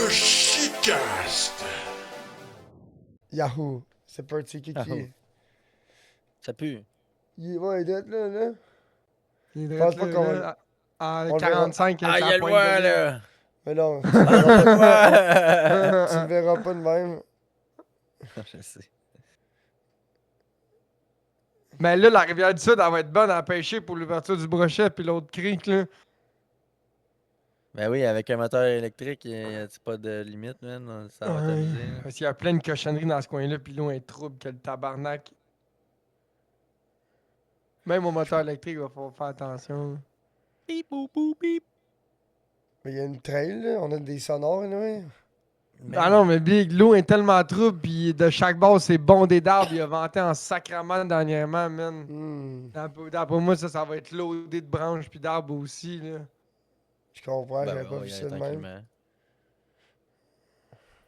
Le Chicast. Yahoo! C'est parti, qui Yahoo. Ça pue. Ouais, il doit être là. Il est Pense drette pas qu'on là, en on le 45 Ah, avec il y la a le pointe voix, de ligne. là! Mais non, Parle pas de moi! tu le verras pas de même. Je sais. Mais là, la rivière du Sud, elle va être bonne à pêcher pour l'ouverture du brochet puis l'autre crique, là. Ben oui, avec un moteur électrique, il n'y a pas de limite, man. Ça va Ouais. t'amuser. Là. Parce qu'il y a plein de cochonneries dans ce coin-là, puis l'eau est trouble que le tabarnak. Même au moteur électrique, il va falloir faire attention. Pip, boum, boum, pip. Mais il y a une trail, là. On a des sonores, oui. Ah non, mais Big, l'eau est tellement trouble, puis de chaque base, c'est bondé d'arbres. Il a vanté en sacrament dernièrement, man. D'après moi, ça va être loadé de branches puis d'arbres aussi, là. Je comprends, Ben j'avais ouais, pas on va vu y ça aller de même. tranquillement.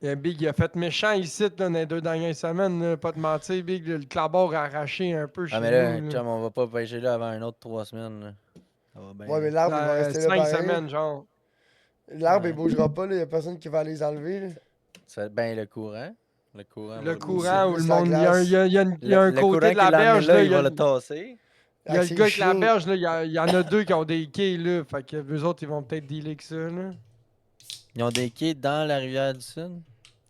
Il y a Big, il a fait méchant ici, là, dans les 2 dernières semaines, là, pas de mentir, Big. Le clabord a arraché un peu chez Ah, mais là, nous. chum, on va pas pêcher là avant un autre 3 semaines. Là. Ça va bien. Ouais, mais là. l'arbre, il va rester là 5 pareil. semaines, genre. L'arbre, il Ouais. bougera pas, là. Y a personne qui va les enlever, là. C'est bien le courant. Le courant Le va courant ou plus le la monde. Il y a un, glace. il y a- il y a une- il y a un Le côté courant de la qui l'a amené berge, là, là. il va le tasser. Il y a le ses gars avec la chiens. berge, là. Il y en a 2 qui ont des quais, là. Fait que eux autres, ils vont peut-être dealer avec ça, là. Ils ont des quais dans la rivière du Sud.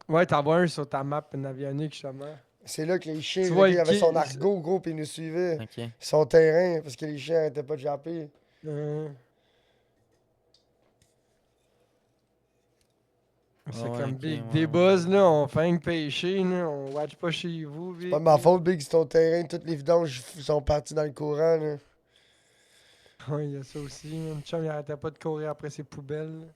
Ouais, t'en vois un sur ta map navionique, justement. C'est là que les chiens, Tu le vois, gars, il avait qui- son argot, gros, pis il nous suivait. Ok. Son terrain, parce que les chiens arrêtaient pas de japper. C'est Ah ouais, comme ok, Big. ouais, Des ouais. buzz, là, on fait un pêcher, là. On watch pas chez vous, Big. Pas de ma faute, Big, c'est ton terrain. Toutes les vidanges sont parties dans le courant, là. Ouais, il y a ça aussi. Mon chum, il arrêtait pas de courir après ses poubelles. Là.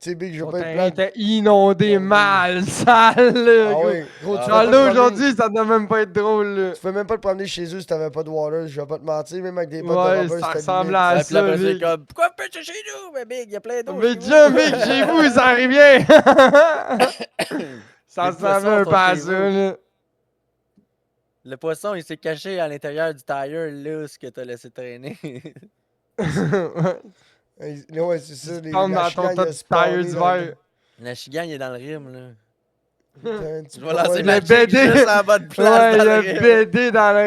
Tu sais, Big, je veux Son pas être terrain plate. était inondé, Inondé. mal, sale, là, Ah gros. ouais, gros, tu Ah fais Genre pas là, te promener- aujourd'hui, ça doit même pas être drôle, là. Tu peux même pas te promener chez eux si t'avais pas de water, je vais pas te mentir, même avec des bottes de Ouais, rubber, ça c'était ressemble limite. à Ouais, puis ça, après, c'est Big. comme, pourquoi pêcher chez nous? Mais Big, il y a plein d'eau. Mais chez vous. John, Big, chez vous, il s'en revient. Ça Les ressemble poissons un sont peu à chez ça, vous. là. Le poisson, il s'est caché à l'intérieur du tire lousse que t'as laissé traîner. Ouais, c'est ça, Tu tombes la dans ton chienne, il tas a de spawné tires d'hiver. Le chigan, il est dans le rime, là. Putain, Je vais lancer ouais, ma Le chick BD. juste en bas de place Ouais, dans il le a rime. BD dans le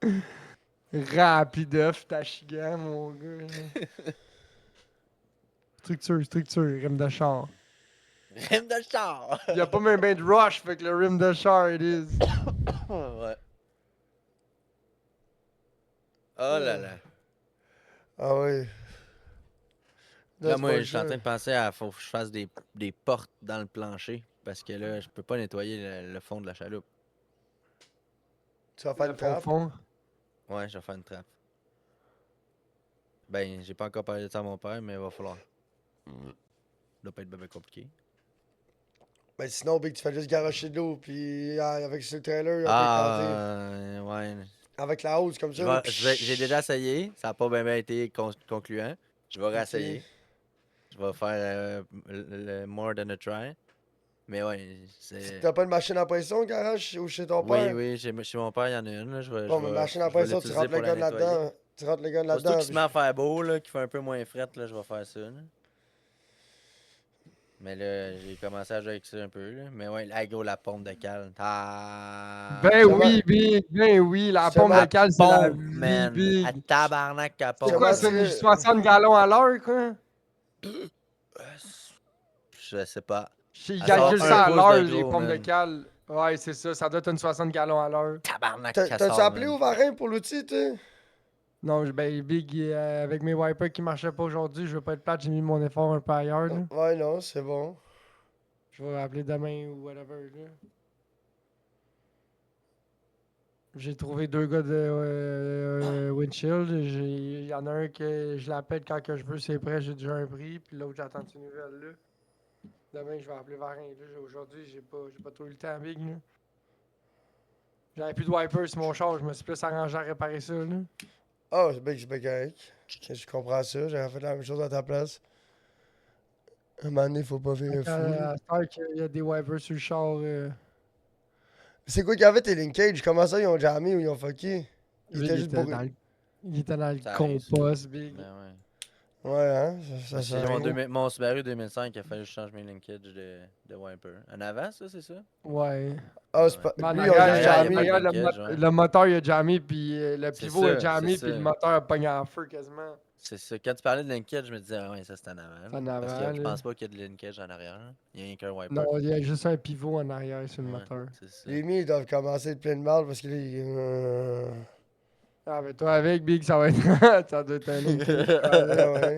rime. Rapideuf, ta chigan, mon gars. Structure, rime de char. Rime de char. Il y a pas même ben de rush, fait que le rime de char, it is. Ouais. Oh là là. Ah ouais. Là, c'est pas moi, le je suis en choix. train de penser à faut que je fasse des portes dans le plancher. Parce que là, je peux pas nettoyer le fond de la chaloupe. Tu vas faire Le une trappe. fond. Ouais, je vais faire une trappe. Ben, j'ai pas encore parlé de ça à mon père, mais il va falloir. Ça doit pas être bien compliqué. Ben sinon, Big, tu fais juste garocher de l'eau, puis avec ce trailer, on peut Ouais. avec la hausse comme Je ça. j'ai déjà essayé. Ça a pas bien été concluant. Je vais réessayer. Je vais faire le more than a try. Mais ouais, c'est. T'as pas de machine à pression au garage ou chez ton père? Oui, chez mon père, il y en a une. Là. Bon, mais machine à pression, tu rentres le gun là-dedans. Tu rentres le gun Surtout là-dedans. qu'il se met à faire beau, là, qu'il fait un peu moins fret, là, je vais faire ça. Là. Mais là, j'ai commencé à jouer avec ça un peu. Là. Mais ouais, là, gros, la pompe de cale. Ben oui, Big, ben oui, la pompe de cale, c'est la pompe, vie, man. Big. À tabarnak, la pompe. C'est quoi, c'est une 60 gallons à l'heure, quoi? Je sais pas. Ils Elle calculent sort ça un à pouce l'heure, de les gros, pompes de man. cale. Ouais, c'est ça, ça doit être une 60 gallons à l'heure. Tabarnak, T'as-tu appelé au Varin pour l'outil, toi? Non, ben Big, avec mes wipers qui marchaient pas aujourd'hui, je veux pas être plate, j'ai mis mon effort un peu ailleurs. Là. Ouais, non, c'est bon. Je vais appeler demain ou whatever. Là. J'ai trouvé 2 gars de Windshield. Il y en a un que je l'appelle quand que je veux, c'est prêt, j'ai déjà un prix. Puis l'autre, j'attends une nouvelle. Là. Demain, je vais appeler Varin. Là. Aujourd'hui, j'ai pas trop eu le temps, Big. Là. J'avais plus de wipers sur mon char, je me suis plus arrangé à réparer ça. Là. Ah, c'est bien correct. Je comprends ça, j'aurais fait la même chose à ta place. Un moment donné, faut pas virer fou. là. À cette heure qu'il y a des wipers sur le char. C'est quoi qu'il y avait tes linkages? Comment ça, ils ont jammé ou ils ont fucké? Ils Big, étaient juste bourrés. il était dans le Ça arrive, compost, Big. Ben ouais. Ouais, hein? Ça C'est sert à mon, rien. mon Subaru 2005 qui a fallu que je change mes linkages de wiper. En avant, ça, c'est ça? Ouais. Ah, Ah c'est ouais. pas... Mais en Lui, il a En arrière, juste arrière, il n'y a en pas jamais. de arrière, linkage, ouais. le moteur il a jammé, puis le C'est pivot a ça, c'est jammé, puis ça. le moteur a pogné en feu quasiment. C'est ça. Quand tu parlais de linkage, je me disais, ah ouais, ça c'est en avant. C'est en Parce que avant, je là. pense pas qu'il y a de linkage en arrière. Là. Il y a rien qu'un wiper. Non, il y a juste un pivot en arrière sur le Ouais, moteur. c'est ça. Les miens, ils doivent commencer de plein de mal parce que là, Ah, mais toi avec, Big, ça va être. Ça doit être un linkage. Ah ouais.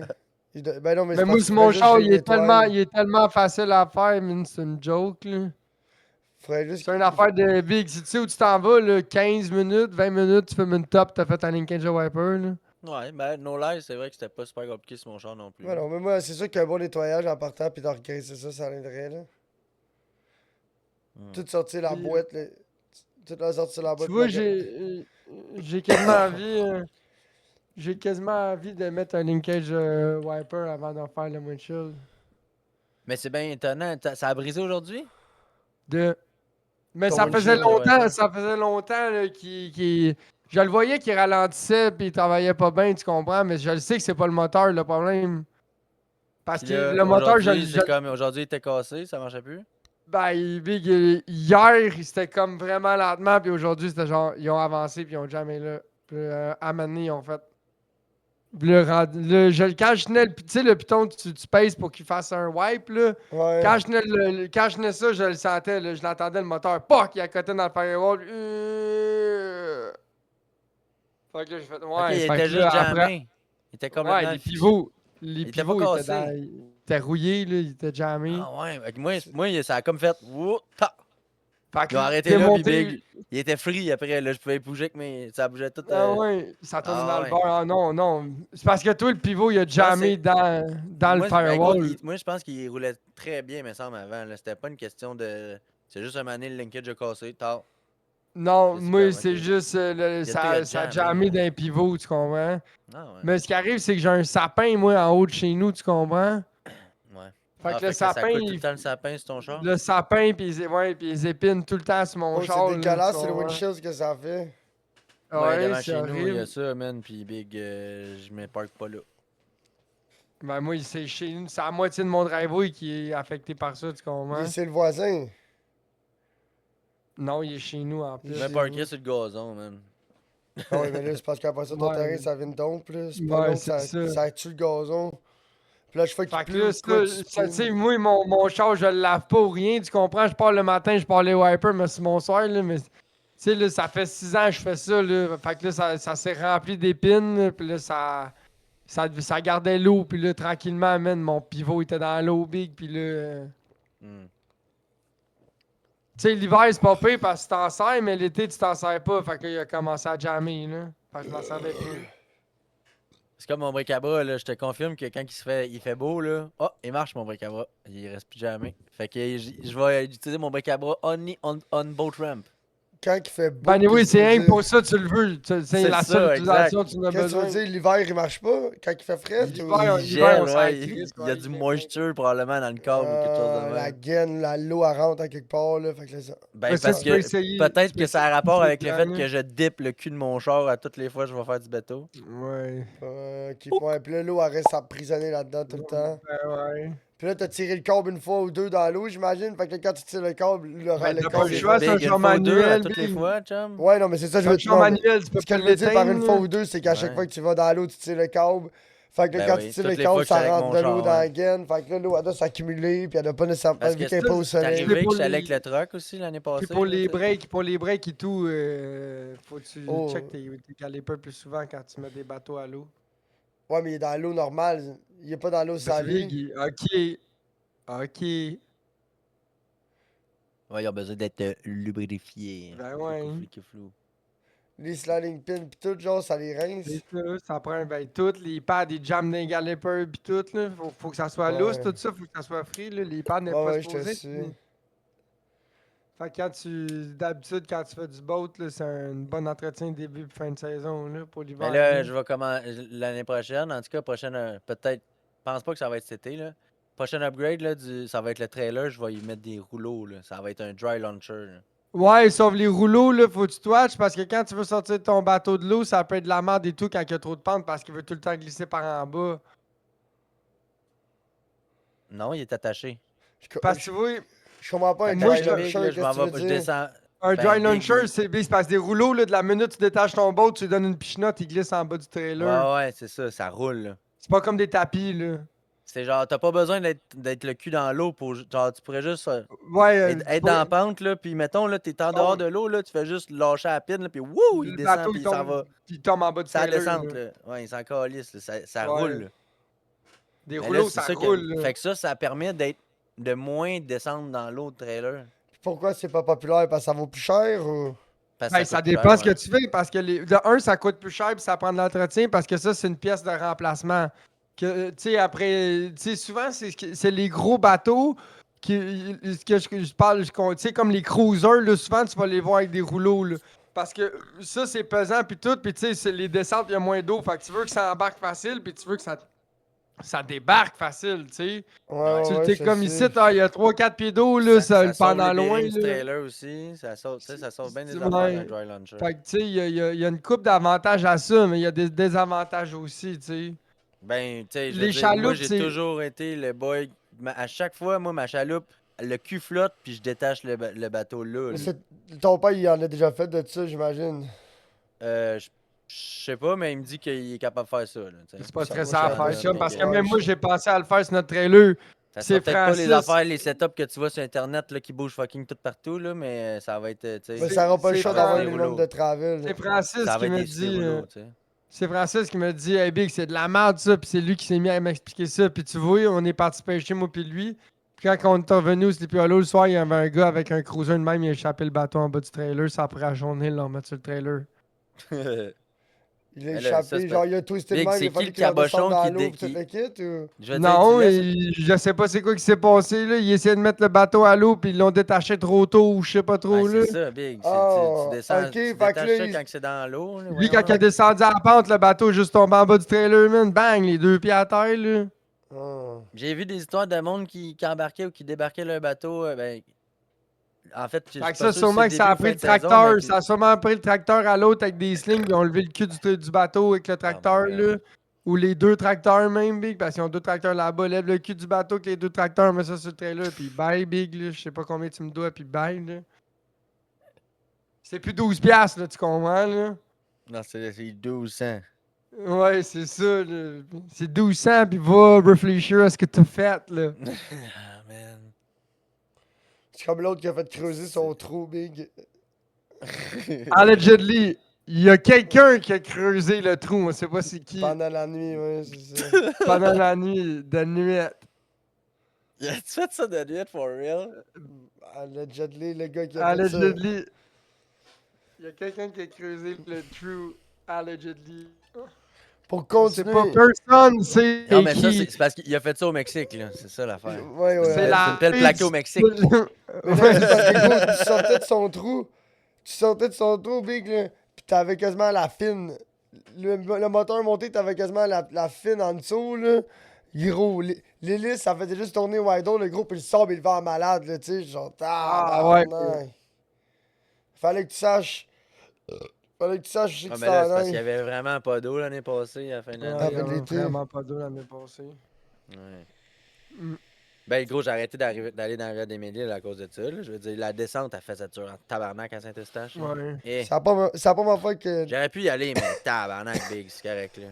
Ben non, mais c'est Mais moi, parce sur qu'il mon faudrait juste que char, je les nettoie. il est tellement facile à faire, man, c'est une joke, là. Faudrait juste C'est une affaire de Big. Si tu sais où tu t'en vas, là, 15 minutes, 20 minutes, tu fais une top, t'as fait un linkage de wiper, là. Ouais, ben, No Lies, c'est vrai que c'était pas super compliqué sur mon char non plus. Ouais, non, mais moi, c'est sûr qu'un bon nettoyage en partant puis de regraisser ça l'aiderait, là. Hmm. Tout sortir la Puis, boîte, là. Tout la sortir la Tu boîte. vois, j'ai quasiment envie. J'ai quasiment envie de mettre un linkage wiper avant d'en faire le windshield. Mais c'est bien étonnant. Ça a brisé aujourd'hui? Mais Ton ça faisait windshield, ouais. longtemps là, je le voyais qu'il ralentissait puis il travaillait pas bien, tu comprends, mais je le sais que c'est pas le moteur le problème. Parce Puis que là, le moteur, aujourd'hui, c'est comme aujourd'hui, il était cassé, ça marchait plus. ben, hier, c'était comme vraiment lentement, puis aujourd'hui, c'était genre, ils ont avancé puis ils ont jamais là. Puis à un moment donné, ils ont fait. Puis quand je tenais tu sais, le piton, tu pèses pour qu'il fasse un wipe, là. Ouais. Quand je tenais ça, je le sentais, là, je l'entendais le moteur. POC! Il accotait dans le firewall. Fait que là, j'ai fait. Ok, il Ouais, fait était que là, juste après. jammé. Il était Ouais, complètement les fichu. pivots. Les Il était pas pivots étaient cassé. ils étaient rouillés, là, ils étaient jammés. Ah ouais, fait que moi, ça a comme fait. Wouh, ta. Fait Ils ont que arrêté t'es là, puis monté. Big. Il était free après, là, je pouvais bouger avec ça bougeait tout. Ah ouais, ça tournait Ah dans le ouais. beurre. Ah non, non. C'est parce que toi, le pivot, il a Je pense que jammé dans le Moi, ben, gros, firewall. moi, je pense qu'il roulait très bien, me semble, avant. Là. C'était pas une question de. C'est juste un moment donné, le linkage a cassé. Tard. Non, C'est moi, comme, c'est ok. juste. Il a Ça a jammé, jammé là. d'un pivot, tu comprends? Ah ouais. Mais ce qui arrive, c'est que j'ai un sapin, moi, en haut de chez nous, tu comprends? Ouais. Fait Ah, que le fait que là, ça sapin, coule tout le temps le sapin sur ton char? le sapin, puis ouais, puis les épines tout le temps sur mon Oh, c'est char. Là, tu dégueulasse, c'est le comprends? windshield que ça fait. Ouais, Ouais, devant c'est chez nous, il y a horrible. ça, man. Puis Big, je me parque pas là. Ben moi, c'est chez nous, c'est la moitié de mon driveway qui est affecté par ça, tu comprends? C'est le voisin. Non, il est chez nous en plus. Je me parquerais sur le gazon, man. Ah oui, mais là, c'est parce qu'après ça, ton Ouais. terrain, ça vient de tomber, plus. C'est pas Ouais, long que c'est ça. ça tue le gazon. Puis là, je fais qu'il Fait que pleut là, ou de quoi, tu sais, moi, mon char, je le lave pas ou rien, tu comprends? Je pars le matin, je pars les wipers, mais c'est mon soir, là, mais... Tu sais, là, ça fait 6 ans que je fais ça, là. Fait que là, ça s'est rempli d'épines, là, puis là, ça gardait l'eau, puis là, tranquillement, man, mon pivot était dans l'eau big, puis là... Hmm. Tu sais, l'hiver, c'est pas pire parce que tu t'en sers, mais l'été, tu t'en sers pas. Fait qu'il a commencé à jammer, là. Fait que je m'en servais plus. C'est comme mon bric-à-bras, là. Je te confirme que quand il fait beau, là. Oh, il marche mon bric-à-bras. Il reste plus jamais. Fait que je vais utiliser mon bric-à-bras on boat ramp. Quand il fait beau. Ben, oui, qu'est-ce que tu c'est veux rien que dire? pour ça, tu le veux. C'est C'est la ça, seule exact. utilisation que tu en as Qu'est-ce que tu veux besoin. dire? L'hiver, il marche pas? Quand il fait frais? L'hiver, Il l'hiver, gèle, on s'en ouais. crisse, Il y a ouais, du il fait moisture probablement dans le câble ou quelque chose de même. La gaine, l'eau, elle rentre à quelque part, là. Fait que là, ça. Ben, Mais ça, parce tu peux que essayer. peut-être Tu peux que ça a essayer rapport de avec le fait planer. que je dip le cul de mon char à toutes les fois que je vais faire du bateau. Ouais. Ouais, puis là, l'eau, elle reste emprisonnée là-dedans tout le temps. Ben, ouais. Puis là, t'as tiré le câble une fois ou deux dans l'eau, j'imagine. Fait que là, quand tu tires le câble, Ben, le t'as pas câble. le est choix, pas- c'est un Big, char une fois ou deux à manuel, toutes les Big. fois, chum. Ouais, non, mais c'est ça, je Un veux char non, mais manuel, tu peux ce que pas je veux dire par une l'éteindre, fois là. ou deux, c'est qu'à chaque Ouais. fois que tu vas dans l'eau, tu tires le câble. Fait que là, Ben quand oui, tu tires toutes le les fois câble, que j'étais ça avec rentre mon de l'eau char, dans la ouais. gaine. Fait que là, l'eau, elle doit s'accumuler, puis elle doit pas nécessairement, Parce vu que qu'elle est pas au c'est soleil. arrivé que pour j'allais les- avec le truck aussi l'année passée. Puis pour là, les tu sais. breaks et tout, faut que tu Oh. check tes calipers plus souvent quand tu mets des bateaux à l'eau. Ouais, mais il est dans l'eau normale. Il est pas dans l'eau salée. Ok. Ok. Ouais, il a besoin d'être lubrifié. Ben ouais. Flou. Les sliding pins, pis tout, genre, ça les rince. C'est ça prend ben tout, les pads, les jams d'un caliper pis tout, là. Faut que ça soit lousse, Ouais. tout ça, faut que ça soit free, là. Les pads n'est Ouais, pas ouais, je te supposé. suis. Fait que d'habitude, quand tu fais du boat, là, c'est un bon entretien début et fin de saison, là, pour l'hiver. Mais là, là. je vais commencer l'année prochaine. En tout cas, prochaine, peut-être. Je pense pas que ça va être cet été, là. Prochain upgrade, là, ça va être le trailer. Je vais y mettre des rouleaux, là. Ça va être un dry launcher, là. Ouais, sauf les rouleaux, là, faut que tu te watches parce que quand tu veux sortir de ton bateau de l'eau, ça peut être de la merde et tout quand il y a trop de pente parce qu'il veut tout le temps glisser par en bas. Non, il est attaché. Parce que tu vois, Je comprends pas un Moi, dry je- launcher, Big, là, je qu'est-ce m'en que tu vais, veux je dire? descends. un Ben, dry Big, launcher, c'est parce que des rouleaux, là, de la minute tu détaches ton boat, tu lui donnes une pichenote, il glisse en bas du trailer. Ouais, ouais, c'est ça roule, là. C'est pas comme des tapis, là. C'est genre, t'as pas besoin d'être le cul dans l'eau pour. Genre, tu pourrais juste Ouais, être dans la pente, là, puis mettons, là, t'es en dehors de l'eau, là, tu fais juste lâcher la pine, là, puis wouh, il le descend, bateau, puis il s'en va. il tombe en bas du Ça trailer. descente, là. là. Ouais, il s'en calisse, là. Ça Ouais. roule, là. Des Mais là, rouleaux, c'est ça ça roule, que. là. Fait que ça permet de moins descendre dans l'eau de trailer. Pourquoi c'est pas populaire? Parce que ça vaut plus cher ou. Parce que Ben, ça coûte plus dépend cher, ce que ouais. tu fais, parce que de un, ça coûte plus cher, puis ça prend de l'entretien, parce que ça, c'est une pièce de remplacement. Que, tu sais, après, tu sais, souvent, c'est les gros bateaux que je parle, tu sais, comme les cruisers, là, souvent, tu vas les voir avec des rouleaux, là. Parce que ça, c'est pesant, puis tout, puis tu sais, les descentes, il y a moins d'eau, fait que tu veux que ça embarque facile, puis tu veux que ça débarque facile, tu sais. Ouais, Ouais. ouais, T'es je comme sais. ici, il y a 3-4 pieds d'eau, là, Ça sauve pendant les loin, bearings du là. trailer aussi. Ça sauve, tu sais, ça sauve bien des Ouais. affaires, un dry launcher. Fait que, tu sais, il y a une coupe d'avantages à ça, mais il y a des désavantages aussi, tu sais. Ben, tu sais, je veux Les dire, moi, chaloupes, j'ai c'est. toujours été le boy. À chaque fois, moi, ma chaloupe, le cul flotte, puis je détache le bateau là. Mais là. ton père, il en a déjà fait de ça, j'imagine. Je sais pas, mais il me dit qu'il est capable de faire ça. Là, tu sais. C'est pas Ça stressant va, à ça faire, va, ça. Puis Parce que ouais, même moi, je- j'ai pensé à le faire sur notre trailer. Ça C'est sera peut-être pas les Francis. affaires, les setups que tu vois sur Internet là, qui bougent fucking tout partout, là, mais ça va être, tu Mais sais, ça aura pas le c'est choix ça va être d'avoir un des minimum rouleaux. de travel. C'est Francis Ça qui va être me des dit. rouleaux, tu sais. C'est Francis qui me dit, hey Big, c'est de la merde ça. Puis c'est lui qui s'est mis à m'expliquer ça. Puis tu vois, on est parti pêcher, moi puis lui. Puis quand on est revenu au Sleepy Hollow le soir, il y avait un gars avec un cruiser de même, il a échappé le bateau en bas du trailer. Ça a pris la journée de le remettre sur le trailer. Il a Mais là, ça, échappé, c'est genre pas- il a twisté de Big, même, il c'est a qui fallu le qu'il redescende cabochon dans qui l'eau pis tout qui- le kit ou. Je veux dire, Non, tu laisses. je sais pas c'est quoi qui s'est passé là. Il essayait de mettre le bateau à l'eau puis ils l'ont détaché trop tôt ou je sais pas trop Ben, là. c'est ça, Big. Tu Ah, descends, ok, tu fait que détaches là, ça quand c'est dans l'eau. Là, Lui voyons quand il a donc. descendu à la pente, le bateau est juste tombé en bas du trailer, man. Bang, les deux pieds à terre là. Ah. J'ai vu des histoires de monde qui embarquait ou qui débarquait leur bateau. Ben, en fait, je Fait suis que pas ça, sûr si c'est sûrement le que ça début a ou fin pris de le saison, mais tracteur. Ça a sûrement pris le tracteur à l'autre avec des slings. Ils ont levé le cul du bateau avec le tracteur, my God. là. Ou les deux tracteurs, même, Big. Parce qu'ils ont deux tracteurs là-bas. Lève le cul du bateau avec les deux tracteurs, met ça sur le trailer. Puis bye, Big, là. Je sais pas combien tu me dois, puis bye, là. C'est plus 12 piastres, là, tu comprends, là. Non, c'est 1200. Ouais, c'est ça, là. C'est 1200, puis va réfléchir à ce que t'as fait, là. Ah, man. C'est comme l'autre qui a fait creuser son trou big. Allegedly, il y a quelqu'un qui a creusé le trou. On sait pas c'est qui. Pendant la nuit, ouais, c'est ça. Pendant la nuit, de nuit. Tu fait ça de nuit, for real? Allegedly, le gars qui a fait ça. Allegedly. Il y a quelqu'un qui a creusé le true allegedly. Pour C'est continuer. pas personne, c'est Non, mais ça, qui. c'est parce qu'il a fait ça au Mexique, là. C'est ça l'affaire. Ouais, ouais. C'est C'est la une pelle plaquée au Mexique. Mais là, c'est parce que gros, tu sortais de son trou. Tu sortais de son trou, big, là. Pis t'avais quasiment la fine. Le moteur monté, t'avais quasiment la fine en dessous, là. Gros, l'hélice, ça faisait juste tourner wide open, le gros, pis le sable, il va en malade, là, tu sais. Genre, ouais. Fallait que tu saches. Fallait que tu saches, je sais que Ah, tu mais là, c'est t'en parce qu'il y ailles. avait vraiment pas d'eau l'année passée, à la fin de Ouais, l'année. il y avait l'été. vraiment pas d'eau l'année passée. Ouais. Mm. Ben, gros, j'ai arrêté d'aller dans le des à cause de ça. Là. Je veux dire, la descente, elle fait ça dure en tabarnak à Saint-Eustache. là. Ouais. Eh, Ça a pas ma fois que. j'aurais pu y aller, mais tabarnak, Big, c'est correct, là.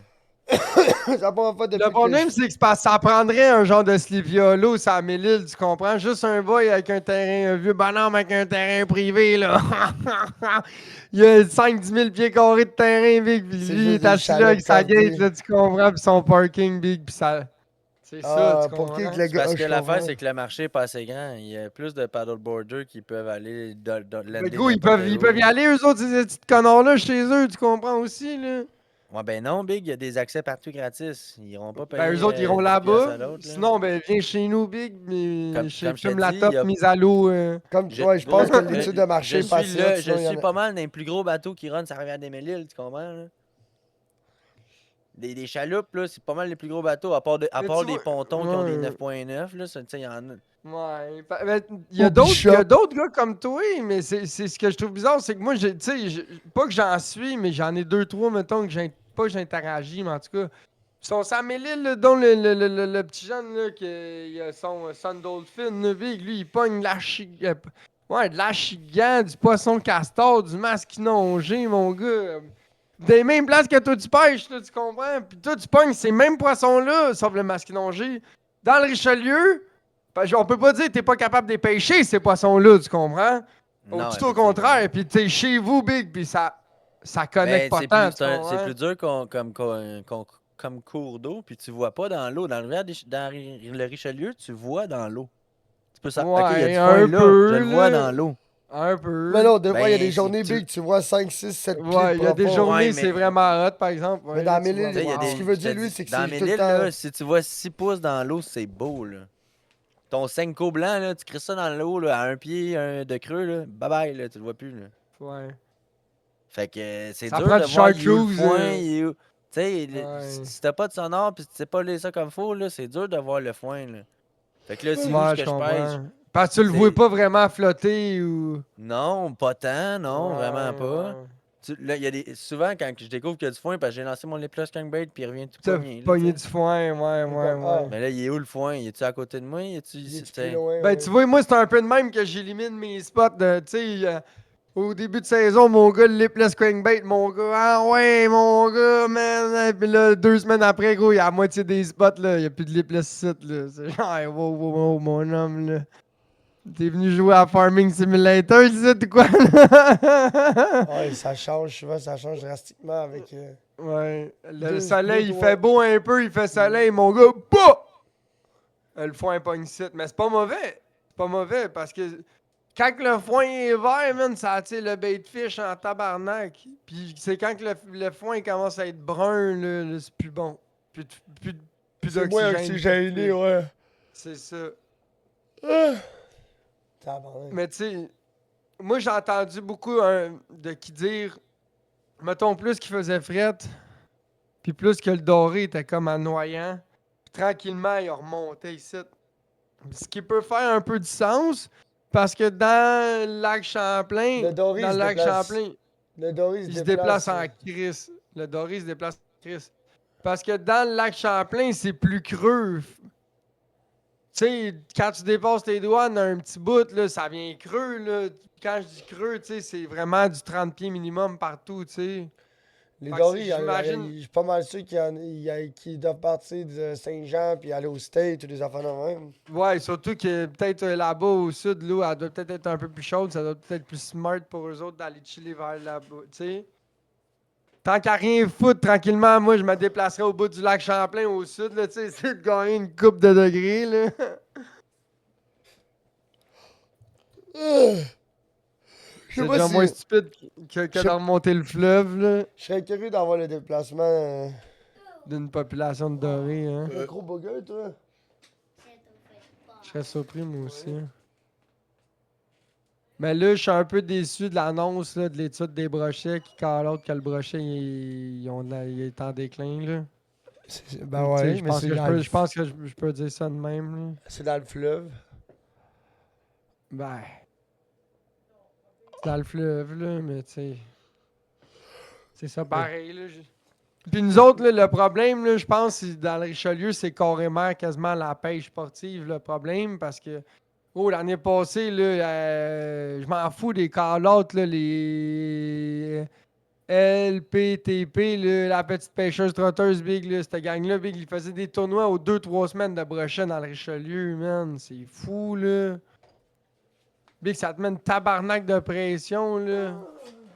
Ça a pas ma fois depuis Le problème, que c'est que c'est parce que ça prendrait un genre de Sleepy Hollow, ça à Mélile, tu comprends? Juste un boy avec un terrain, un vieux bonhomme avec un terrain privé, là. Il y a 5-10 000 pieds carrés de terrain, Big, pis C'est lui, il juste est des assis là avec sa chaloupes gate, cardées. là, tu comprends? Pis son parking, Big, pis ça... C'est ça, Ah, tu pour comprends? qui que le C'est gars. parce ah, que je l'affaire, comprends. c'est que le marché est pas assez grand. Il y a plus de paddleboarders qui peuvent aller Le lander gros, ils n'importe peuvent où. y aller, eux autres, ces petits connards-là, chez eux, tu comprends aussi, là? Ouais, ben non, Big, il y a des accès partout gratis. Ils iront pas payer Ben, eux autres, ils iront 10$ à là-bas. l'autre. là. Sinon, ben, viens chez nous, Big, mais chez Comme je t'ai Fume la dit, Top, il y a- mise à l'eau. Comme, Je- ouais, je gros, pense que l'étude de marché je est pas suis assez là, haute, je sinon il y en suis a- pas mal dans les plus gros bateaux qui runnent, ça revient à des Mille-Îles, tu comprends? Là? Des chaloupes, là, c'est pas mal les plus gros bateaux, à part, Mais part tu des vois- pontons qui ont des ouais. 9.9, là, ça, tu sais, il y en a. Ouais. Ben, il y a Au d'autres Bishop. il y a d'autres gars comme toi, mais c'est ce que je trouve bizarre, c'est que moi, tu sais, pas que j'en suis, mais j'en ai deux, trois, mettons, pas que j'interagis, mais en tout cas, Son Sam Elliott, là, dont le petit jeune, là, il a son Sun Dolphin, là, big, lui, il pogne de de l'achigan, du poisson castor, du masquinongé, mon gars. Des mêmes places que toi, tu pêches, là, tu comprends? Puis toi, tu pognes ces mêmes poissons-là, sauf le masquinongé, dans le Richelieu. On peut pas dire que t'es pas capable de les pêcher, ces poissons-là, tu comprends? Non, Tout au effectivement. contraire, puis t'es chez vous, big, puis ça connecte Ben, pas c'est tant, plus, tu c'est comprends? plus dur comme cours d'eau, puis tu vois pas dans l'eau. Dans le rivière le Richelieu, tu vois dans l'eau. Tu peux ça. Ok, il y a Ouais, du foin un là, je peu, le vois là. dans l'eau. Un peu. Mais non, des fois, il y a des Ben, journées big, tu vois 5, 6, 7 pieds de Ouais, il y a des profond. journées, Ouais, c'est mais- vraiment hot, par exemple. Mais Ouais, dans là, la tu vois, Tu sais, il y a ce qu'il des. veut Je te dire, lui, dis, c'est que dans c'est mes tout le îles, temps. là, si tu vois 6 pouces dans l'eau, c'est beau, là. Ton Senko blanc, là, tu crisses ça dans l'eau, là, à un pied de creux, là. Bye bye, là, tu le vois plus, là. Ouais. Fait que c'est Ça dur prend de du voir il est où le chartreuse. foin, il est où. Tu sais, Ouais. si t'as pas de sonore pis tu sais pas lire ça comme faut, là, c'est dur de voir le foin, là. Fait que là, c'est où ce Ouais, que je je pêche? comprends. Parce que tu le vois C'est. pas vraiment flotter ou. Non, pas tant, non, vraiment Ouais, pas. ouais. Là, il y a des. Souvent, quand je découvre qu'il y a du foin, parce que j'ai lancé mon lip plus bait puis il revient tout T'as pogné, là, tu pogné sais. du foin, ouais, C'est ouais, comme, ah, ouais. Mais là, il est où le foin? Il est-tu à côté de moi? Il est-tu il ici? est plus loin, Ben, ouais. tu vois, moi, c'est un peu de même que j'élimine mes spots. Tu sais, au début de saison, mon gars, le lipless crankbait, mon gars, ah ouais, mon gars, man. Puis là, 2 semaines après, gros, il y a la moitié des spots, là. Il n'y a plus de lipless site, là. C'est genre, hey, wow, wow, wow, mon homme, là. T'es venu jouer à Farming Simulator, ici, ou quoi, là? Ouais, ça change souvent, ça change drastiquement avec. Ouais. Le Deux, soleil, il trois. fait beau un peu, il fait soleil, mon gars, bah! Le foin est pas une site. Mais c'est pas mauvais. C'est pas mauvais parce que quand que le foin est vert, man, ça attire le bait de fish en tabarnak. Puis c'est quand que le foin commence à être brun, là, c'est plus bon. Plus, de- plus, de- plus C'est moins d'oxygène. oxygéné, ouais. C'est ça. Ah! Tabarnak. Mais tu sais, moi j'ai entendu beaucoup de qui dire, mettons plus qu'il faisait fret, puis plus que le doré était comme en noyant. Puis tranquillement, il remontait ici. Ce qui peut faire un peu du sens, parce que dans le lac Champlain, Le doré, dans il le se lac déplace. Champlain, Le doré, il se déplace en crise. Le doré se déplace en crise. Parce que dans le lac Champlain, c'est plus creux. Tu sais, quand tu dépasses tes doigts dans un petit bout, là, ça vient creux. Là. Quand je dis creux, tu sais, c'est vraiment du 30 pieds minimum partout, tu sais. Les Fait que dorés, j'imagine- je suis pas mal sûr qu'ils doivent partir de Saint-Jean puis aller au State ou des affaires de même. Ouais, surtout que peut-être là-bas au sud, l'eau, elle doit peut-être être un peu plus chaude. Ça doit peut-être être plus smart pour eux autres d'aller chiller vers là-bas, tu sais. Tant qu'à rien foutre, tranquillement, moi, je me déplacerai au bout du lac Champlain au sud, là, tu sais, essayer de gagner une coupe de degrés, là. Je C'est sais pas déjà si. moins stupide que Je de sais- remonter le fleuve, là, Je serais curieux d'avoir le déplacement. d'une population de dorés, hein. Un gros bugger, toi. Je serais surpris, moi aussi. Mais là, je suis un peu déçu de l'annonce là, de l'étude des brochets qui call out que le brochet il est en déclin. Là. Ben Tu sais, ouais, mais je pense que je peux dire ça de même. Là. c'est dans le fleuve. Ben, c'est dans le fleuve, là, mais tu sais. C'est ça pareil. Là. Puis nous autres, là, le problème, là, je pense, c'est dans le Richelieu, c'est carrément quasiment la pêche sportive, le problème, parce que oh, l'année passée, là, je m'en fous des call-outs, là, les LPTP, là, la petite pêcheuse trotteuse Big, là, cette gang-là, Big, ils faisaient des tournois aux 2-3 semaines de brochet dans le Richelieu, man. C'est fou, là. Big, ça te met une tabarnak de pression, là.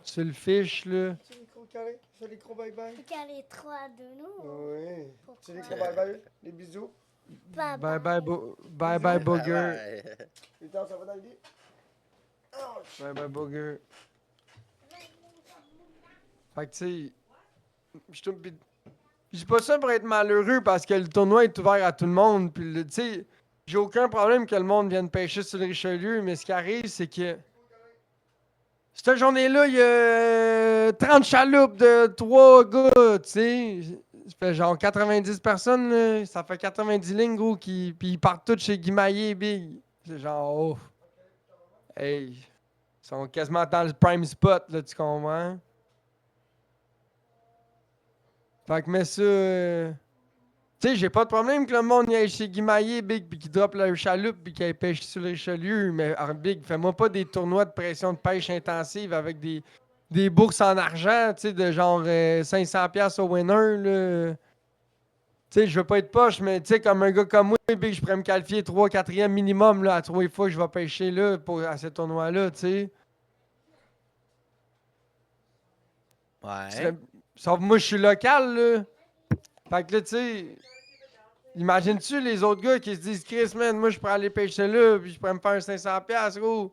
Sur le fiche, là. C'est les gros câlins, c'est les gros bye-bye. Car les trois de nous. Oui. C'est les gros Pourquoi? bye-bye. Les bisous. Bye Bye bye, bye bye, Booger. Putain, ça va dans le lit. Bye bye, Booger. Fait que, tu sais, je dis pas ça pour être malheureux parce que le tournoi est ouvert à tout le monde. Puis, tu sais, j'ai aucun problème que le monde vienne pêcher sur le Richelieu, mais ce qui arrive, c'est que cette journée-là, il y a 30 chaloupes de 3 gars, tu sais. Ça fait genre 90 personnes, là. Ça fait 90 lignes, gros, puis ils partent tous chez Guimaillé Big. C'est genre, oh. Hey, ils sont quasiment dans le prime spot, là, tu comprends? Fait que mets ça Tu sais, j'ai pas de problème que le monde y aille chez Guimaillé, Big, puis qu'il drop leur chaloupe, puis qu'il aille pêcher sur les Richelieu. Mais Big, fais-moi pas des tournois de pression de pêche intensive avec des bourses en argent, tu sais, de genre 500$ au winner, là. Tu sais, je veux pas être poche, mais tu sais, comme un gars comme moi, Big, je pourrais me qualifier 3 4e minimum, là, à 3 fois que je vais pêcher, là, à ce tournoi-là, tu sais. Ouais. Sauf moi, je suis local, là. Fait que là, tu sais, imagines-tu les autres gars qui se disent, Chris, man, moi, je pourrais aller pêcher là, puis je pourrais me faire un 500$, gros.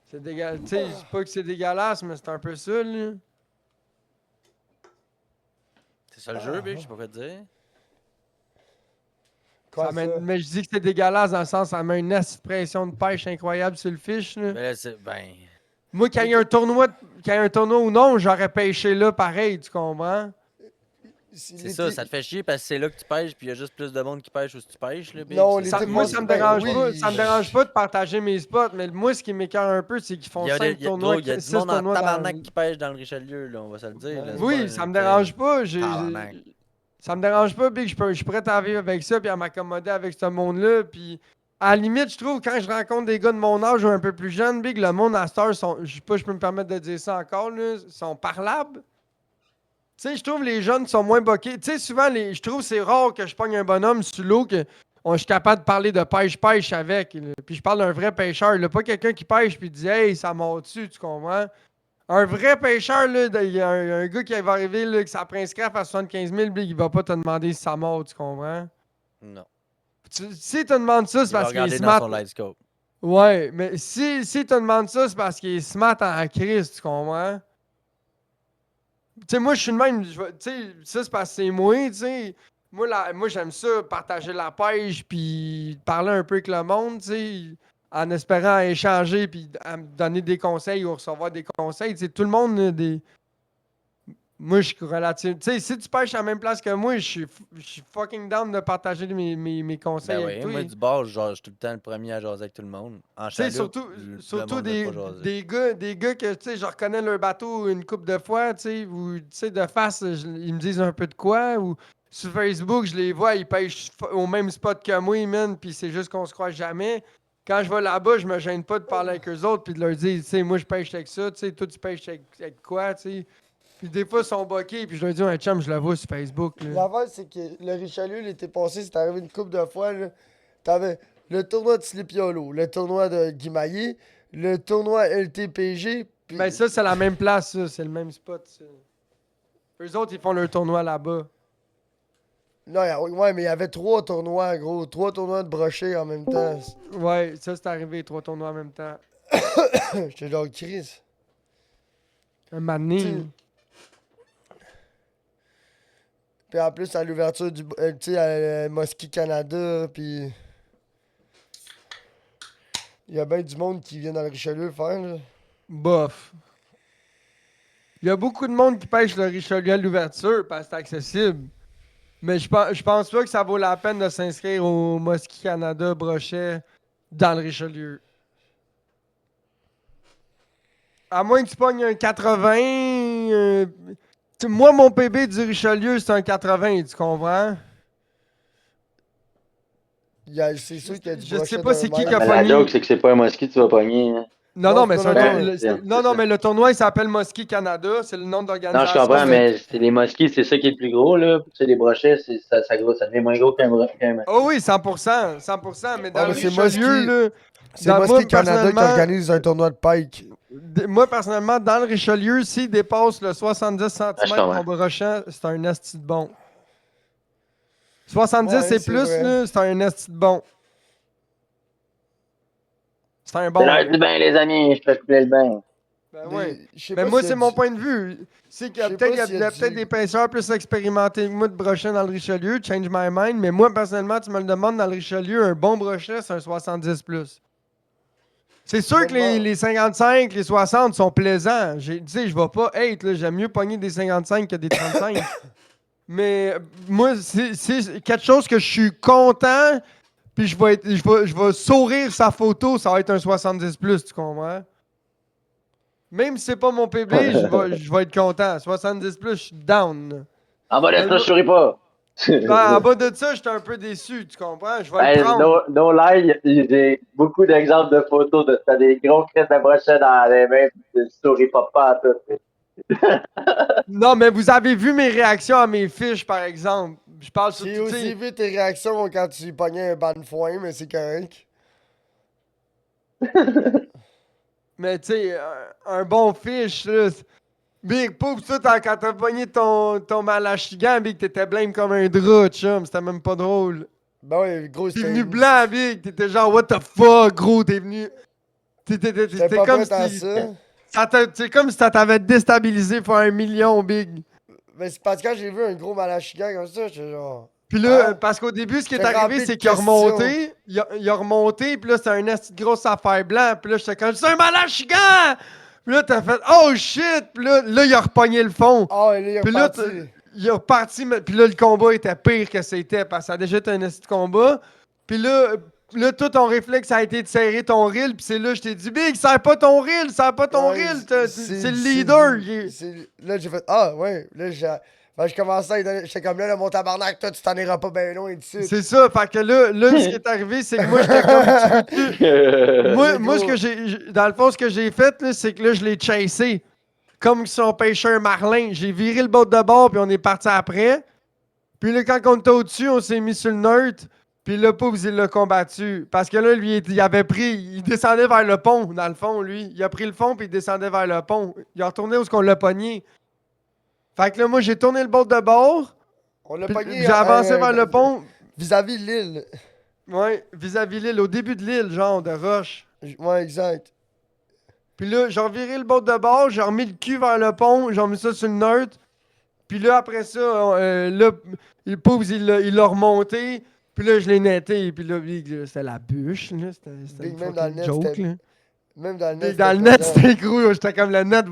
C'est dégueulasse. Tu sais, je dis pas que c'est dégueulasse, mais c'est un peu ça, là. C'est ça le jeu, Big, je sais pas quoi te dire. Quoi, ça? Mais je dis que c'est dégueulasse dans le sens, ça met une astuce de pression de pêche incroyable sur le fish, là. Ben là, c'est. Ben. Moi, quand il y a un tournoi, ou non, j'aurais pêché là pareil, tu comprends? C'est ça, ça te fait chier parce que c'est là que tu pêches, puis il y a juste plus de monde qui pêche où tu pêches, là, Big. Non, C'est les ça. Moi, tournois, ça me ben dérange oui, pas. Ça me dérange pas de partager mes spots, mais moi, ce qui m'écoeure un peu, c'est qu'ils font 5 tournois, Il y a 6 du monde en tournois dans... tabarnak qui pêche dans le Richelieu, là, on va se le dire. là, c'est Oui, pas- ça me dérange pas. Tabarnak. Ça me dérange pas, Big. Je suis prêt à vivre avec ça puis à m'accommoder avec ce monde-là. Puis à la limite, je trouve, quand je rencontre des gars de mon âge ou un peu plus jeunes, Big, le monde à cette heure, je sais pas, je peux me permettre de dire ça encore, là, sont parlables. Tu sais, je trouve les jeunes sont moins boqués. Tu sais, souvent, je trouve c'est rare que je pogne un bonhomme sur l'eau que je suis capable de parler de pêche avec. Là. Puis je parle d'un vrai pêcheur. Là, pas quelqu'un qui pêche puis dit Hey, ça mord dessus, tu comprends? Un vrai pêcheur, là, il y a un gars qui va arriver, là, que sa Prince Craft à 75 000, il va pas te demander si ça mord, tu comprends? Non. Si te demandes ça, c'est Il va parce qu'il est regarder smart. dans son light scope. Ouais, mais si te demandes ça, c'est parce qu'il est smart en crise, tu comprends? Tu sais, moi, je suis le même. Tu sais, ça, c'est parce que c'est moi, tu sais. Moi, j'aime ça, partager la pêche, puis parler un peu avec le monde, tu sais, en espérant échanger, puis à me donner des conseils ou recevoir des conseils. Tu sais, tout le monde a des. Moi, je suis relatif. Tu sais, si tu pêches à la même place que moi, je suis fucking down de partager mes conseils Ben avec oui, toi. moi du bord, genre, je suis tout le temps le premier à jaser avec tout le monde. En Tu sais, chaloupe, surtout monde veut pas jaser. des gars que, tu sais, je reconnais leur bateau une couple de fois, tu sais, ou, tu sais, de face, ils me disent un peu de quoi, ou sur Facebook, je les vois, ils pêchent au même spot que moi, man, puis c'est juste qu'on se croise jamais. Quand je vais là-bas, je me gêne pas de parler avec eux autres, puis de leur dire, tu sais, moi, je pêche avec ça, tu sais, toi, tu pêches avec quoi, tu sais. Puis des fois, ils sont boqués, puis je leur dis, un chum, je le vois sur Facebook, là. L'affaire, c'est que le Richelieu, l'été passé, c'est arrivé une couple de fois, là. T'avais le tournoi de Slipiolo, le tournoi de Guimaillé, le tournoi LTPG, puis... Ben ça, c'est la même place, ça, c'est le même spot, ça. Eux autres, ils font leur tournoi là-bas. Non, ouais, mais il y avait 3 tournois, gros. 3 tournois de brochet en même temps. Ouais, ça, c'est arrivé, 3 tournois en même temps. J'étais genre, Chris. Un matin. Tu- Puis en plus, à l'ouverture du... tu sais, à Mosquée Canada, puis... Il y a bien du monde qui vient dans le Richelieu faire, là. Bof. Il y a beaucoup de monde qui pêche le Richelieu à l'ouverture parce que c'est accessible. Mais je pense pas que ça vaut la peine de s'inscrire au Mosquée Canada Brochet dans le Richelieu. À moins que tu pognes un 80. Moi, mon PB du Richelieu, c'est un 80, tu comprends? C'est sûr qu'il y a du Je brochet sais pas c'est d'un qui mètre. a La pogné. joke, c'est que c'est pas un mosquito que tu vas pogner. Hein. Non, Non, non, mais non, c'est un non, tournoi. non, c'est Non, non, ça. mais le tournoi, il s'appelle Mosquée Canada. C'est le nom Non, d'organisation. je comprends, mais c'est les mosquits, c'est ça qui est le plus gros, là. Tu sais, les brochets, ça devient moins gros qu'un mosquito. Oh oui, 100%. 100%. Mais dans Ouais, le mais c'est Richelieu, là. C'est Moi, Mosquée Canada qui personnellement, organise un tournoi de pike. moi, personnellement, dans le Richelieu, s'il dépasse le 70 cm, je comprends. ton brochet, c'est un esti de bon. 70 Ouais, et c'est plus, vrai. là, c'est un esti de bon. C'est un bon. C'est l'heure du bain, les amis, je fais couler le bain. Ben ouais. Je sais Mais pas moi, s'il y a c'est mon du- point de vue. C'est qu'il y a Je sais peut-être pas s'il y a du- des pêcheurs plus expérimentés que moi de brochet dans le Richelieu, change my mind, mais moi, personnellement, tu me le demandes dans le Richelieu, un bon brochet, c'est un 70 plus. C'est sûr que les 55, les 60 sont plaisants. Tu sais, je vais pas hate, là, j'aime mieux pogner des 55 que des 35. Mais moi, c'est quelque chose que je suis content, puis je vais sourire sa photo, ça va être un 70 plus, tu comprends? Même si c'est pas mon PB, je vais être content. 70 plus, je suis down. En bas de Mais ça, moi- je souris pas. En bas de ça, j'étais un peu déçu, tu comprends? Je vais le Hey, prendre. no lie, j'ai beaucoup d'exemples de photos de t'as des gros crises de brochet dans les mains pis tu souris pas à tout. Non, mais vous avez vu mes réactions à mes fiches, par exemple. Je parle J'ai surtout, tu aussi sais. vu tes réactions quand tu pognais un ban de foin, mais c'est correct. Mais tu sais, un bon fiche, là. Big, pauvre, ça, quand t'as pogné ton malachigan, Big, t'étais blême comme un drap, chum. C'était même pas drôle. Ben ouais, gros, T'es c'était. venu blanc, Big. T'étais genre, what the fuck, gros. T'es venu. J'étais C'était pas comme prêt à si. ça. C'est comme si ça t'avait déstabilisé pour 1 million, Big. Mais c'est parce que quand j'ai vu un gros malachigan comme ça, j'étais genre. Puis là, Hein? parce qu'au début, ce qui est J'étais arrivé, rempli c'est de qu'il a questions. remonté. Il a remonté, puis là, c'était une petite grosse affaire blanche. Puis là, j'étais comme, c'est un malachigan! Puis là, t'as fait, oh shit! Puis là, il a repogné le fond. Ah, et là, il est Puis là, reparti. il est reparti, puis là, le combat était pire que c'était, parce que ça a déjà été un esti de combat. Puis là, tout ton réflexe a été de serrer ton reel, puis c'est là, je t'ai dit, Big, serre pas ton reel, serre pas ton Ouais, reel, c'est le c'est- leader. Là, j'ai fait. Ah, ouais. Là, ben, je commençais à lui donner. J'étais comme là, mon tabarnak, toi, tu t'en iras pas bien loin d'ici. C'est ça, fait que là, ce qui est arrivé, c'est que moi, j'étais comme, tu veux-tu- Moi, Gros. dans le fond, ce que j'ai fait, là, c'est que là, je l'ai chassé. Comme si on pêchait un marlin. J'ai viré le boat de bord, puis on est parti après. Puis là, quand on était au-dessus, on s'est mis sur le neutre. Puis là, Poubs, il l'a combattu. Parce que là, lui, il avait pris. Il descendait vers le pont, dans le fond, lui. Il a pris le fond, puis il descendait vers le pont. Il a retourné où est-ce qu'on l'a pogné. Fait que là, moi, j'ai tourné le boat de bord. On l'a Puis pogné j'ai avancé vers le pont. vis-à-vis l'île. Ouais, vis-à-vis l'île, au début de l'île, genre, de roche. Ouais, exact. Puis là, j'ai reviré le boat de bord, j'ai remis le cul vers le pont, j'ai remis ça sur le neutre. Puis là, après ça, là, le Poubs, il l'a remonté. Puis là, je l'ai netté. Puis là, Big, là, c'était la bûche. Là. C'était Big, une même dans le fucking net, joke. c'était- Là. Même dans le Big, net. dans le net, c'était gros. J'étais comme le net.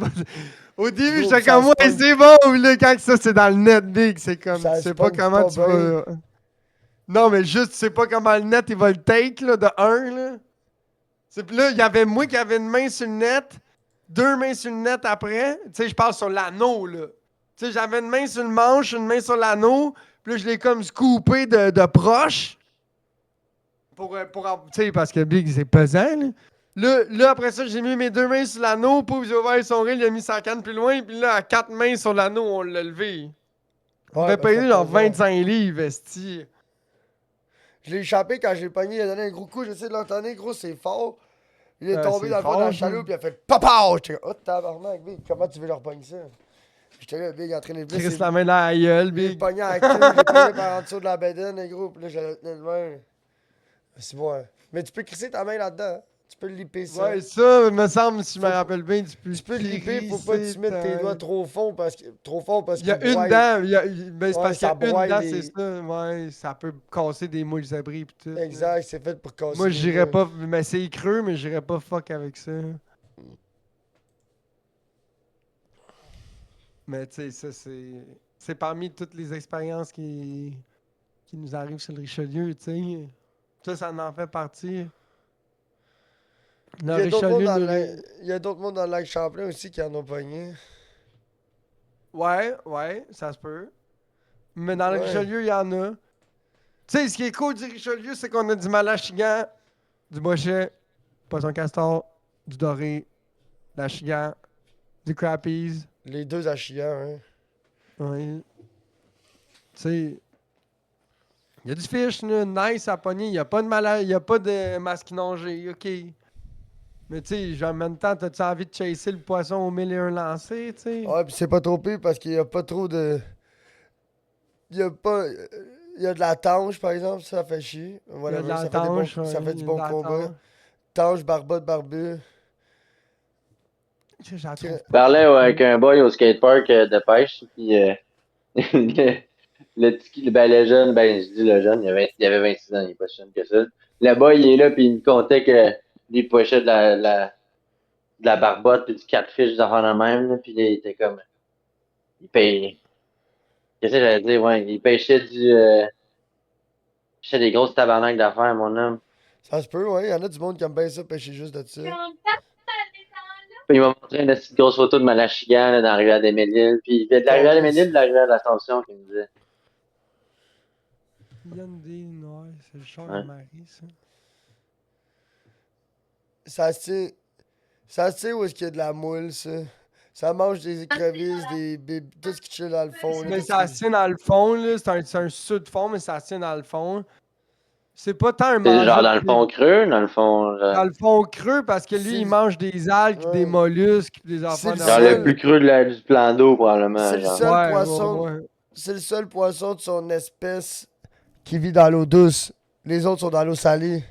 Au début, Gros, j'étais ça comme, se ouais, pogne. c'est bon. Puis là, quand ça, c'est dans le net, Big, c'est comme, Ça tu se sais pas pogne comment pas tu vas. Non, mais juste, tu sais pas comment le net, il va le take, là, de un, là. Puis là, il y avait moi qui avait une main sur le net, 2 mains sur le net après. Tu sais, je parle sur l'anneau, là. Tu sais, j'avais une main sur le manche, une main sur l'anneau. Puis là, je l'ai comme scoopé de proche. Tu sais, parce que Big, c'est pesant, là. Là, après ça, j'ai mis mes 2 mains sur l'anneau. Pouf, j'ai ouvert son reel, il a mis sa canne plus loin. Puis là, à 4 mains sur l'anneau, on l'a levé. Il Ouais, m'a ben, payé c'est genre pesant. 25 livres, esti. Je l'ai échappé quand j'ai pogné, il a donné un gros coup, j'essaie de l'entonner, gros, c'est fort. Il est Ouais, tombé c'est dans le fond de fort, la ça. chaloupe, puis il a fait papa! J'étais comme, oh tabarnak, Big, comment tu veux leur pogner ça? J'étais là, Big, en train de Chris la main dans la gueule, Je l'ai Big. pogné à la queue, je l'ai pogné par en dessous de la bedaine, les gros, puis là, j'allais le tenir de main. C'est bon, hein. Mais tu peux crisser ta main là-dedans, hein. Tu peux le liper ça. Ouais, ça, me semble, si je me Faut- rappelle bien, Tu peux le liper, faut pas que tu mettes tes crisser doigts trop fort parce Il y a qu'il une broie. dent, ben, c'est Ouais, parce qu'il y ça a une broie dent, les- c'est ça. Ouais, ça peut casser des moules abris pis tout. là. Exact, c'est fait pour casser. Moi, les j'irais doigts. pas, mais c'est creux, mais j'irais pas fuck avec ça. Mais tu sais, ça, c'est parmi toutes les expériences qui nous arrivent sur le Richelieu, tu sais. Ça en fait partie. Il Le y a d'autres mondes Richelieu, dans nous- il y a d'autres mondes dans le lac Champlain aussi qui en ont pogné. Ouais, ça se peut. Mais dans le Ouais. Richelieu, il y en a. Tu sais, ce qui est cool du Richelieu, c'est qu'on a du malachigan, du brochet, poisson castor, du doré, de la chigan, du crappies. Les deux achillants, hein. Ouais. Tu sais, il y a du fish, là, nice à pogner. Il n'y a pas de il y a pas de masquinongé, ok. Mais tu sais, genre, en même temps, t'as-tu envie de chasser le poisson au 1001 lancé, tu sais? Ouais, pis c'est pas trop pire parce qu'il y a pas trop de. Il y a pas. Il y a de la tange, par exemple, ça fait chier. Il y a Whatever, de la ça fait des tanche, bons, ça ouais, fait il y du a bon de la combat. tanche. Tange, barbotte, barbu. Je la trouve pas. Je parlais avec un boy au skatepark de pêche, puis le petit, ben le jeune, ben je dis le jeune, il avait 26 ans, il est pas si jeune que ça. Le boy, il est là, puis il me contait que lui pochait de la barbotte, puis du catfish, des affaires de même, là, puis il était comme, il paye, qu'est-ce que j'allais dire, ouais, il pêchait des grosses tabarnaks d'affaires, mon homme. Ça se peut, ouais. Il y en a du monde qui aime bien ça, pêcher juste de ça. Puis il m'a montré une petite grosse photo de Malachigan, là, dans la rivière des Méliles, puis il fait de la rivière des Méliles, de la rivière de l'Ascension, qu'il me disait. Hyundai noir, c'est le char Ouais. de Marie, ça. Ça se tient. Ça se tient où est-ce qu'il y a de la moule, ça. Ça mange des écrevisses, tout ce qui chill dans le fond. là, Mais tout ce ça qui- se tient dans le fond, là. C'est un sud-fond, mais ça se tient dans le fond. C'est pas tant un C'est mangeur genre dans de le fond creux, dans le fond. dans le fond creux parce que lui, C'est- il mange des algues, des Ouais. mollusques, pis des C'est affaires le de Genre seul- le plus creux du plan d'eau, probablement. C'est le Genre. seul Ouais, poisson. ouais. C'est le seul poisson de son espèce qui vit dans l'eau douce. Les autres sont dans l'eau salée.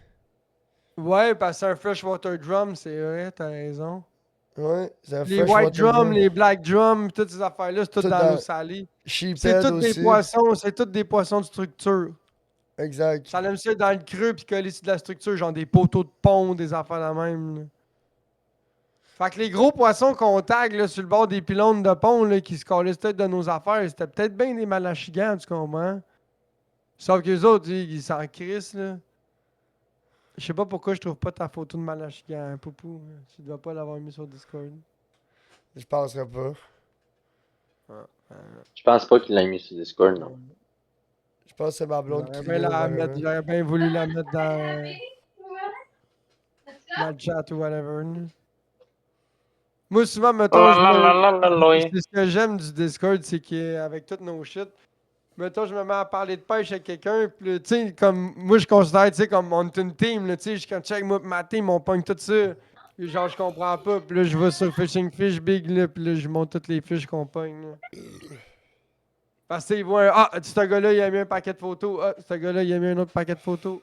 Ouais, parce que c'est un freshwater drum, c'est vrai, t'as raison. Ouais, c'est un Les freshwater white drums, drum. les black drums, toutes ces affaires-là, c'est tout Tout dans dans- l'eau salée. C'est Sheephead tous des aussi. poissons, c'est tous des poissons de structure. Exact. Ça aime ça être dans le creux puis coller sur de la structure, genre des poteaux de pont, des affaires de même. Là. Fait que les gros poissons qu'on tag là, sur le bord des pylônes de pont là, qui se collaient peut-être de nos affaires, c'était peut-être bien des malachigans, tu comprends? Sauf que les autres, ils s'en crissent, là. Je sais pas pourquoi je trouve pas ta photo de malachigan, Poupou. Tu dois pas l'avoir mis sur Discord. Je penserais pas. Je pense pas qu'il l'a mis sur Discord, non. Je pense que c'est ma blonde qui J'aurais bien voulu la mettre dans le chat ou whatever. là. Moi, souvent, mettons, c'est ce que j'aime du Discord, c'est qu'avec toutes nos shit, mettons, je me mets à parler de pêche avec quelqu'un, puis là, tu sais, comme, moi, je considère, tu sais, comme on est une team, là, tu sais, quand check moi, ma team, on pogne tout ça, puis genre, je comprends pas, puis là, je vais sur Fishing Fish Big, là, puis là, je monte toutes les fiches qu'on pogne, là. Parce que, ils voient, ce gars-là, il a mis un paquet de photos, ce gars-là, il a mis un autre paquet de photos.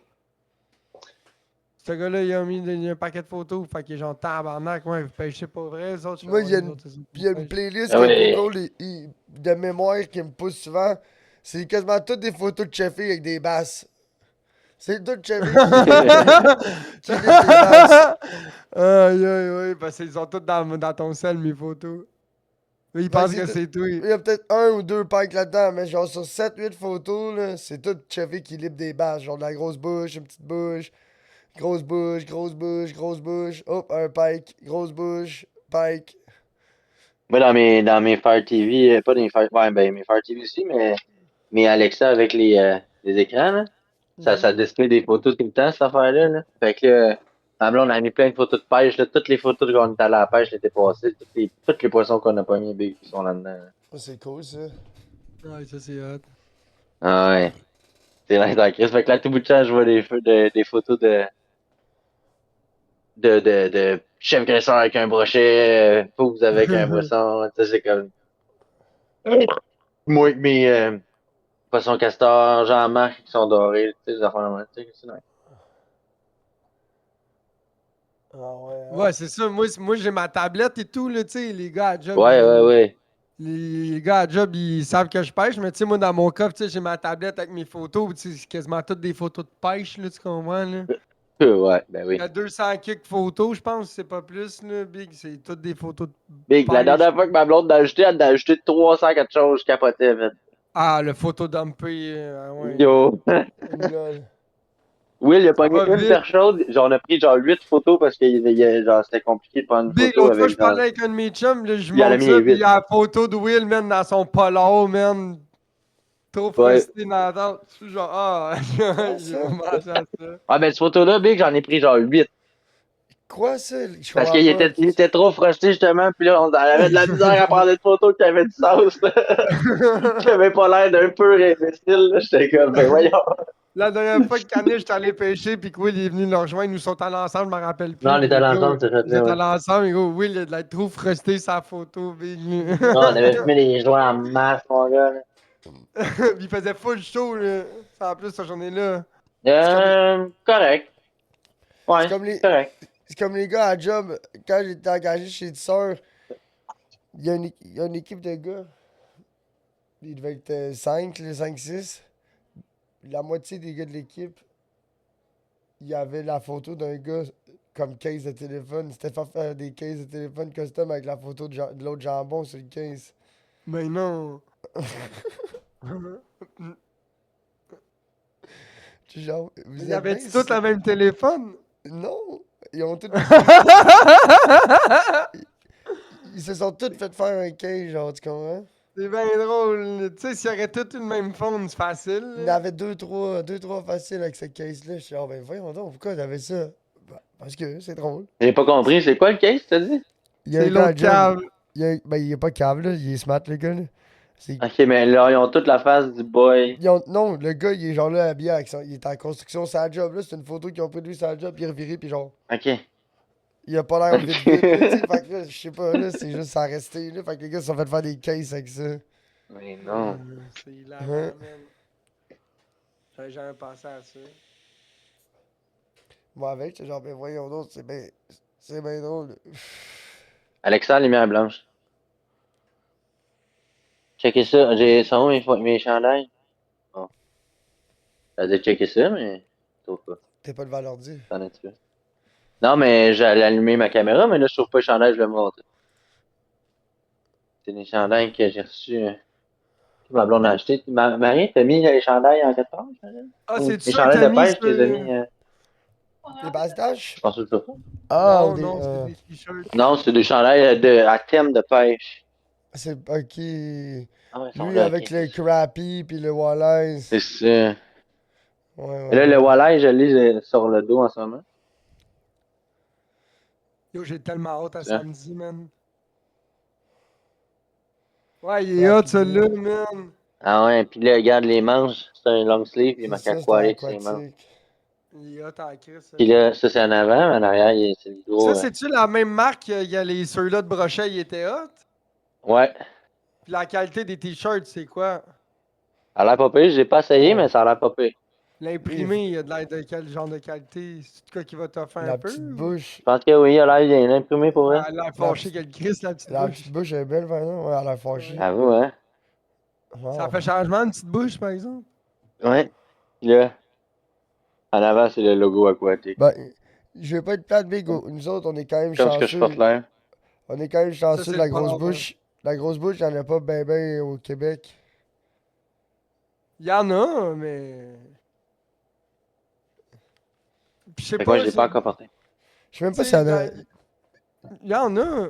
Ce gars-là, il a mis un paquet de photos, fait qu'il est genre tabarnak, ouais, vous pêchez pas vrai, les autres. je fais, Moi, ouais, il y a les une- autres, ils Puis il y a une pêchent. playlist Ah que ouais. Google de mémoire qui me pousse souvent. C'est quasiment toutes des photos de Cheffy avec des basses. C'est tout Cheffy qui lit des basses. Aïe, aïe, aïe, parce qu'ils sont tous dans ton sel, mes photos. Ils pensent que c'est toi. Il y a peut-être un ou deux pikes là-dedans, mais genre sur 7-8 photos, là, c'est tout Cheffy qui libre des basses. Genre de la grosse bouche, une petite bouche, grosse bouche, grosse bouche, grosse bouche. Hop, un pike, grosse bouche, pike. Moi, dans mes Fire TV, pas dans mes Fire, ouais, ben, mes Fire TV aussi, mais Alexa avec les écrans, là, ça display des photos tout le temps, cette affaire-là, là. Fait que là, ma blonde a mis plein de photos de pêche, là. Toutes les photos de quand on est allé à la pêche l'été passé, tous les poissons qu'on a pas mis, big, qui sont là-dedans. là. Oh, c'est cool ça. Ouais, ça c'est hot. Ah ouais. C'est là, dans la crise. Fait que là, tout bout de champ, je vois des photos de chef graisseur avec un brochet, pouce avec un poisson, tu sais, c'est comme. Moi avec mes poissons castors, Jean-Marc qui sont dorés, tu sais, les affaires de même, tu sais, c'est nice. Ah ouais. hein. Ouais, c'est ça. Moi j'ai ma tablette et tout, là, tu sais, les gars à job. Ouais, ouais, ouais. Les gars à job, ils savent que je pêche, mais tu sais, moi, dans mon coffre, tu sais, j'ai ma tablette avec mes photos, tu sais, c'est quasiment toutes des photos de pêche, là, tu comprends, là. Ouais, ben oui. Il y a 200 quelques photos, je pense, c'est pas plus, là, Big, c'est toutes des photos de Big, la pêche. dernière fois que ma blonde l'a ajouté, elle a ajouté 300 quelque chose, je capotais, man. Ah, le photo dumpé, ouais. Yo. Lol. Will, il a pogné va une vite. perche chaude, genre, on a pris genre 8 photos parce que genre, c'était compliqué de prendre une Big, photo l'autre fois, avec je parlais genre. avec un de mes chums, là, je Il en a montre mis ça, les puis il huit. y a la photo de Will, man, dans son polo, man. Trop frustré dans la tente. Je suis genre, j'ai ça? vraiment pensé à ça. Ah, ben, cette photo-là, Big, j'en ai pris genre 8. Quoi ça? Je Parce comprends qu'il pas. il était trop frustré, justement, puis là, on avait de la misère à prendre une photo qui avait du sens, là. Qui avait pas l'air d'un peu imbécile, là. J'étais comme, ben voyons. La dernière fois que Canet, j'étais allé pêcher, puis que Will est venu nous rejoindre, nous sont allés ensemble, je me rappelle plus. Non, on était allés ensemble, c'est fait Vous êtes là, allés ensemble, et gros, Will, il a de l'air trop frustré sa photo, Big. Non, on avait fumé les joints en masse, mon gars, là. Puis il faisait full chaud, là. En plus, cette journée-là. Correct. Ouais, C'est comme les- correct. C'est comme les gars à job, quand j'étais engagé chez Tisseur, il y a une équipe de gars. Il devait être 5, 5-6. La moitié des gars de l'équipe, il y avait la photo d'un gars comme case de téléphone. C'était fait faire des cases de téléphone custom avec la photo de l'autre jambon sur le case. Mais non. Genre, vous Ils êtes avaient bien tous le même téléphone. Non! Ils ont tous. Ils se sont tous fait faire un case, genre, tu comprends? C'est bien drôle. Tu sais, s'il y aurait toute une même faune, c'est facile. Il y en là. avait deux, trois faciles avec cette case-là. Je suis ah ben voyons donc, pourquoi t'avais ça? Bah, parce que c'est drôle. J'ai pas compris, c'est quoi le case, t'as dit? Il y a C'est un gars à l'autre job, cave. ben il est pas cave là, il est smart le gars là. C'est- Ok, mais là, ils ont toute la face du boy. Non, le gars il est genre là habillé avec il est en construction, sa job là, c'est une photo qu'ils ont pris de lui sa job, puis il est reviré, puis genre, Ok. il a pas l'air vite vite, là, tu sais, fait que là, je sais pas, là, c'est juste ça resté là, fait que les gars se sont fait faire des cases avec ça. Mais non. C'est hilarant, Hein? man. J'avais jamais pensé à ça. Moi avec, j'étais genre ben voyons donc, c'est bien drôle. Alexandre, lumière blanche. Checkez ça. J'ai son mes chandails. Bon. T'as dit checker ça, mais. Je trouve pas. T'es pas devant l'ordi. T'en as-tu peu. Non, mais j'allais allumer ma caméra, mais là, je trouve pas le chandail, je vais me montrer. C'est des chandails que j'ai reçus. Que ma blonde a acheté. Marie, t'as mis les chandails en 4 heures? Ah, Ou c'est les ça que chandails t'as de mis pêche, tu les as mis. Les bastaches? Je pense que c'est ça. Ah, Non, des, non, c'est des t-shirts. Non, c'est des chandails à thème de pêche. c'est ok. Ah ouais, ils sont Lui là, avec ok. le crappie puis le walleye. C'est ça. Ouais, Et là, ouais. le walleye, je l'ai sur le dos en ce moment. Yo, j'ai tellement hâte à Ça. samedi, man. Ouais, il est hot, celui-là, man. Ah ouais, puis là, regarde les manches, c'est un long sleeve, il C'est marque ça, c'est aquatique sur les manches. aquatique. Il est hot en crise, Puis celui-là. là, ça c'est en avant, mais en arrière, c'est le Ça, gros. c'est-tu la même marque? Il y a les ceux-là de brochet, ils étaient hot? Ouais. Puis la qualité des t-shirts, c'est quoi? Ça a l'air pas pire, j'ai pas essayé, Oh. mais ça a l'air pas pire. L'imprimé, il y a de l'air de quel genre de qualité? C'est quoi qui va t'offrir un La peu? petite ou- bouche. Je pense que oui, il a l'air bien imprimé pour vrai. Elle a l'air fâchée qu'elle crisse, la petite La bouche. petite bouche est belle, par exemple. Ouais, elle a fâché. Avoue, hein. Ça Wow. fait changement, une petite bouche, par exemple? Ouais. Puis là, en avant, c'est le logo aquatique. Ben, je vais pas être plate, Big. Nous autres, on est quand même Comme ce que je porte chanceux. l'air. On est quand même Ça, chanceux c'est de le la grosse propre. bouche. La grosse bouche, il y en a pas ben au Québec. Il y en a, mais. Puis je sais Fait que moi, pas. je l'ai pas encore porté. Je sais même pas Tu s'il y sais, en a. il y en a.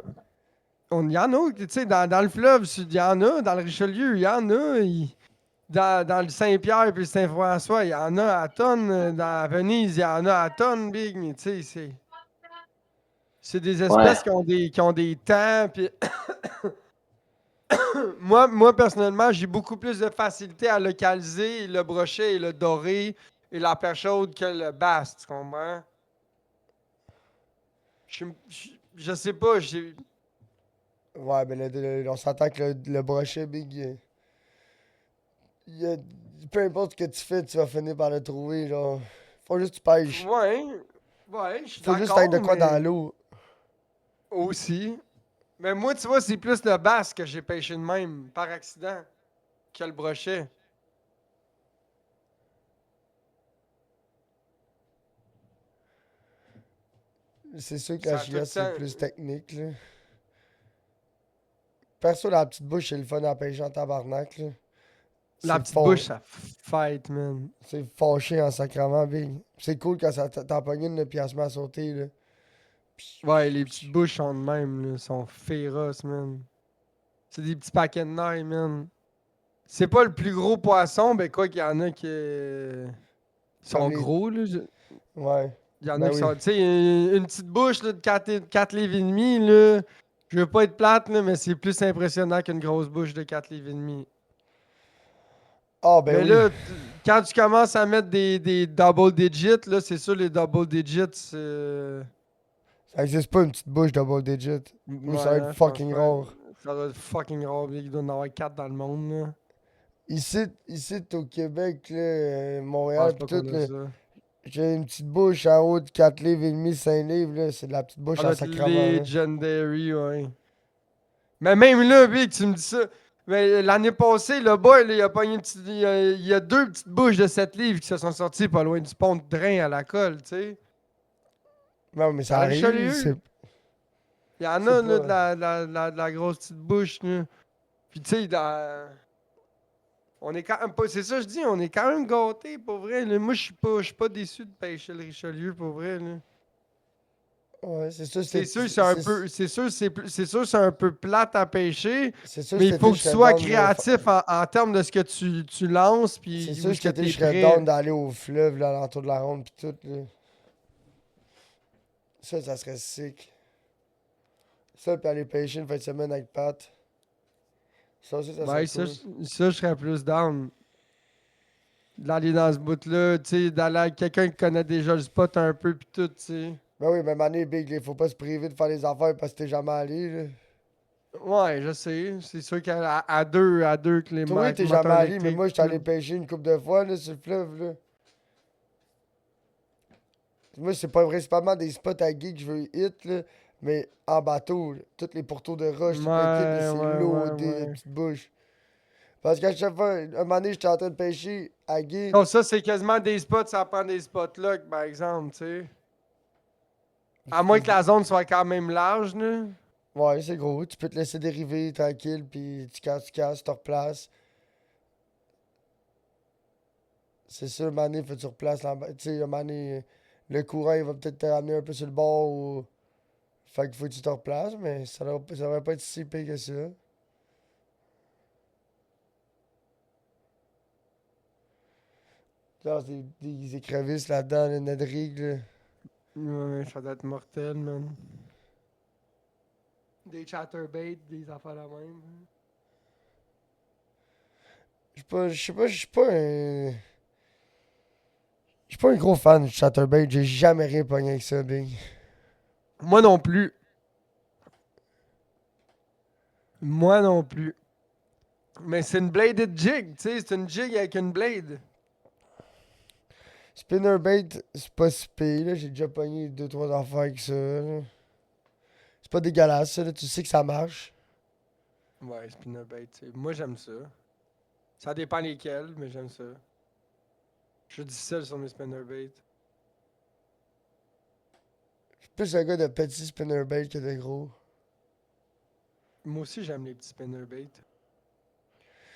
Il y en a, tu sais, dans le fleuve, il y en a. Dans le Richelieu, il y en a. Dans le Saint-Pierre puis le Saint-François, il y en a à tonnes. Dans Venise, il y en a à tonnes, Big. Mais tu sais, c'est des Ouais. espèces qui ont des temps. Puis moi, personnellement, j'ai beaucoup plus de facilité à localiser le brochet et le doré et la perche chaude que le bass, tu comprends? Je sais pas, Ouais, ben on s'entend que le brochet, Big. Il y a- peu importe ce que tu fais, tu vas finir par le trouver. Genre. Faut juste que tu pêches. Ouais, je suis Faut juste d'accord, être de quoi mais dans l'eau. aussi. Mais moi, tu vois, c'est plus le bass que j'ai pêché de même, par accident, que le brochet. C'est sûr que Ça la a tout le chiasse, c'est temps- plus technique, là. Perso, la petite bouche, c'est le fun à pêcher en tabarnak, là. La C'est petite fort. bouche, ça fight, man. C'est fâché en sacrament, Big. C'est cool quand ça t'en pogne une, là, puis elle se met à sauter, là. Ouais, les petites bouches sont de même, là, sont féroces, man. C'est des petits paquets de nailles, man. C'est pas le plus gros poisson, ben quoi qu'il y en a qui sont Comme les- gros, là. Ouais. Il y en Ben a qui oui. sont. Tu sais, une petite bouche là, de 4 livres et demi, là. Je veux pas être plate, là, mais c'est plus impressionnant qu'une grosse bouche de 4 livres et demi. Ah, ben Mais oui. là, quand tu commences à mettre des double digits, là, c'est sûr, les double digits, Ça existe pas une petite bouche double digit. Ou ça va être je pense fucking pas. rare. Ça doit être fucking rare, il doit y en avoir 4 dans le monde, là. Ici au Québec, là, Je Montréal, pense pis pas tout, qu'on a là, ça. j'ai une petite bouche en haut de 4 livres et demi, 5 livres, là. C'est de la petite bouche Ça en doit être sacrament, là. legendary, ouais. Mais même là, Big, tu me dis ça. Mais l'année passée, le boy, là, il a pogné une petite, il y a 2 petites bouches de 7 livres qui se sont sorties pas loin du pont de Drain à la colle, tu sais. Non, mais ça Dans le arrive, Richelieu. c'est... Il y en C'est a, là, pas- de la grosse petite bouche, là. Puis, tu sais, on est quand même pas. C'est ça, je dis, on est quand même gâtés, pour vrai. Là. Moi, je suis pas déçu de pêcher le Richelieu, pour vrai, là. Ouais, c'est sûr, C'est sûr, c'est un peu. C'est sûr, c'est un peu plate à pêcher. C'est sûr, Mais il cet faut été, que je tu serais sois down de créatif en termes de ce que tu lances, C'est puis sûr, où est-ce que cet été, t'es je serais prêt. down d'aller au fleuve, là, alentour de la ronde, pis tout, là. Ça serait sick. Ça, pis aller pêcher une fin de semaine avec Pat. Ça aussi, ça serait Ouais, cool. ça, je serais plus down. D'aller dans ce bout-là, tu sais, d'aller avec quelqu'un qui connaît déjà le spot un peu, puis tout, tu sais. Ben oui, mais Mané, Big, il faut pas se priver de faire les affaires parce que t'es jamais allé, là. Ouais, je sais. C'est sûr à deux que les Toi, oui, t'es jamais moteurs allé, mais électriques. moi, j'étais allé pêcher une couple de fois, là, sur le fleuve, là. Moi, c'est pas principalement des spots à geek que je veux hit, là, mais en bateau, là. Tous les pourtours de roche, toute l'équipe, là, Ouais, c'est ouais, loadé de ouais. petites bouches. Parce qu'à chaque fois, un moment donné, j'étais en train de pêcher à gué. Donc ça, c'est quasiment des spots, ça prend des spots là, par exemple, tu sais. À moins que la zone soit quand même large, là. Ouais, c'est gros. Tu peux te laisser dériver tranquille, puis tu casses, tu te replaces. C'est sûr, un moment donné, faut que tu replaces. Tu sais, un moment donné, le courant, il va peut-être te ramener un peu sur le bord. Ou... Fait qu'il faut que tu te replaces, mais ça va pas être si pire que ça. Genre, des écrevisses là-dedans, là, notre rig, là. Ouais, ça doit être mortel, man. Des chatterbaits, des affaires la même. Je suis pas un. Je suis pas un gros fan du Chatterbait. J'ai jamais rien pogné avec ça, Big. Moi non plus. Moi non plus. Mais c'est une bladed jig, tu sais, c'est une jig avec une blade. Spinnerbait, c'est pas si pire, là. J'ai déjà pogné 2-3 affaires avec ça, là. C'est pas dégueulasse, ça, là. Tu sais que ça marche. Ouais, spinnerbait, tu sais. Moi j'aime ça. Ça dépend lesquels, mais j'aime ça. Je suis difficile sur mes spinnerbaits. Je suis plus un gars de petits spinnerbait que de gros. Moi aussi j'aime les petits spinnerbaits.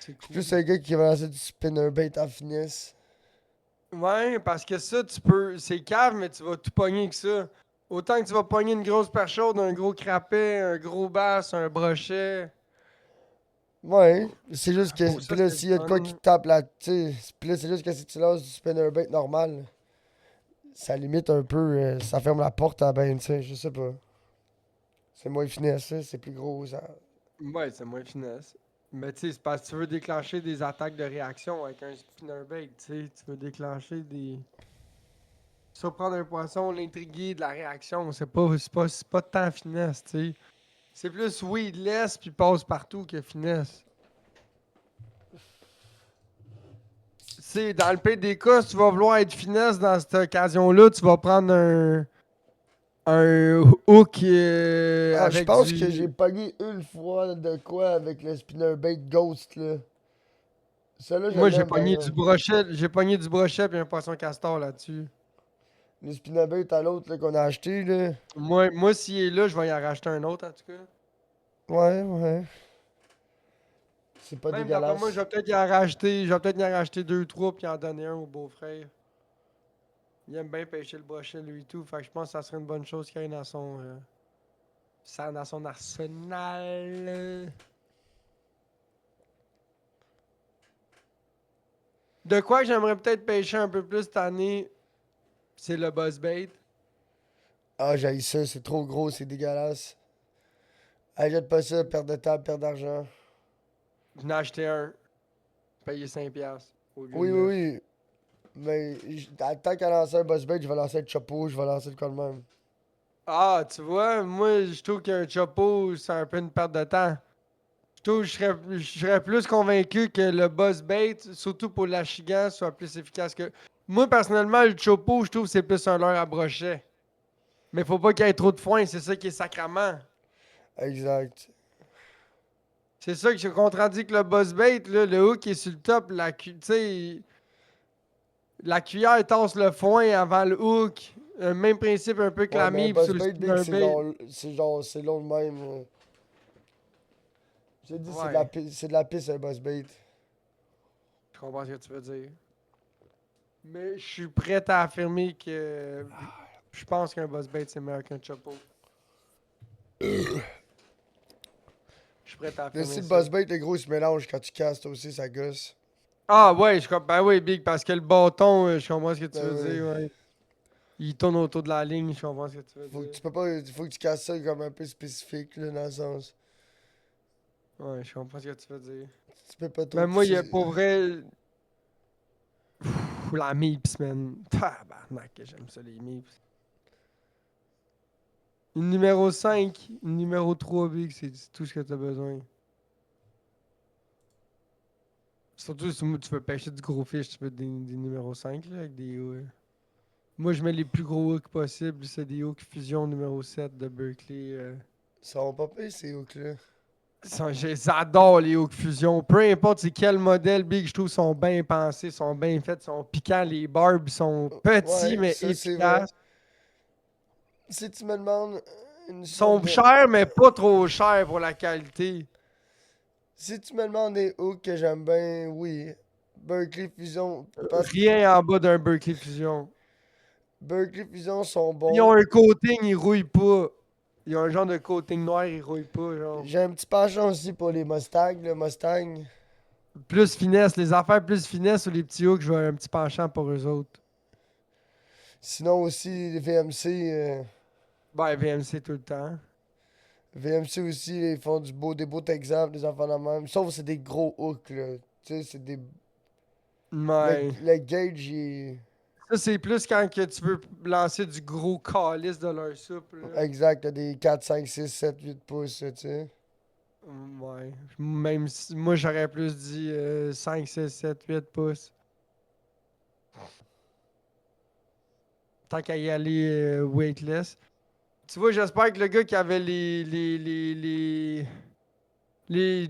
C'est Je suis cool. plus un gars qui va lancer du spinnerbait en finesse. Ouais, parce que ça, tu peux. C'est cave, mais tu vas tout pogner avec ça. Autant que tu vas pogner une grosse perche chaude, un gros crapet, un gros bass, un brochet. Ouais, c'est juste Oh, que. ça, Puis là, c'est le s'il y a de quoi qui fun. te tape là, tu sais. Puis là, c'est juste que si tu lances du spinnerbait normal, ça limite un peu. Ça ferme la porte à ben, tu sais. Je sais pas. C'est moins finesse, là. C'est plus gros, ça. Ouais, c'est moins finesse. Mais tu sais, c'est parce que tu veux déclencher des attaques de réaction avec un spinnerbait, tu sais. Tu veux déclencher des. Surprendre un poisson, l'intriguer de la réaction. C'est pas tant finesse, tu sais. C'est plus weedless puis passe partout que finesse. Tu sais, dans le pire des cas, si tu vas vouloir être finesse dans cette occasion-là, tu vas prendre un hook Ah, je avec pense que j'ai du. pogné une fois de quoi avec le spinnerbait Ghost, là. Celui-là, je Moi, l'aime, par exemple. j'ai pogné du brochet puis un poisson castor là-dessus. Le spinnerbait à l'autre, là, qu'on a acheté, là. Moi, s'il est là, je vais y en racheter un autre, en tout cas. Ouais, ouais. C'est pas Même d'après moi, dégueulasse. je vais peut-être y en racheter deux ou trois puis en donner un au beau-frère. Il aime bien pêcher le brochet, lui et tout. Fait que je pense que ça serait une bonne chose qu'il ait dans dans son arsenal. De quoi que j'aimerais peut-être pêcher un peu plus cette année, c'est le buzzbait. Ah, j'ai ça, c'est trop gros, c'est dégueulasse. Ah, jette pas ça, perte de temps, perte d'argent. J'en ai acheté un, payé 5$ au lieu Oui, de oui, 9. oui. Mais tant qu'à lancer un boss bait, je vais lancer le chapeau, je vais lancer le quoi de même. Ah, tu vois, moi, je trouve qu'un chopo, c'est un peu une perte de temps. Je trouve que je serais plus convaincu que le boss bait, surtout pour l'achigan, soit plus efficace que. Moi, personnellement, le chopo, je trouve que c'est plus un leurre à brochet. Mais faut pas qu'il y ait trop de foin, c'est ça qui est sacrament. Exact. C'est ça que je contradis que le boss bait, là, le hook est sur le top, tu sais, la cuillère tasse le foin avant le hook. Même principe un peu que Ouais, la mais un mie boss sur le bait, big, spinnerbait. c'est long de même. J'ai dit, Ouais, c'est de la piste, un boss bait. je comprends ce que tu veux dire. Mais je suis prêt à affirmer que Je pense qu'un boss bait, c'est meilleur qu'un chopo. Je suis prêt à Mais affirmer si le ça. boss bait, le gros, il se mélange quand tu castes aussi, ça gosse. Ah ouais, ben oui, Big, parce que le bâton, je comprends ce que tu Ben veux oui. dire, ouais. Il tourne autour de la ligne, je comprends ce que tu veux Faut que dire. tu peux pas. Faut que tu casses ça comme un peu spécifique, là, dans le sens. Ouais, je comprends ce que tu veux dire. Tu peux pas trop. Mais moi, il y a pousser- pour vrai. Pfff, la Meeps, man. Tabarnak, que j'aime ça, les Meeps. Une numéro 5, une numéro 3, Big, c'est tout ce que t'as besoin. Surtout si tu veux pêcher du gros fish, tu veux des numéros 5, là, avec des. Moi, je mets les plus gros hooks possibles. C'est des hooks Fusion numéro 7 de Berkeley. Ça va pas payer ces hooks-là. J'adore les hooks Fusion. Peu importe c'est quel modèle, Big, je trouve sont bien pensés, sont bien faits, sont piquants. Les barbs sont petits Ouais, mais ça, c'est vrai. efficaces. Si tu me demandes une Ils sont sorte de- chers, mais pas trop chers pour la qualité. Si tu me demandes des hooks que j'aime bien, oui. Berkeley Fusion. Parce que Rien en bas d'un Berkeley Fusion. Berkeley Fusion sont Ils ont bons. un coating, ils rouillent pas. Ils ont un genre de coating noir, ils rouillent pas, genre. J'ai un petit penchant aussi pour les Mustangs. Le Mustang. Plus finesse, les affaires plus finesse ou les petits hooks, je vois un petit penchant pour eux autres. Sinon aussi, les VMC. Ben, VMC tout le temps. VMC aussi, ils font des beaux Texans, des enfants de même. Sauf que c'est des gros hooks, là. Tu sais, c'est des. Ouais. Le gauge, il est. Ça, c'est plus quand que tu veux lancer du gros calice de leur soupe. Là. Exact, t'as des 4, 5, 6, 7, 8 pouces, tu sais. Ouais. Même si, moi, j'aurais plus dit 5, 6, 7, 8 pouces. Tant qu'à y aller weightless. Tu vois, j'espère que le gars qui avait les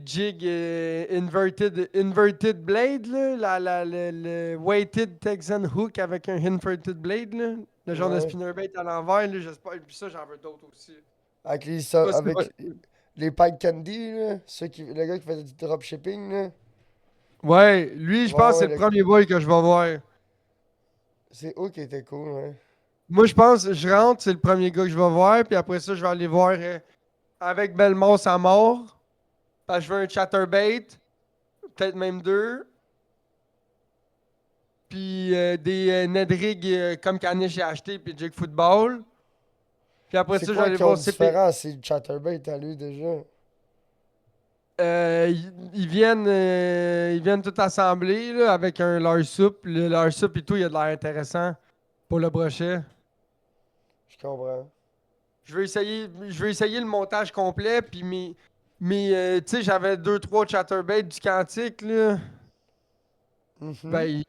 jigs inverted blade, là, le weighted Texan hook avec un inverted blade, là, le genre de Ouais. spinnerbait à l'envers, là, j'espère. Puis ça, j'en veux d'autres aussi. Avec les, Pas si avec pas- les Pike Candy, là. Le gars qui faisait du dropshipping, là. Ouais, lui, je Ouais, pense que ouais, c'est le premier boy que je vais voir. C'est eux qui était cool, ouais. Moi, je pense, je rentre, c'est le premier gars que je vais voir, puis après ça, je vais aller voir avec Belmont à mort. Parce que je veux un chatterbait, peut-être même 2. Puis des Nedrig comme Caniche j'ai acheté, puis Jig Football. Puis après C'est ça, quoi j'allais qui ont voir différent, c'est le Chatterbait à lui, déjà? Ils viennent tout assembler là, avec un leur soupe. Le leur soupe et tout, il y a de l'air intéressant pour le brochet. Je comprends. Je vais essayer le montage complet, puis tu sais, j'avais 2-3 chatterbaits du Cantique, là. Mhm. Ben,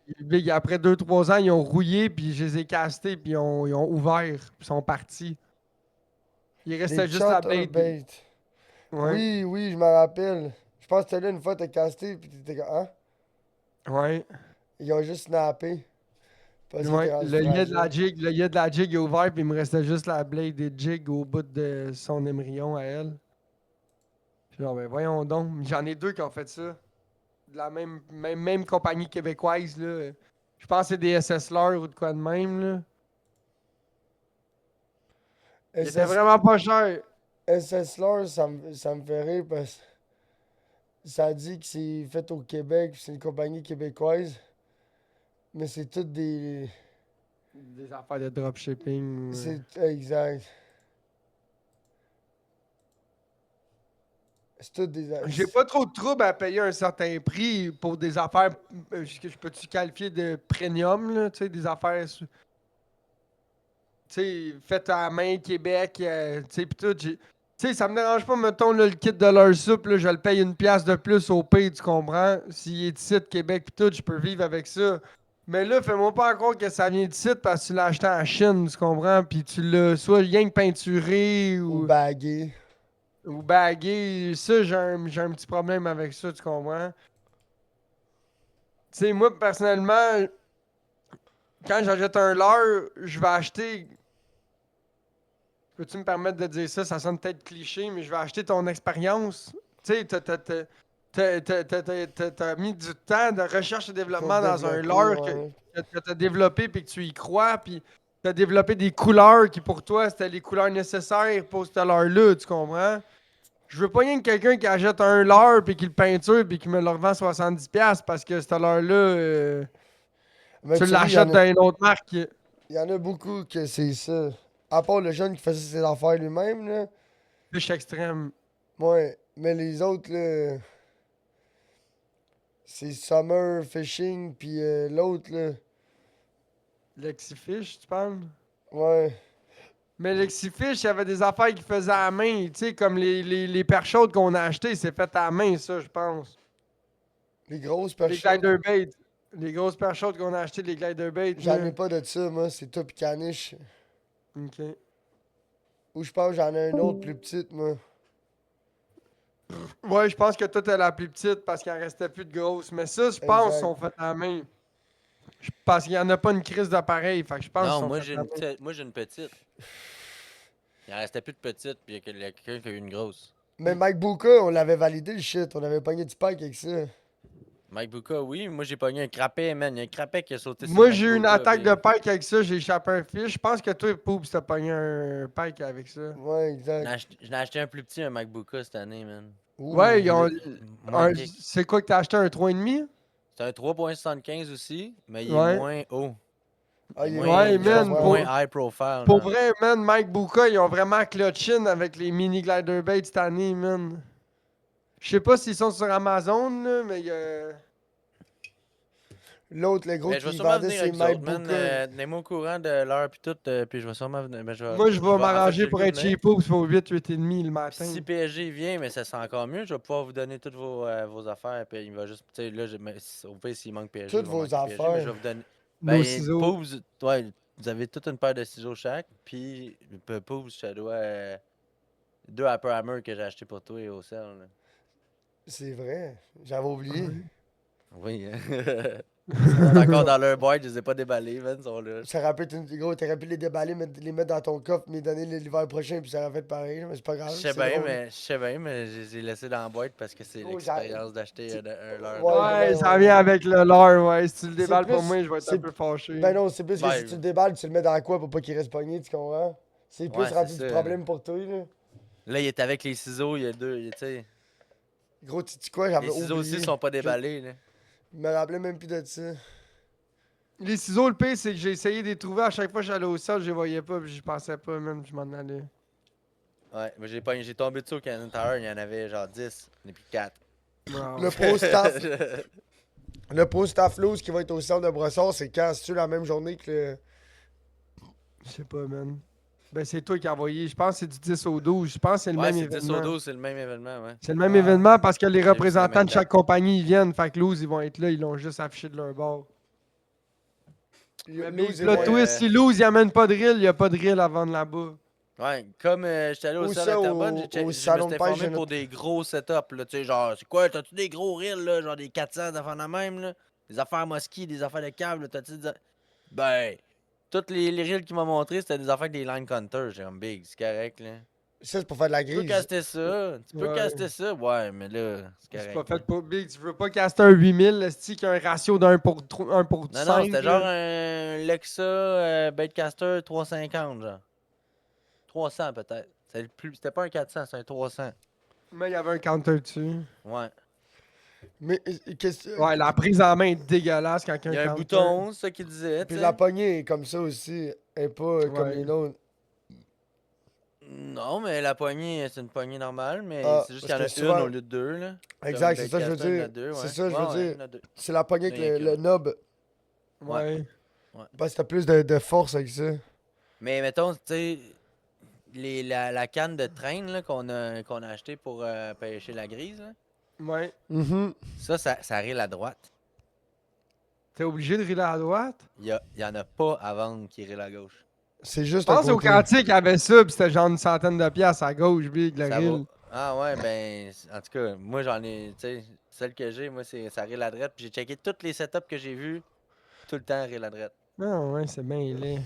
après 2-3 ans, ils ont rouillé, puis je les ai castés, puis ils ont ouvert, puis ils sont partis. Il restait Des juste la blade. Chatterbait. Ouais, Oui, oui, je me rappelle. Je pense que t'es là une fois, t'as casté, pis t'étais comme, hein? ouais. Ils ont juste snappé. Parce qu'ils Ouais, étaient rendus le yé de la fragiles. jig, le yé de la jig est ouvert, puis il me restait juste la blade des jig au bout de son émerion à elle. Puis genre, ben voyons donc. J'en ai 2 qui ont fait ça. De la même compagnie québécoise, là. Je pense que c'est des SS Lure ou de quoi de même, là. Il était vraiment pas cher. SS Lore, ça me fait rire parce que ça dit que c'est fait au Québec, pis c'est une compagnie québécoise. Mais c'est toutes des. Des affaires de dropshipping. C'est exact. C'est toutes des. J'ai pas trop de trouble à payer un certain prix pour des affaires que je peux-tu qualifier de premium, là, tu sais, des affaires tu sais, faites à la main Québec, tu sais, pis tout. Tu sais, ça me dérange pas, mettons, là, le kit de leur soupe, là, je le paye une pièce de plus au pays, tu comprends? S'il est ici de Québec pis tout, je peux vivre avec ça. Mais là, fais-moi pas croire que ça vient d'ici parce que tu l'as acheté en Chine, tu comprends? Puis tu l'as soit rien que peinturé Ou bagué. ou bagué. Ça, j'ai un petit problème avec ça, tu comprends? Tu sais, moi, personnellement, quand j'achète un leurre, je vais acheter. Peux-tu me permettre de dire ça? Ça sonne peut-être cliché, mais je vais acheter ton expérience. Tu sais, t'as mis du temps de recherche et développement dans un leurre ouais. que t'as développé puis que tu y crois. Puis T'as développé des couleurs qui, pour toi, c'était les couleurs nécessaires pour ce leurre-là, tu comprends? Je veux pas rien que quelqu'un qui achète un leurre puis qui le peinture puis qui me le revend 70$ parce que ce leurre-là, Mais tu tu sais, l'achètes dans une autre marque. il y en a beaucoup que c'est ça. À part le jeune qui faisait ses affaires lui-même, là. Fiche extrême. Ouais, mais les autres, là. C'est Summer Fishing, puis l'autre, là. Lexifiche, tu parles? Ouais. Mais Lexifiche, il y avait des affaires qu'il faisait à la main. Tu sais, comme les perches chaudes qu'on a achetées, c'est fait à la main, ça, je pense. Les grosses Les personnes. glider baits. Les grosses perches chaudes qu'on a achetées, les glider baits. J'en là. ai pas de ça, moi. C'est toi pis Caniche. Ok. Ou je pense que j'en ai une autre plus petite, moi. Ouais, je pense que toi, t'es la plus petite parce qu'il en restait plus de grosses. Mais ça, je pense, Exact. sont faits à la main. Parce qu'il n'y en a pas une crise d'appareil. Fait que je pense qu'ils Non, sont moi faits j'ai à la une main. petite. Moi j'ai une petite. Il en restait plus de petite, puis il y a quelqu'un qui a eu une grosse. Mais Mike Buka, on l'avait validé le shit. On avait pogné du pack avec ça. Mike Buka, oui, moi j'ai pogné un crapet, man. Il y a un crapet qui a sauté sur Moi, Mike j'ai eu une Buka, attaque big. de pike avec ça. J'ai échappé un fiche. Je pense que toi, Poups, t'as pogné un pike avec ça. Ouais, exact. J'en ai acheté un plus petit, un Mike Buka cette année, man. Ouh. Ouais, ils ont. Moins kick. C'est quoi que t'as acheté, un 3,5? C'est un 3.75 aussi, mais il est Ouais. moins haut. Ah, Il est il est moins, Ouais, il a man, moins pour- high profile. Pour là. vrai, man, Mike Buka, ils ont vraiment clutch in avec les mini glider baits cette année, man. Je sais pas s'ils sont sur Amazon, là, mais L'autre, le gros Mais je vais qui sûrement vendait venir ses avec vous Mike autres, man. Buka. Tenez-moi au courant de l'heure puis tout, puis je vais sûrement venir. Mais moi, je vais en fait, m'arranger j'ai pour le goût être de chez venir. Poups pour 8, 8,5 le Puis matin. si PSG vient, mais ça sera encore mieux, je vais pouvoir vous donner toutes vos affaires. Puis il va juste. Tu sais, là, au pire, s'il manque PSG, Toutes il va vos manquer PSG, mais je vais affaires. vous donner. Nos Ben, ciseaux. Poobs, ouais, vous avez toute une paire de ciseaux chaque. Puis Poobs, je te dois 2 Upper Hammer que j'ai acheté pour toi et au sel. là. C'est vrai. J'avais oublié. Oui, hein. Ils sont encore dans leur boîte, je les ai pas déballés, man, ils sont là. Ça aurait pu être gros, t'aurais pu les déballer, les mettre dans ton coffre, mais donner l'hiver prochain, puis ça aurait fait pareil, là, mais c'est pas grave. Je sais c'est bien, drôle. mais je les ai laissés dans la boîte parce que c'est Oh, l'expérience d'acheter un leurre. Ouais, Ouais, ouais, ça ouais. vient avec le leurre, ouais. Si tu le C'est déballes pour plus- moi, je vais être un c'est- peu fâché. Ben non, c'est plus que Ben, si tu le déballes, tu le mets dans quoi pour pas qu'il reste pogné, tu comprends? C'est plus Ouais, rendu c'est du ça, problème pour toi, là. Là, il est avec les ciseaux, il y a deux, tu sais. Gros, tu sais quoi, j'avais Les ciseaux oublié. aussi sont pas déballés, là. Je me rappelais même plus de ça. Les ciseaux, le pire, c'est que j'ai essayé de les trouver à chaque fois que j'allais au sol, je les voyais pas, puis j'y pensais pas, même, je m'en allais. Ouais, mais j'ai tombé dessus au Cannon Tower, il y en avait genre 10, et puis 4. Wow. Le pro staff, le pro staff loose qui va être au centre de Brossard, c'est quand? C'est-tu la même journée que le... Je sais pas, man. Ben, c'est toi qui as envoyé. Je pense que c'est du 10 au 12. Je pense que c'est le Ouais, même c'est 10 au événement. 12, c'est le même événement, ouais. C'est le même Ah. événement parce que les J'ai vu ça la représentants même de chaque date. compagnie ils viennent. Fait que Lose, ils vont être là. Ils l'ont juste affiché de leur bord. le Mais loose, plot ils vont- twist, si Lose, il amène pas de drill, il n'y a pas de drill à vendre là-bas. Ouais, comme j'étais allé au Où sol ça, à Terrebonne, au- je au me salon suis de pêche, informé j'ai pour notre- des gros setups, là, tu sais, genre, c'est quoi, t'as-tu des gros reels, là, genre des 400 d'affaires de même, là, des affaires mosquées, des affaires de câbles, là, t'as-tu des... Ben, toutes les reels qu'il m'a montré, c'était des affaires avec des line counters, j'ai comme big, c'est correct, là. Ça, c'est pour faire de la Tu peux grise. caster ça, tu peux Ouais. caster ça, ouais, mais là, c'est C'est correct. pas là. fait pour Big. Tu veux pas caster un 8000, esti, qui a un ratio d'1 pour 5. Non, non, c'était genre un Lexa Baitcaster 350, genre. 300 peut-être. C'était pas un 400, c'est un 300. Mais il y avait un counter dessus. Ouais. Mais qu'est-ce Ouais, la prise en main est dégueulasse quand Il y a un counter. bouton, c'est ça qu'il disait, tu Puis sais. la poignée est comme ça aussi. Elle est pas comme Ouais. les nôtres. Non, mais la poignée, c'est une poignée normale, mais Ah, c'est juste qu'il y en a parce que une souvent- au lieu de deux, là. Exact, Comme c'est ça que je veux Baitcaster, il y en a dire. deux, C'est ouais. ça que je veux Ouais, ouais, dire. il y en a deux. C'est la poignée avec Mais il y le a knob. Ouais. Parce que t'as plus de force avec ça. Mais mettons, tu sais, la canne de train là, qu'on a acheté pour pêcher la grise, là, Ouais. Mhm. ça rille à droite. T'es obligé de riler à droite? Il y en a pas à vendre qui rille à gauche. C'est juste Je pense un au côté. Quantique, il y avait ça, pis c'était genre une centaine de piastres à gauche, Big, le Ça va. reel. Ah ouais, ben, en tout cas, moi j'en ai, tu sais, celle que j'ai, moi, ça rille à droite. Puis j'ai checké tous les setups que j'ai vus, tout le temps rille à droite. Ah ouais, c'est bien laid.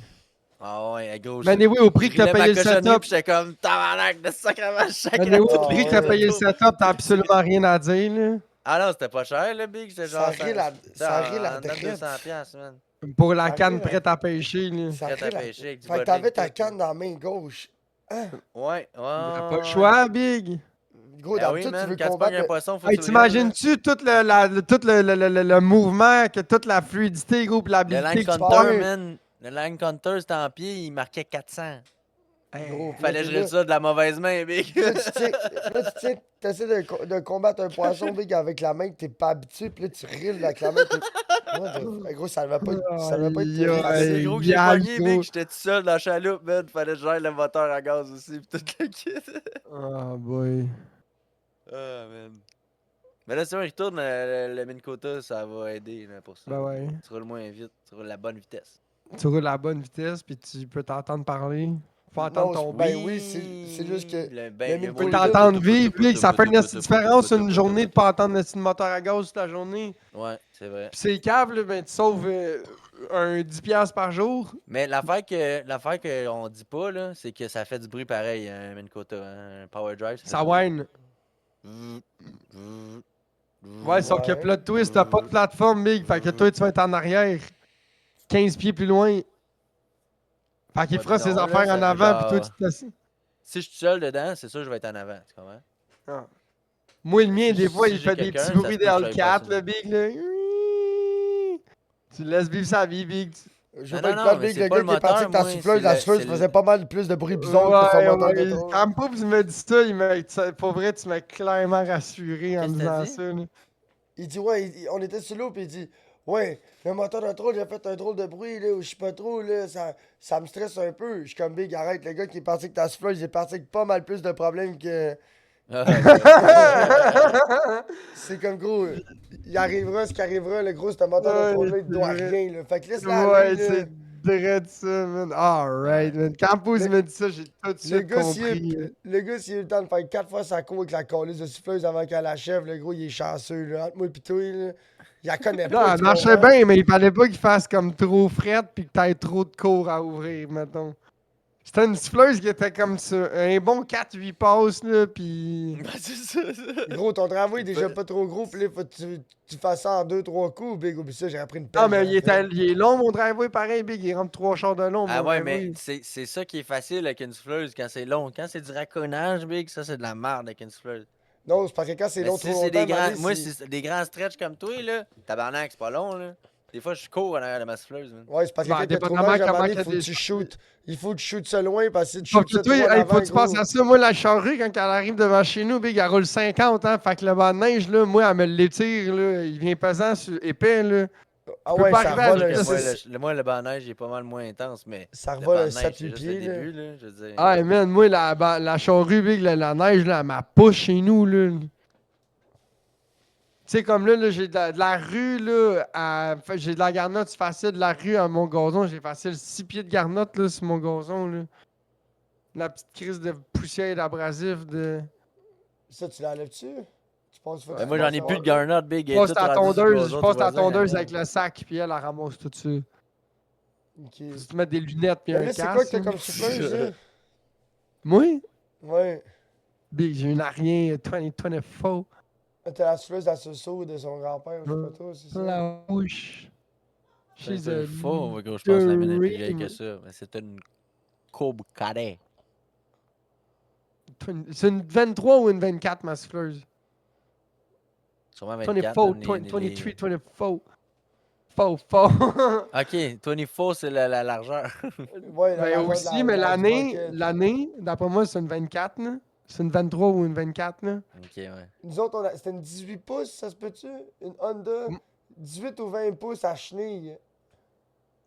Ah ouais, à gauche. Mais anyway, au prix que t'as Rilais ma payé le cochonnerie, setup, puis j'étais comme tabarnak de sacrement chaque mais anyway, au Ah, prix que t'as ouais. payé le setup, t'as absolument rien à dire, là. Ah non, c'était pas cher, le Big, c'était Ça genre. rit la- c'était ça rit la en dedans de drette. 200 piastres, man. Pour la Ça canne arrive, prête à pêcher, là. Ça Prête à crée la- pêcher avec du Fait que bottling, t'avais ta tout, canne dans la main gauche. Ouais, T'as pas ouais. le choix, Big. Gros, Ben oui, d'habitude, tu man, veux quand tu pognes combattre un le... poisson, faut Hey, que tu le heales, là. t'imagines-tu tout le mouvement, que toute la fluidité, gros, pis Le l'habilité line que tu peux counter, avoir. man. Le line counter, c'était en pied, il marquait 400. Gros, puis là, Fallait t'es gérer là. ça de la mauvaise main, Big. Puis là, tu tiens, t'essaies de combattre un poisson, big, avec la main que t'es pas habitué, puis là, tu rilles avec la main que t'es... What the f- Gros, ça devait pas Aïe, être C'est facile. gros que j'ai Gag, pogné, gros. Big. J'étais tout seul dans la chaloupe, man. Fallait que je gère le moteur à gaz aussi, pis tout le kit. Oh boy. Ah, man. Mais là, si on retourne, le Minn Kota, ça va aider là, pour ça. Ben ouais. Tu roules moins vite, tu roules à la bonne vitesse. Tu roules à la bonne vitesse, puis tu peux t'entendre parler. Faut entendre ton Ben oui, c'est juste que le Minn Tu peux Kota- t'entendre vivre, Big. Ça fait une petite différence une journée de pas entendre le moteur à gaz toute la journée. Ouais, c'est vrai. Pis c'est cave, là, ben tu sauves un 10$ par jour. Mais l'affaire qu'on dit pas, là, c'est que ça fait du bruit pareil, un Minn Kota, un Power Drive. fait Ça du bruit. whine. Ouais, sauf que Ouais. plot twist, t'as pas de plateforme, Big. Fait que toi, tu vas être en arrière. 15 pieds plus loin. Fait qu'il Ouais, fera puis ses non, là, affaires ça en fait avant, pis toi, genre- tu t'assis. Si je suis seul dedans, c'est sûr que je vais être en avant, tu comprends? Moi, le mien, Si- des fois, si il j'ai fait des quelqu'un, petits ça bruits se peut que je sois d'Hellcat, pas le Big, là. Tu laisses vivre sa vie, Big. Je veux Non, pas non, être non, plate, mais big, c'est le pas gars le qui est parti moteur, avec ta moi, souffleuse, c'est la le- souffleuse c'est le- faisait pas mal plus de bruit bizarre que son moteur de trop. Quand Poups me dit ça, pour vrai, tu m'as clairement rassuré en Qu'est-ce que disant t'as dit? ça, là. Il dit, ouais, on était sur l'eau, puis il dit, ouais, le moteur de trop, j'ai fait un drôle de bruit, là, ou je sais pas trop, là, ça me stresse un peu. Je suis comme, big, arrête, le gars qui est parti avec ta souffleuse, il est parti avec pas mal plus de problèmes que. C'est comme, gros, il arrivera ce qui arrivera, le gros, ce moteur de Ouais, trop, là, il c'est doit vrai. rien, là. Fait que laisse-la Ouais, aller, là. c'est direct ça, man. Alright, man. Quand Poups Le- me dit ça, j'ai tout de Le suite gars, compris. le gars, s'il a eu le temps de faire 4 fois sa cour avec la colisse de souffleuse avant qu'elle achève, le gros, il est chanceux, là. Entre moi et toi, là, il la connaît Non, pas. elle tu marchait comprends? bien, mais il fallait pas qu'il fasse comme trop frette puis que t'aies trop de cours à ouvrir, mettons. C'était une souffleuse qui était comme ça. Un bon 4-8 passes, là, pis. C'est ça. Gros, ton travail est déjà pas trop gros, pis là, faut que tu fasses ça en 2-3 coups, big. Oublie ça, j'ai pris une pelle. Non, mais j'aurais fait. il est long, mon driveway, pareil, Big. Il rentre 3 chars de long, Ah mon ouais, driveway. mais c'est ça qui est facile avec une souffleuse quand c'est long. Quand c'est du raconnage, Big, ça c'est de la merde avec une souffleuse. Non, c'est parce que quand c'est Mais long si trop c'est longtemps, des grands. Mané, Moi, si c'est des grands stretch comme toi, là, tabarnak, c'est pas long, là. Des fois, je cours en arrière de ma souffleuse, man. Ouais, c'est parce que Ben, quand il y a trop dépendamment nage, à un comment moment donné, qu'il y a il faut que des tu shootes. Il faut que tu shootes ça loin, parce que si tu Sauf shootes que ça toi, trop en hey, avant, faut que tu penses gros. à ça. Moi, la charrue, quand elle arrive devant chez nous, Big, elle roule 50, hein. Fait que le banc de neige, là, moi, elle me l'étire, là. Il vient pesant, épais, là. Ah peux ouais, pas ça arriver à revole dire un que Moi, six- moi, le banc de neige, il est pas mal moins intense, mais. ça Le revole banc un de neige, 7-8 c'est juste le pieds, là. début, là. Je veux dire. Ah, man, moi, la charrue, Big, la neige, là, elle m'a pousse chez nous, là. Tu sais, comme là, j'ai de la rue, là, j'ai de la garnotte facile de la rue à mon gazon. J'ai facile 6 pieds de garnotte, là, sur mon gazon, là. La petite crise de poussière d'abrasif, de... Ça, tu l'enlèves-tu? Tu penses qu'il faut que Ben, tu moi, j'en ai passes plus ça? de Garnot, Big. Je Et passe tout ta rendu sur le tondeuse, gazon je du passe ta voisin, tondeuse hein. avec le sac, puis elle ramasse tout ça. Ok. Tu te mets des lunettes, puis Mais un là, c'est quoi casque. que t'as là. comme souffleuse, là? Moi? Ouais. Big, j'ai une Arien 2024. T'as la souffleuse à Soso de son grand-père, je sais pas trop, c'est ça? La bouche. C'est She's a faux, gros, je pense que la mienne est plus vieille dream. que ça. Mais c'est une Kobe Cadet. C'est une 23 ou une 24, ma souffleuse? Sûrement 24. 24, même 23, 24. Faux. Ok, 24, c'est la largeur. Ouais, Ben largeur de aussi, mais du l'année, bucket. d'après moi, c'est une 24, là. C'est une 23 ou une 24, là. Ok, ouais. Nous autres, c'était une 18 pouces, ça se peut-tu? Une Honda? Mm. 18 ou 20 pouces à chenille.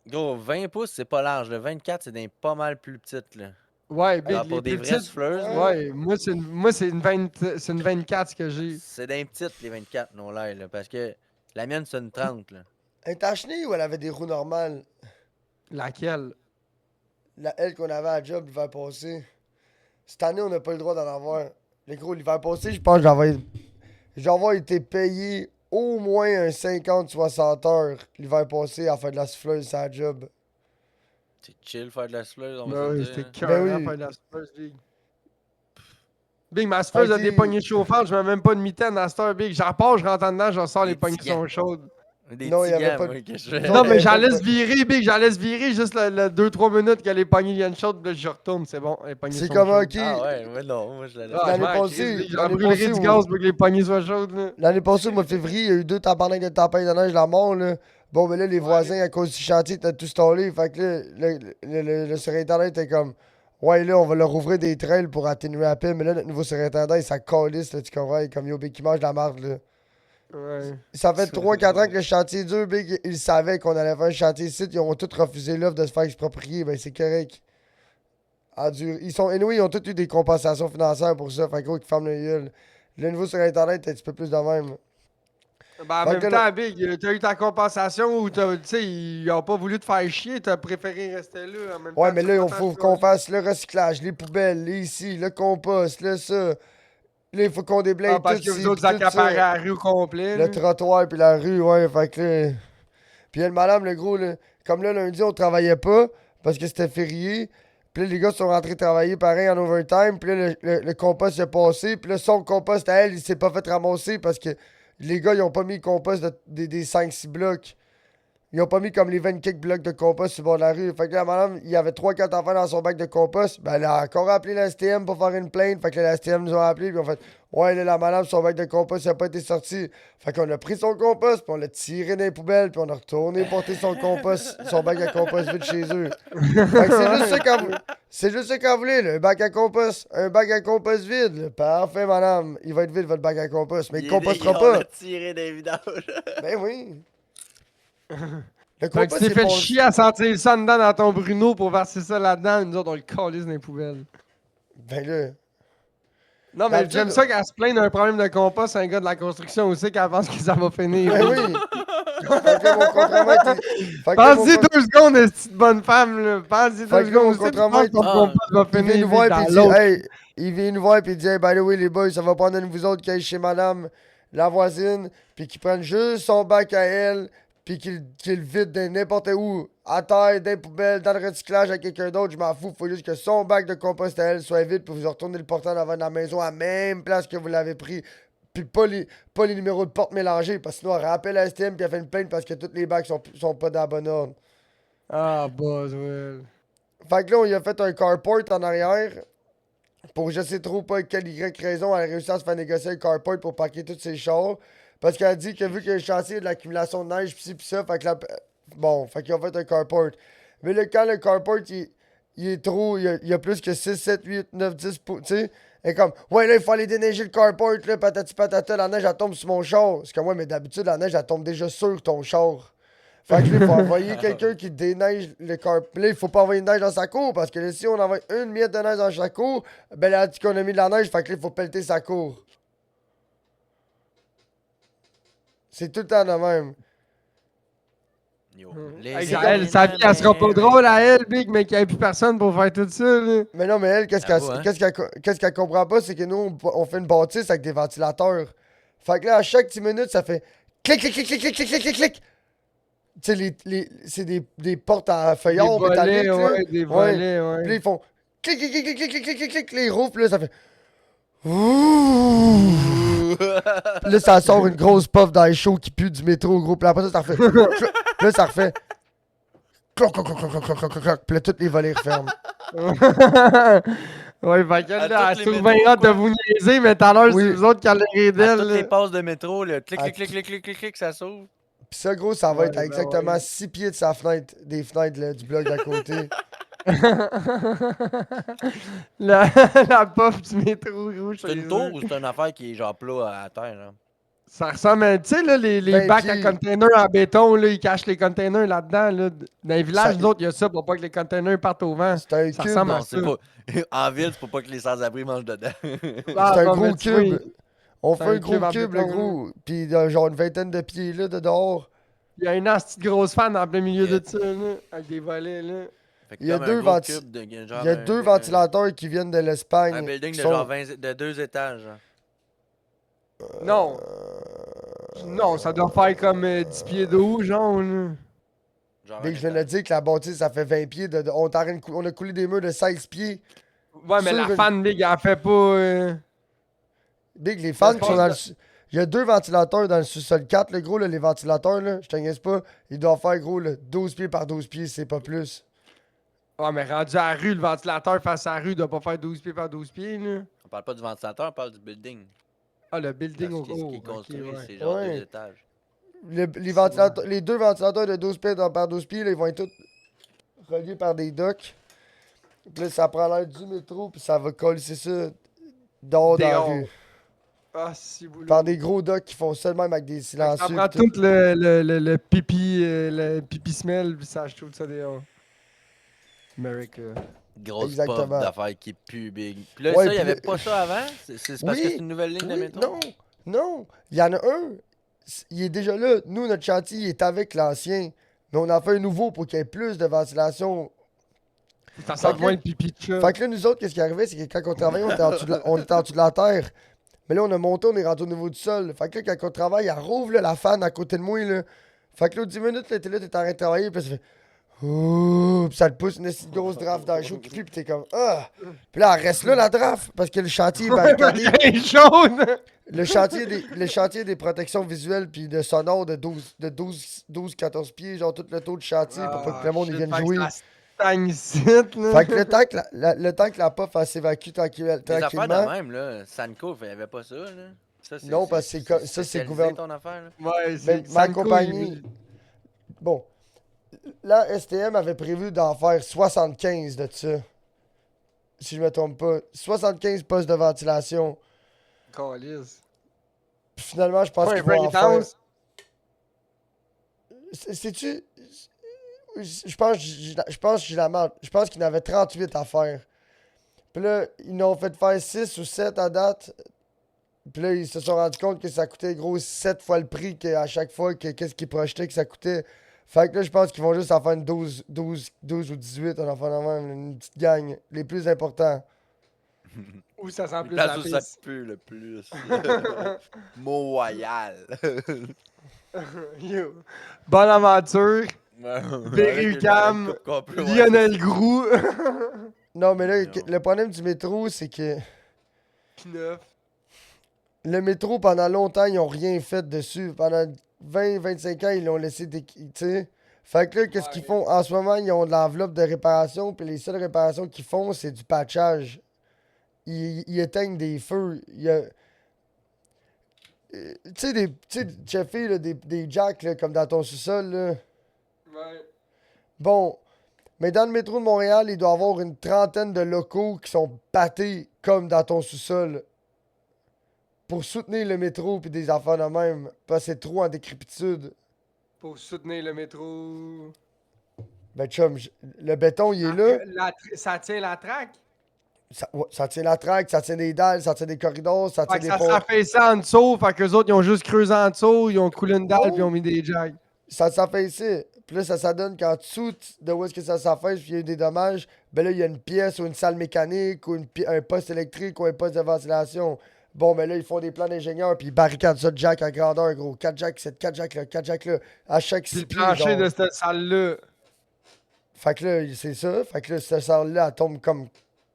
Gros, 20 pouces, c'est pas large. Le 24, c'est des pas mal plus petites, là. Ouais, Big, Alors, les pour des plus vraies petites. souffleuses, là, Ouais, moi, c'est une 24 ce que j'ai. c'est des petites, les 24, non l'air, là. Parce que la mienne, c'est une 30, là. Elle était à chenille ou elle avait des roues normales? Laquelle? Elle qu'on avait à job l'hiver passé. Cette année, on n'a pas le droit d'en avoir. Les gros, l'hiver passé, je pense que j'avais été payé au moins un 50-60 heures l'hiver passé à faire de la souffleuse à la job. C'est chill faire de la souffleuse, on va Ben se oui, le c'était dire. cœur Ben à oui. faire de la souffleuse, Big. Big, ma souffleuse a Ok. des poignées chauffantes, je mets même pas de mitaine à cette heure, Big. J'en pars, je rentre en dedans, je ressors, Les les poignées petits sont chaudes. Des Non, il y avait tigans, pas moi, de- que je fais. Non, Non, mais mais pas j'en le- laisse virer, Big. J'en laisse virer juste le 2-3 minutes que les poignées viennent chaudes, puis là, je retourne. C'est bon, les poignées C'est sont comme chaudes. ok. Ah ouais, moi non, moi je la laisse. Ah, je L'année m'en passée- crisse, Big. J'en l'année brûlerai passée du où- gaz pour que les poignées soient chaudes, là. L'année passée, au mois de février, il y a eu 2 tabarnak de tempête de neige, la mort, là. Bon, ben là, les voisins, à cause du chantier, étaient tout stallés. Fait que là, le surintendant était comme, ouais, là, on va leur ouvrir des trails pour atténuer la paix. Mais là, notre nouveau surintendant, il s'en calisse, là, tu comprends? Il est comme, yo, Big, qui mange de la marde, là. Ouais. Ça fait 3-4 ans que le chantier est dur, Big. Ils savaient qu'on allait faire un chantier ici. Ils ont tous refusé l'offre de se faire exproprier. Ben, c'est correct. Ah, dur. Anyway, ils ont tous eu des compensations financières pour ça. Fait gros, qu'ils ferment le gueule. Le nouveau surintendant est un petit peu plus de même. Ben, en Fait même que temps, Big, t'as eu ta compensation ou tu sais, ils ont pas voulu te faire chier, t'as préféré rester là en même temps. Ouais, mais là, il tu faut repartes qu'on sur- fasse le recyclage, les poubelles, les ici, le compost, le ça. Là, il faut qu'on déblaye Ah, parce tout que ci, vous autres, pis vous tout accaparez ça. la rue au complet. Le là. trottoir puis la rue, ouais, fait que là... Puis là, le madame, le gros, là, comme là, lundi, on travaillait pas parce que c'était férié. Puis là, les gars sont rentrés travailler pareil en overtime. Puis là, le compost s'est passé. Puis là, son compost à elle, il s'est pas fait ramasser parce que les gars, ils ont pas mis le compost des 5-6 blocs. Ils ont pas mis comme les 20 quelques blocs de compost sur le bord de la rue. Fait que là, madame, il y avait 3-4 enfants dans son bac de compost. Ben, elle a encore appelé la STM pour faire une plainte. Fait que là, la STM nous a appelé. Puis on fait, ouais, là, la madame, son bac de compost n'a pas été sorti. Fait qu'on a pris son compost. Puis on l'a tiré dans les poubelles. Puis on a retourné porter son compost, son bac à compost vide chez eux. Fait que c'est juste ça qu'elle voulait. C'est juste ça qu'elle voulait, là. Un bac à compost. Un bac à compost vide. Là. Parfait, madame. Il va être vide, votre bac à compost. Mais il compostera On pas. l'a tiré des vidanges. Ben oui. Le Fait que tu compost, t'es c'est fait pas... chier à sentir ça dedans dans ton Bruno pour verser ça là-dedans. Nous autres, on le calisse dans les poubelles. Ben là... Non, mais D'habitude- j'aime ça qu'elle se plaigne d'un problème de compost, c'est un gars de la construction aussi, qu'elle pense que ça va finir. Ben oui. Fait que mon contre-maître, fait que Pense-y mon 2 secondes, cette bonne femme, là. Pense-y Fait 2 que là, mon secondes. Tu sais, tu contre-maître, penses que ton ah, compost va il vient finir nous voir dans puis il dit, l'autre. hey, il vient nous voir puis il dit, hey, by the way, les boys, ça va prendre une de vous autres qui aille chez madame, la voisine, puis qui prennent juste son bac à elle, puis qu'il vide de n'importe où, à terre, dans les poubelles, dans le recyclage à quelqu'un d'autre, je m'en fous, faut juste que son bac de compost à elle soit vide, puis vous retournez le portant devant la maison à la même place que vous l'avez pris. Puis pas les numéros de porte mélangés, parce que sinon, elle rappelle la STM puis elle fait une plainte parce que tous les bacs sont pas dans la bonne ordre. Ah, Boswell. Fait que là, on lui a fait un carport en arrière. Pour je sais trop pas quelle Y raison, elle a réussi à se faire négocier un carport pour parquer tous ses chars. Parce qu'elle a dit que vu que le chantier a de l'accumulation de neige, pis ci pis ça, fait que là. Bon, fait qu'ils ont fait un carport. Mais là, quand le carport, il est trop. Il y a plus que 6, 7, 8, 9, 10 tu sais. Et comme, ouais, là, il faut aller déneiger le carport, là, patati patata, la neige, elle tombe sur mon char. C'est comme, ouais, mais d'habitude, la neige, elle tombe déjà sur ton char. Fait que là, il faut envoyer quelqu'un qui déneige le carport. Là, il faut pas envoyer de neige dans sa cour, parce que là, si on envoie une miette de neige dans sa cour, ben là, tu qu'on a mis de la neige, fait que là, il faut pelleter sa cour. C'est tout le temps de même. Yo, Hey, elle, sa vie, elle sera pas drôle à elle, Big, mais qu'il n'y ait plus personne pour faire tout ça, là. Mais non, mais elle, J'avoue, hein. qu'est-ce qu'elle comprend pas, c'est que nous, on fait une bâtisse avec des ventilateurs. Fait que là, à chaque 10 minutes, ça fait clic, clic, clic, clic, clic, clic, clic, clic, clic. Tu sais, c'est des portes à Des feuillard métalliques, volets, là. ouais, des Ouais. volets, Puis là, ouais. ils font clic, clic, clic, clic, clic, clic, clic, clic, clic, les roues, puis là, ça fait. Ouh. Puis là, ça sort une grosse puff d'air chaud qui pue du métro, gros. Puis après ça, ça refait. Puis là, ça refait. Cloc, cloc, cloc, cloc, cloc, cloc, cloc, cloc. Puis là, tous les volets referment. Ouais, fait qu'elle, À là, elle toutes se les trouve bien métros, hâte de quoi. vous niaiser, mais tout à l'heure, Oui. c'est vous autres qui allez À d'elle, toutes les là. passes de métro, là, clic, À clic, clic, clic, clic, clic, clic, ça s'ouvre. Puis ça, gros, ça va Ouais, être à ben exactement ouais. 6 pieds de sa fenêtre, des fenêtres là, du bloc d'à côté. la, la puff du métro rouge. C'est une tour ou c'est une affaire qui est genre plat à terre, là? Ça ressemble à, tu sais, là, les 20 bacs à pieds. containers en béton, là, ils cachent les containers là-dedans, là. Dans les villages, Ça- nous autres, il y a ça pour pas que les containers partent au vent. C'est un Ça cube. ressemble à Non, c'est pas. En ville, c'est pour pas que les sans-abri mangent dedans. Ah, C'est un non, mais gros tu vois, cube. On c'est fait un un gros cube en cube, le béton, gros. Puis genre une vingtaine de pieds là, de dehors. il y a une petite grosse fan en plein milieu Yeah. de ça, là, avec des volets, là. Fait que Il y a comme deux un gros venti- cube de genre Il y a un- deux ventilateurs qui viennent de l'Espagne. Un building qui de sont- genre 20, de 2 étages. Genre. Non. Non, ça doit faire comme 10 pieds de haut, genre, là. Genre Big, un je viens de le étage. dire que la bâtisse, ça fait 20 pieds. On a coulé des murs de 16 pieds. Ouais, mais Sur la une- fan, Big, elle fait pas... Big, les fans Ça qui se sont dans le. passe Il y a 2 ventilateurs dans le sous-sol 4, le gros, là, les ventilateurs, là, je te niaise pas, ils doivent faire, gros, là, 12 pieds par 12 pieds, c'est pas plus. Ah, mais rendu à la rue, le ventilateur face à la rue doit pas faire 12 pieds par 12 pieds, là. On parle pas du ventilateur, on parle du building. Ah, le building Parce au que ce qui est ok, construit, ouais. c'est genre Ouais. 2 étages. Les 2 ventilateurs de 12 pieds par 12 pieds, là, ils vont être tous reliés par des docks. Puis là, ça prend l'air du métro, puis ça va coller ça dehors dans la Dehors. rue. Ah, si vous Par des gros docks qui font ça de même avec des Ça silencieux. prend pis tout. tout le pipi smell, puis ça, je trouve ça dehors. America. Grosse Exactement. puff d'affaires qui pue big. Puis là, Ouais, ça, il puis y avait là- pas ça avant? C'est parce que Oui, c'est une nouvelle ligne de Oui, métro? non, non. Il y en a un. Il est déjà là. Nous, notre chantier, il est avec l'ancien. Mais on a fait un nouveau pour qu'il y ait plus de ventilation. Ça sent que- moins le pipi de chat. Fait que là, nous autres, qu'est-ce qui arrivait, c'est que quand on travaillait, on était en dessous on était en dessous de la terre. Mais là, on a monté, on est rendu au niveau du sol. Fait que là, quand on travaille, elle rouvre là, la fan à côté de moi. Là. Fait que là, 10 minutes, là, t'es là, t'es en train de travailler, puis là, ça fait. Ouh, puis ça te pousse une petite grosse draft dans le chaud qui pue, puis t'es comme. Ah! Puis là, elle reste là, la draft, parce que le chantier est barricadé. Elle est jaune! Le chantier des protections visuelles puis de sonore de 12-14 pieds, genre tout le taux de chantier pour pas que le monde il vienne jouer. Ça stagne ici, là. Fait que le temps que la puff elle s'évacue Les affaires tranquillement. de même, là. Sanko, il y avait pas ça, là. Ça, Non, parce que ça, c'est spécialisé, gouvernement. ton affaire, là. Ouais, Mais c'est ma Sanko, compagnie. Bon. Là, STM avait prévu d'en faire 75 de ça. Si je me trompe pas. 75 postes de ventilation. Calisse. Puis finalement, je pense Ouais, qu'ils vont en faire. breakdance. Sais-tu. Je pense que j'ai la merde. Je pense qu'il y en avait 38 à faire. Puis là, ils n'ont fait faire 6 ou 7 à date. Puis là, ils se sont rendus compte que ça coûtait gros 7 fois le prix qu'à chaque fois qu'est-ce qu'ils projetaient que ça coûtait. Fait que là, je pense qu'ils vont juste en faire une 12 ou 18, on en fait même, une petite gang. Les plus importants. Où ça sent Les plus la places où ça pisse. pue le plus. Mont-Royal. Yo. Bonne aventure. Berry-UQAM, Lionel Groux. Non, mais là, Non. le problème du métro, c'est que Kneuf. le métro, pendant longtemps, ils ont rien fait dessus. Pendant 20-25 ans, ils l'ont laissé tu sais. Fait que là, qu'est-ce qu'ils font? En ce moment, ils ont de l'enveloppe de réparation, puis les seules réparations qu'ils font, c'est du patchage. Ils éteignent des feux. Il y a. Tu sais, Jeffy, là, des jacks, là, comme dans ton sous-sol, là. Ouais. Bon. Mais dans le métro de Montréal, il doit y avoir une trentaine de locaux qui sont pâtés comme dans ton sous-sol. Pour soutenir le métro puis des affaires de même. Parce que c'est trop en décrépitude. Pour soutenir le métro. Ben, chum, le béton, il est là. Ça tient la traque. Ça tient la traque, ça tient des dalles, ça tient des corridors, ça tient Fait que des ça ponts. s'affaissait en dessous. Fait qu'eux autres, ils ont juste creusé en dessous. Ils ont coulé une dalle Oh. puis ils ont mis des jags. Ça s'affaissait. Puis là, ça donne qu'en dessous de où est-ce que ça s'affaisse, puis il y a eu des dommages, ben là, il y a une pièce ou une salle mécanique ou un poste électrique ou un poste de ventilation. Bon, ben là, ils font des plans d'ingénieur, puis ils barricadent ça de jack à grandeur, gros. 4 jacks, 4 jacks là, 4 jacks là. À chaque Puis 6 le pieds, plancher genre. de cette salle-là. Fait que là, c'est ça. Fait que là, cette salle-là, elle tombe comme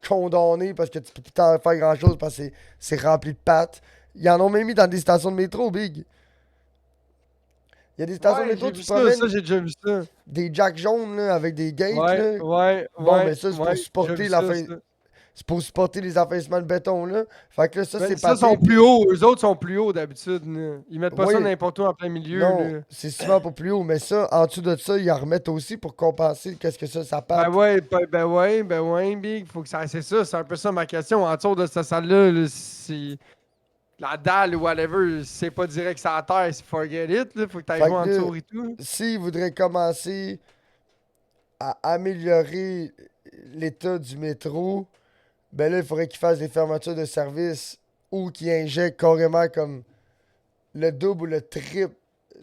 condamnée parce que tu peux plus t'en faire grand-chose parce que c'est rempli de pâtes. Ils en ont même mis dans des stations de métro, big. Il y a des stations de Ouais, métro, j'ai tu vu ça, promènes ça, j'ai déjà vu ça. des jacks jaunes là, avec des gates. Ouais, Là. ouais, Bon, ouais. mais ça, c'est pour ouais, supporter j'ai vu la ça, fin- ça. C'est pour supporter les affaissements de béton, là. Fait que là, ça, Ben, c'est ça, pas sont plus hauts. Eux autres sont plus hauts d'habitude. Là. Ils mettent pas Oui. ça n'importe où en plein milieu. Non, Là. c'est souvent pas plus haut, mais ça, en dessous de ça, ils en remettent aussi pour compenser qu'est-ce que ça pâte. Ben ouais, Big. Faut que ça. C'est ça, c'est un peu ça ma question. En dessous de cette salle-là, là, c'est. La dalle ou whatever, c'est pas direct sur la terre, c'est forget it. Là. Faut que t'ailles Fait jouer en que là, dessous et tout. S'ils voudraient commencer à améliorer l'état du métro, ben là, il faudrait qu'ils fassent des fermetures de service ou qu'ils injectent carrément comme le double ou le triple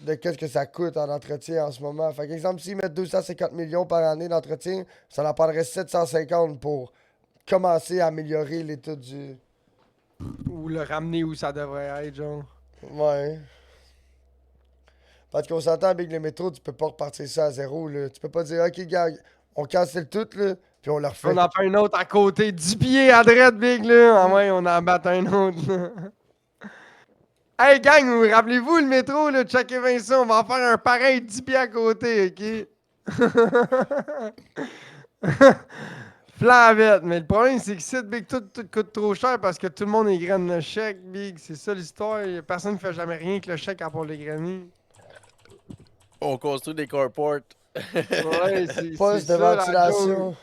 de qu'est-ce que ça coûte en entretien en ce moment. Fait qu'exemple, s'ils mettent 250 millions par année d'entretien, ça en prendrait 750 pour commencer à améliorer l'état du... Ou le ramener où ça devrait être, genre. Ouais. Parce qu'on s'entend avec le métro, tu peux pas repartir ça à zéro, là. Tu peux pas dire, OK, gars, on cancelle tout, là, puis on le refait. On en fait un autre à côté, 10 pieds à droite, Big, là. Ah ouais, on en bat un autre. Là. Hey gang, rappelez-vous le métro, là, checkez bien ça, on va en faire un pareil 10 pieds à côté, ok? Flavette, mais le problème c'est que si Big tout coûte trop cher parce que tout le monde égrène le chèque, Big, c'est ça l'histoire. Y a personne qui fait jamais rien avec le chèque à part l'égrainer. On construit des carports. Ouais, c'est Poste de ça la joke. ventilation.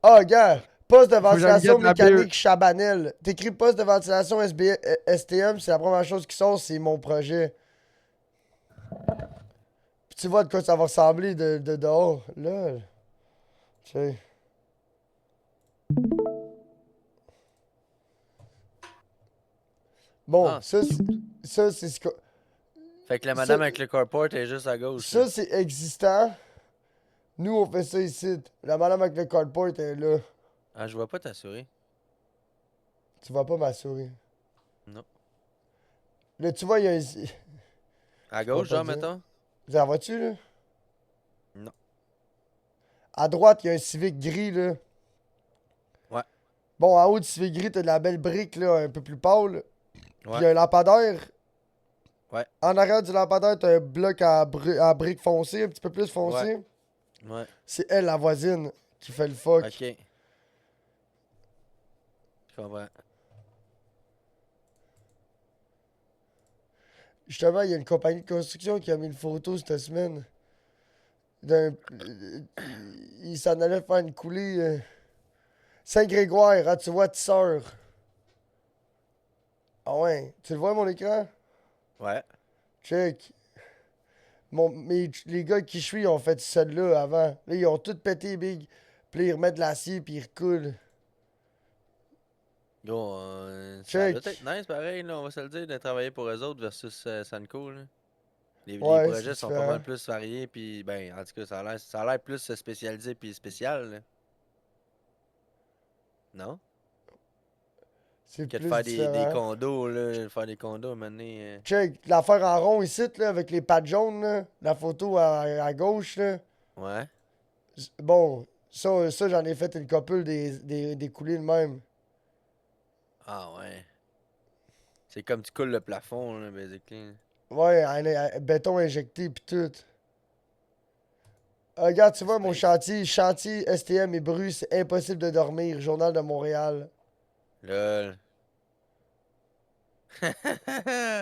Ah, gars, poste de Faut que j'aille ventilation mettre la bière. mécanique Chabanel. T'écris poste de ventilation STM, c'est la première chose qui sort, c'est mon projet. Puis tu vois de quoi ça va ressembler de dehors. Là, tu sais. Bon, Ah. ça, c'est ce que. Fait que la madame Ça- avec le carport est juste à gauche. Ça, c'est existant. Nous, on fait ça ici. La madame avec le cardboard est là. Ah, je vois pas ta souris. Tu vas pas ma souris. Non. Là, tu vois, il y a un. À peux gauche, pas genre, dire. mettons? La vois-tu, là? Non. À droite, il y a un Civic gris, là. Ouais. Bon, en haut du Civic gris, t'as de la belle brique, là, un peu plus pâle. Puis il y Ouais. a un lampadaire. Ouais. En arrière du lampadaire, t'as un bloc à brique foncée, un petit peu plus foncé. Ouais. C'est elle, la voisine, qui fait le fuck. Ok. Je comprends. Justement, il y a une compagnie de construction qui a mis une photo cette semaine. D'un. Il s'en allait faire une coulée. Saint-Grégoire, hein, tu vois, Tisseur. Ah ouais, tu le vois mon écran? Ouais. Check. Les gars qui je suis ont fait celle-là avant. Là, ils ont tout pété, big. Puis là, ils remettent de l'acier, puis ils recoulent. Gros, ça Check. doit être nice pareil, là, on va se le dire, de travailler pour eux autres versus Sunco, là. Les Ouais, projets c'est sont pas différent. mal plus variés, puis ben, en tout cas, ça a l'air plus spécialisé puis spécial, là. Non? C'est Que de plus faire des différent. condos, là, de faire des condos, à un moment donné, Check. L'affaire en rond ici, là, avec les pattes jaunes, là. La photo à gauche, là. Ouais. Bon, ça j'en ai fait une copule des coulées de même. Ah ouais. C'est comme tu coules le plafond, là, basically. Ouais, béton injecté, pis tout. Regarde, tu vois, mon chantier STM et Bru, c'est impossible de dormir. Journal de Montréal. Lol.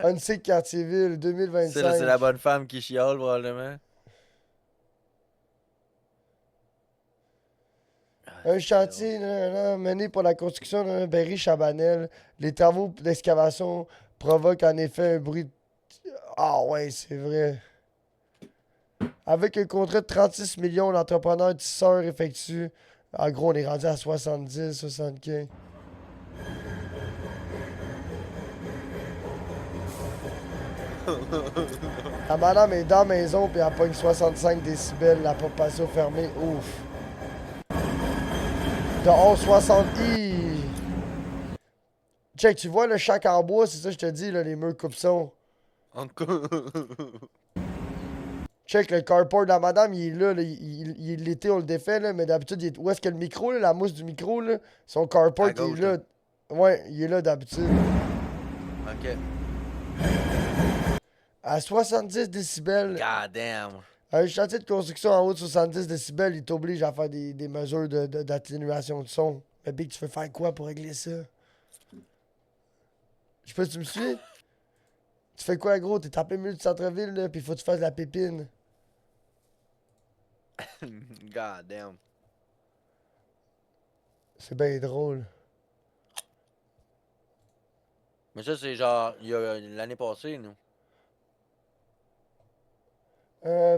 Unsick Cartierville, C'est là, 2025. c'est la bonne femme qui chiale, probablement. Ah, Un c'est chantier mené pour la construction d'un Berry-Chabanel. Les travaux d'excavation provoquent en effet un bruit. Ah ouais, c'est vrai. Avec un contrat de 36 millions, l'entrepreneur tisseur effectue. En gros, on est rendu à 70, 75. La madame est dans la maison puis elle pogne 65 décibels, la porte patio fermée. Ouf. Dehors 60. Check, tu vois le chac en bois, c'est ça que je te dis, là, les murs coupe-son. Check, le carport de la madame, il est là, l'été, on le défait, là, mais d'habitude, où est-ce que le micro, là, la mousse du micro, là, son carport, À il gauche, est là. Ouais, il est là d'habitude. Ok. À 70 décibels, God damn. un chantier de construction en haut de 70 décibels, il t'oblige à faire des mesures d'atténuation de son. Mais Big, tu veux faire quoi pour régler ça? Je sais pas si tu me suis? Tu fais quoi, gros? T'es en plein milieu du centre-ville, là, pis faut que tu fasses de la pépine. God damn. C'est bien drôle. Mais ça, c'est genre, il y a l'année passée, nous.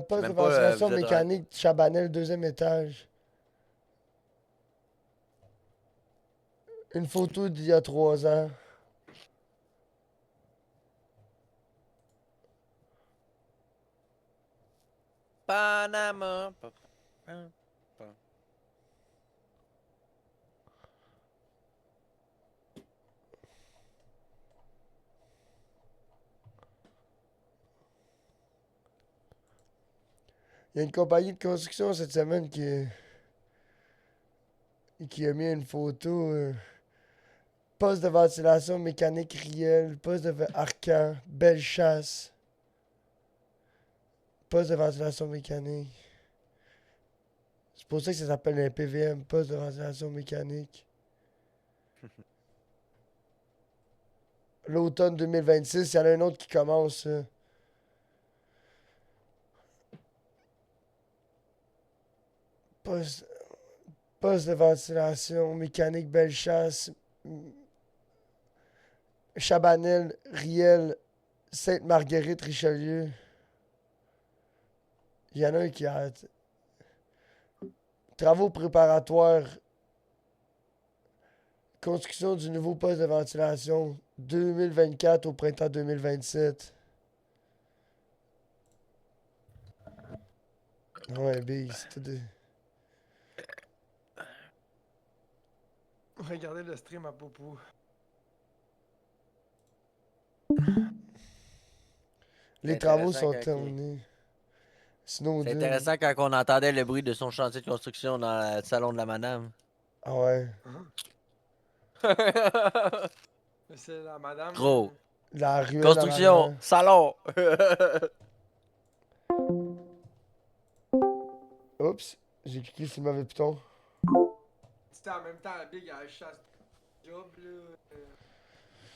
Poste de même pas, ventilation vous êtes mécanique, Chabanel, deuxième étage. Une photo d'il y a 3 ans. Panama. Il y a une compagnie de construction cette semaine qui a mis une photo. Poste de ventilation mécanique Riel. Poste de Arcan. Belle chasse. Poste de ventilation mécanique. C'est pour ça que ça s'appelle un PVM. Poste de ventilation mécanique. L'automne 2026, il y en a un autre qui commence. Poste, poste de ventilation, mécanique, belle chasse. Chabanel, Riel, Sainte-Marguerite, Richelieu. Il y en a un qui a. Travaux préparatoires. Construction du nouveau poste de ventilation 2024 au printemps 2027. Ouais, big, c'est tout des... Regardez le stream à Popo. Les C'est travaux intéressant sont quand terminés. C'est Snowden. intéressant quand on entendait le bruit de son chantier de construction dans le salon de la madame. Ah ouais. C'est la madame. Gros. La ruelle. Construction, salon. Oups, j'ai cliqué sur le mauvais piton. C'était en même temps la big à la chasse job là.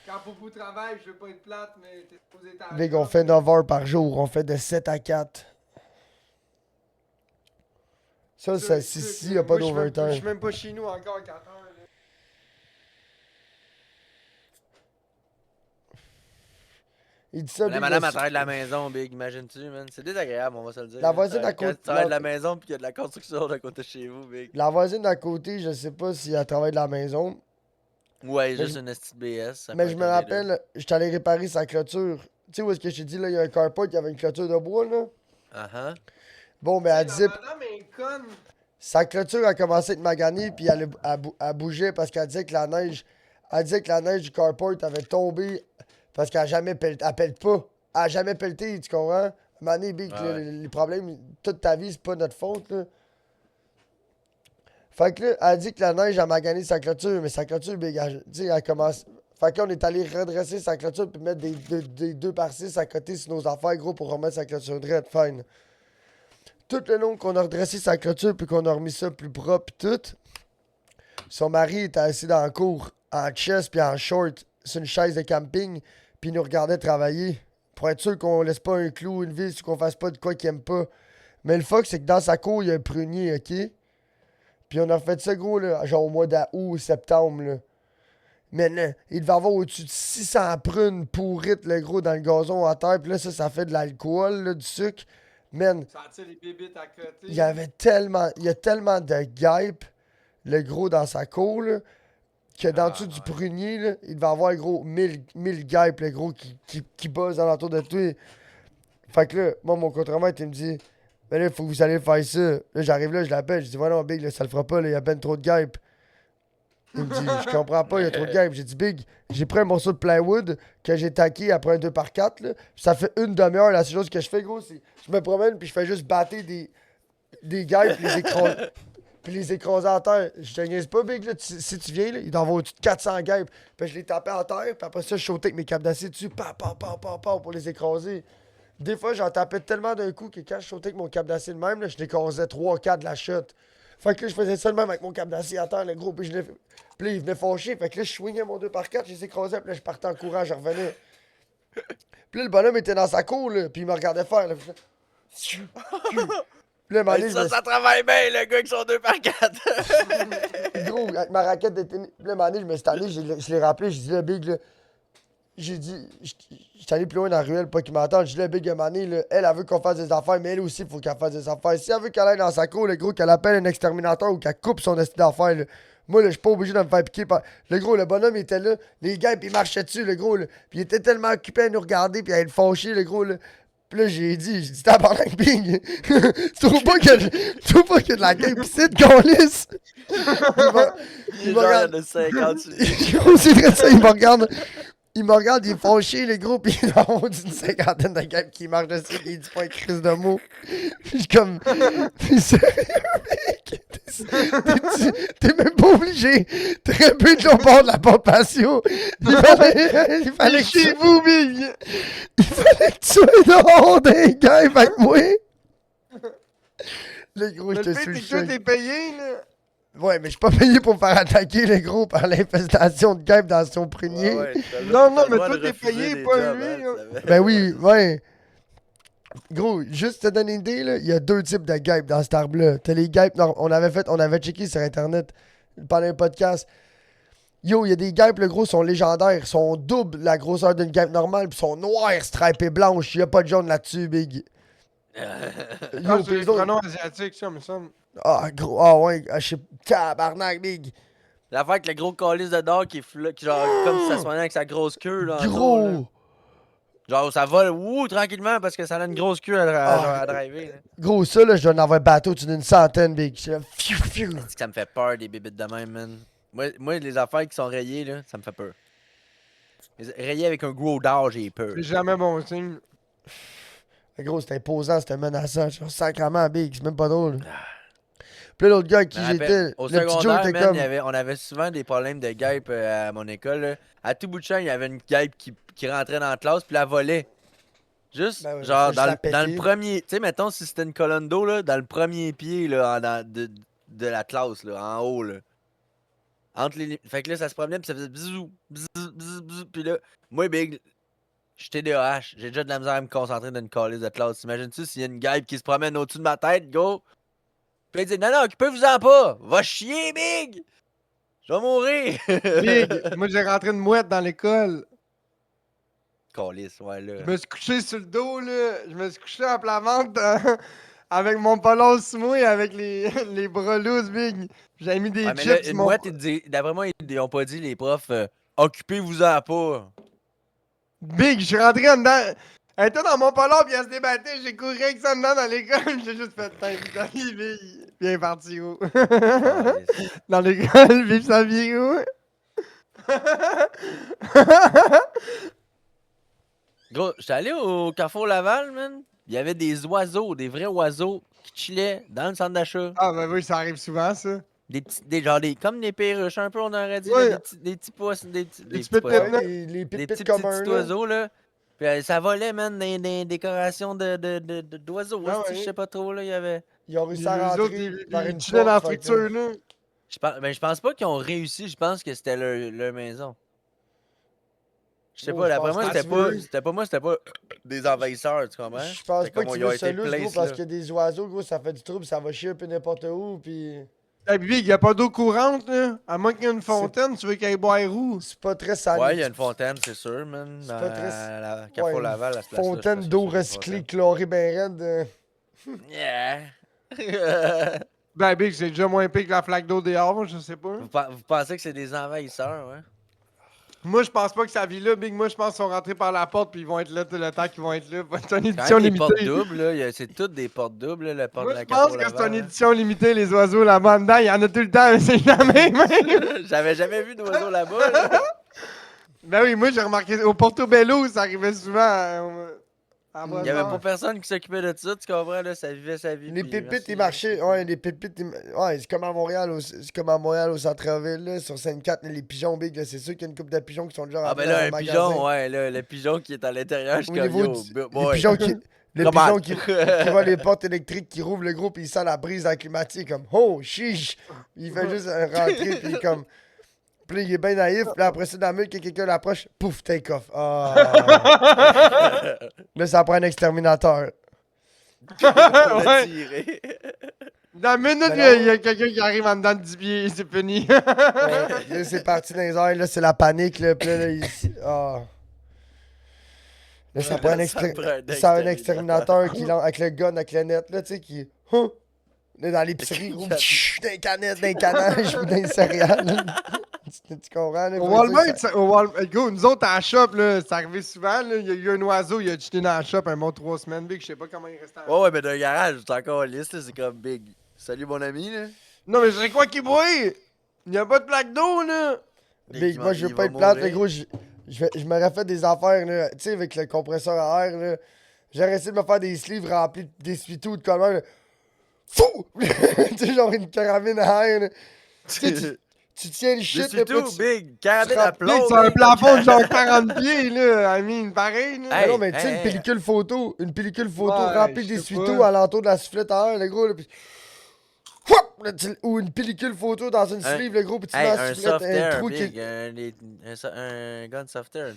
Quand Popo travaille, je veux pas être plate, mais t'es supposé être à la Big, job. on fait 9 heures par jour. On fait de 7 à 4. Ça, si, y a pas Moi, je suis d'overtime. même pas chez nous encore à 4 heures. Là. Il dit ça, La Big. madame, le- elle travaille de la maison, Big, imagines-tu, man? C'est désagréable, on va se le dire. La voisine à Quand côté- tu travailles de la- la maison pis qu'il y a de la construction à côté de chez vous, Big. La voisine d'à côté, je sais pas si elle travaille de la maison. Ouais, Mais juste je- une petite BS. ça Mais peut je être me un des deux. rappelle, j'étais allé réparer sa clôture. Tu sais où est-ce que je t'ai dit, là, il y a un carport qui avait une clôture de bois, là? Uh-huh. Bon, ben, elle La disait, madame est conne. sa clôture a commencé à être maganée, puis elle bougeait parce qu'elle disait que la neige, du carport avait tombé parce qu'elle a jamais pelleté, elle pèle pas. Elle a jamais pelleté, tu comprends? Mané, Big, Ouais, là, ouais. les problèmes, toute ta vie, c'est pas notre faute, là. Fait que là, elle a dit que la neige a magané sa clôture, mais sa clôture, Big, tu sais, elle commence. Fait que là, on est allé redresser sa clôture puis mettre des 2 par 6 à côté sur nos affaires, gros, pour remettre sa clôture droite, fine. Tout le long qu'on a redressé sa clôture puis qu'on a remis ça plus propre pis tout, son mari était assis dans la cour, en chest puis en short, sur une chaise de camping, puis il nous regardait travailler. Pour être sûr qu'on laisse pas un clou, une vis, ou qu'on fasse pas de quoi qu'il aime pas. Mais le fuck, c'est que dans sa cour, il y a un prunier, ok? Puis on a refait ça, gros, là, genre au mois d'août ou septembre, là. Maintenant, il devait avoir au-dessus de 600 prunes pourrites, le gros, dans le gazon à terre. Puis là, ça fait de l'alcool, là, du sucre. Man, Ça attire les bébites à côté. il y a tellement de guêpes, le gros, dans sa cour, là, que dans dessous du prunier, là, il devait avoir, gros, 1000 guêpes, le gros, qui buzzent alentour de toi. Fait que là, moi, mon contremaître, il me dit, ben là, faut que vous allez faire ça. Là, j'arrive là, je l'appelle, je dis, voilà, Big, là, ça le fera pas, là, il y a ben trop de guêpes. Il me dit, je comprends pas, il y a trop de guêpes. J'ai dit, Big, j'ai pris un morceau de plywood que j'ai taqué après un 2x4, là. Ça fait une demi-heure, la seule chose que je fais, gros, c'est je me promène puis je fais juste battre des guêpes puis les écraser à terre. Je te niaise pas, Big, là. Si tu viens, là, il doit avoir au-dessus de 400 guêpes. Puis je les tapais à terre, puis après ça, je sautais avec mes capes d'acier dessus, pour les écraser. Des fois, j'en tapais tellement d'un coup que quand je sautais avec mon cap d'acier de même, là, je l'écrasais 3-4 de la shot. Fait que là, je faisais ça de même avec mon cap d'acier à terre, le gros, puis puis là, il venait fâcher. Fait que là, je swingais mon 2x4, je les écrasais, puis là, je partais en courant, je revenais. Puis là, le bonhomme était dans sa cour, là, puis il me regardait faire, là. Puis là, puis là, un moment donné, je me Ça travaille bien, le gars, qui sont 2x4. gros, avec ma raquette de tennis. Puis là, un moment donné, je me suis tanné, je l'ai rappelé, j'ai dit, là, Big, là, j'ai dit, j'étais allé plus loin dans la ruelle, pas qu'il m'entende. J'ai dit, là, Big, un moment donné, là, elle veut qu'on fasse des affaires, mais elle aussi, il faut qu'elle fasse des affaires. Si elle veut qu'elle aille dans sa cour, le gros, qu'elle appelle un exterminateur ou qu'elle coupe son esti d'affaires, là. Moi, là, je suis pas obligé de me faire piquer par. Le gros, le bonhomme, il était là, les gars, puis il marchait dessus, le gros, là. Puis il était tellement occupé à nous regarder, puis à être fâché, le gros, là. Puis là, j'ai dit, tabarnak, Bing, tu trouves pas qu'il y a de la gueule ici de gaullisse? Il est genre de 50 Gros, c'est vrai ça, il me regarde, il est fâché, le gros, pis il a en haut d'une cinquantaine de gars qui marchent dessus, il dit pas une crise de mots. Pis je suis comme, t'es sérieux, mec? T'es T'es même pas obligé. Très peu de l'au bord de la pompe patio. Il fallait que Chez tu... vous, Big! Il fallait que tu sois dehors d'un gars avec moi. Le gros, Mais je le te pire, suis c'est que toi, t'es payé, là. Ouais, mais je suis pas payé pour me faire attaquer, le gros, par l'infestation de guêpes dans son prunier. Non, non, mais toi, t'es payé, pas lui. Là. Ben oui, ouais. Gros, juste te donner une idée, là, il y a deux types de guêpes dans cet arbre-là. T'as les guêpes, on avait checké sur Internet pendant un podcast. Yo, il y a des guêpes, le gros, sont légendaires. Ils sont double la grosseur d'une guêpe normale, pis sont noires, stripées blanches. Il y a pas de jaune là-dessus, big. Non, Yo, c'est pis les les autres- pronoms asiatiques, ça, me semble. Ah, gros, ah ouais, ah, je sais. Tabarnak, big. L'affaire avec le gros calice de dard qui qui genre, comme si ça se prenait avec sa grosse queue, là. en haut, là. Gros. Genre, ça vole, ouh, tranquillement, parce que ça a une grosse queue genre, à driver, là. Gros, ça, là, je dois en avoir bateau au-dessus d'une centaine, big. J'étais là, fiu, fiu. C'est que ça me fait peur, des bébites de même, man. Moi, les affaires qui sont rayées, là, ça me fait peur. Rayées avec un gros dard, j'ai peur. C'est jamais bon signe. Gros, c'était imposant, c'était menaçant. Genre, sacrément, big, c'est même pas drôle. Puis là, l'autre gars avec qui Je me rappelle, j'étais, au le petit Joe secondaire, était man, comme. on avait souvent des problèmes de guêpes à mon école. Là. À tout bout de champ, il y avait une guêpe qui rentrait dans la classe puis la volait. Juste, Ben ouais, genre, faut juste la dans le péter. premier... Tu sais, mettons, si c'était une colonne d'eau, là, dans le premier pied là, de la classe, là, en haut, là. Entre les... Fait que là, ça se promenait puis ça faisait bzou, bzou, bzou, bzou. Puis là, moi, big, je suis TDAH. J'ai déjà de la misère à me concentrer dans une calice de classe. T'imagines-tu s'il y a une guêpe qui se promène au-dessus de ma tête, go? Puis il dit, non, occupez-vous-en pas. Va chier, big. Je vais mourir. Big, moi, j'ai rentré une mouette dans l'école. Calice, ouais, là. Je me suis couché sur le dos, là. Je me suis couché à plat ventre avec mon polo sous moi et avec les bras lousses, Big. J'avais mis des Ouais, mais là, chips une mon... mouette, d'après moi, ils ont pas dit, les profs, occupez-vous-en pas. Big, je suis rentré en dedans. Elle était dans mon polo puis elle se débattait. J'ai couru avec ça dedans dans l'école. J'ai juste fait putain, Big. Puis elle est partie où? Calice. Dans l'école, vive sa vie où? Gros, j'étais allé au Carrefour Laval, man. Il y avait des oiseaux, des vrais oiseaux qui chillaient dans le centre d'achat. Ah, ben oui, ça arrive souvent, ça. Des petits, genre comme des perruches, un peu, on aurait dit, Ouais. là, des petits poissons, des petits petits poissons. pépites, là. les Des pépites petits communs, là. oiseaux, là. Puis ça volait, man, des décorations d'oiseaux. Ah hostie, ouais. Je sais pas trop, là, il y avait... Ils ont Les réussi à autres, rentrer vers ils une chillaient dans la porte, fait que- structure, là. Je pense pas qu'ils ont réussi, je pense que c'était leur maison. Je sais Oh, pas, je d'après pense moi, que c'était pas des envahisseurs, tu comprends? Je pense C'était pas comme que ils tu ont veux été ça lousse, gros, place, parce là. que des oiseaux, gros, ça fait du trouble, ça va chier un peu n'importe où, pis Hey, Big, y a pas d'eau courante, là. À moins qu'il y ait une fontaine, tu veux qu'il y ait boire où? c'est pas très sanitaire. Ouais, il y a une fontaine, c'est sûr, man. C'est Dans pas très- la Carrefour ouais, Laval, à ce place-là. Fontaine d'eau recyclée, chlorée ben raide. Yeah! Ben, Big, c'est déjà moins pire que la flaque d'eau dehors, moi, je sais pas. Vous pensez que c'est des envahisseurs, ouais? Moi, je pense pas que ça vit là, Big. Moi, je pense qu'ils sont rentrés par la porte puis ils vont être là tout le temps qu'ils vont être là. C'est une Quand édition même des portes limitée. doubles, là. C'est toutes des portes doubles, là, la porte Moi, de la je pense Carrefour que c'est Laval, une hein. édition limitée, les oiseaux là-bas dedans. Il y en a tout le temps, mais c'est jamais même. J'avais jamais vu d'oiseaux là-bas, là. Ben oui, moi, j'ai remarqué. Au Portobello, ça arrivait souvent à Il Brossard. y avait pas personne qui s'occupait de ça, tu comprends, là? Ça vivait sa vie. Les puis pépites, merci, ils marchaient. merci. Ouais, les pépites, ouais, c'est comme à Montréal, c'est comme à Montréal au centre-ville, là, sur Sainte-4, les pigeons big, là, c'est sûr qu'il y a une couple de pigeons qui sont déjà Ah, rentrés ben là, dans un le pigeon, magasin. ouais, là, le pigeon qui est à l'intérieur, je suis Au comme niveau yo, les boy. pigeons qui. Le Comment? pigeon qui voit les portes électriques, qui rouvre le gros, puis il sent la brise dans le climatier, comme oh, chiche! Il fait juste rentrer, puis il est comme. Puis là, il est bien naïf, puis là, après ça, dans la minute que quelqu'un l'approche, pouf, take off. Ah. Là, ça prend un exterminateur. On a Ouais. tiré. Dans la minute, Ben il y a quelqu'un qui arrive en dedans de 10 pieds, c'est fini. Ouais, là, c'est parti dans les airs, là, c'est la panique, là, puis là, ah. Là, ça prend un, Ça prend un ça a un exterminateur qui lance avec le gun, avec le net, là, tu sais, qui. Huh! Là, dans l'épicerie, gros, tch, dans les canettes, dans les canages, dans les céréales. Tu comprends, là? Au faut dire Walmart, ça- au Walmart, go, nous autres à la shop, là, c'est arrivé souvent, là, il y a eu un oiseau, il a jeté dans la shop un bon 3 semaines, Big, je sais pas comment il restait. Ouais, ouais, mais d'un garage, c'est encore lisse, là, c'est comme big. Salut, mon ami, là. Non, mais je dirais quoi qu'il boit? Il y a pas de plaque d'eau, là! Big, moi, je veux Il pas va être plate, mourir. là, gros. Je me refais des affaires, là. Tu sais, avec le compresseur à air, là. J'aurais essayé de me faire des sleeves remplis d'essuie-tout, de colère, là. Fou! Tu sais, genre une carabine à air, là. Tu sais, tu tiens le Je shit, suis là, puis là, tout tu... big. Carabine tu à remplis, plomb. C'est un big. plafond de genre 40 pieds, là. I mean, pareil, là. Mais non, Hey, mais tu sais, hey, une hey. pellicule photo. Une pellicule photo Ouais, remplie je sais d'essuie-tout pas. alentour de la soufflette à air, le gros, là, puis... Wouap! Là, ou une pellicule photo dans une Un- sleeve, le gros, puis tu mets Hey, la un soufflette, soft un air, trou big. qui... Un gun soft air.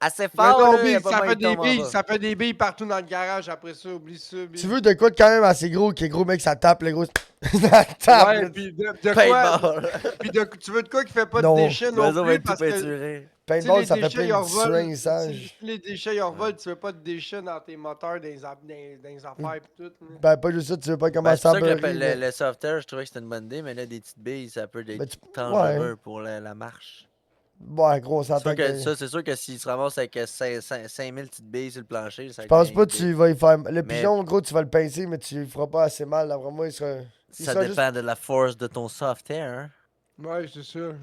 Assez Mais fort, non, là. Y'a Big, pas ça moyen fait de des tomber en billes, bas. ça fait des billes partout dans le garage après ça, oublie ça, Big. Tu veux de quoi de quand même assez gros, qui est gros, mec, ça tape, le gros. Ça tape, Ouais, là. pis de quoi, Paintball. pis tu veux de quoi qui fait pas Non. de déchets non L'oiseau va plus, être tout parce que, tu peinturé. sais, Paintball, les ça fait déchets, plein ils de revolent, suinçage. si les déchets, ils revolent, tu veux pas de déchets dans tes moteurs, dans les affaires pis tout, là. Ben, pas juste ça, tu veux pas Ben, commencer c'est à pour ça que beurrer, mais... le soft air, je trouvais que c'était une bonne idée, mais là, des petites billes, ça peut Ben, être tu... dangereux Ouais. pour la marche. Ouais, gros, on C'est s'entend sûr que que... ça, c'est sûr que s'il se ramasse avec 5000 petites billes sur le plancher, ça va Je pense être pas bien que big. tu vas y faire... Le Mais- pigeon, gros, tu vas le pincer, mais tu lui feras pas assez mal. D'après moi, il sera... Il Ça sera dépend de la force de ton soft air. Hein. Ouais, c'est sûr.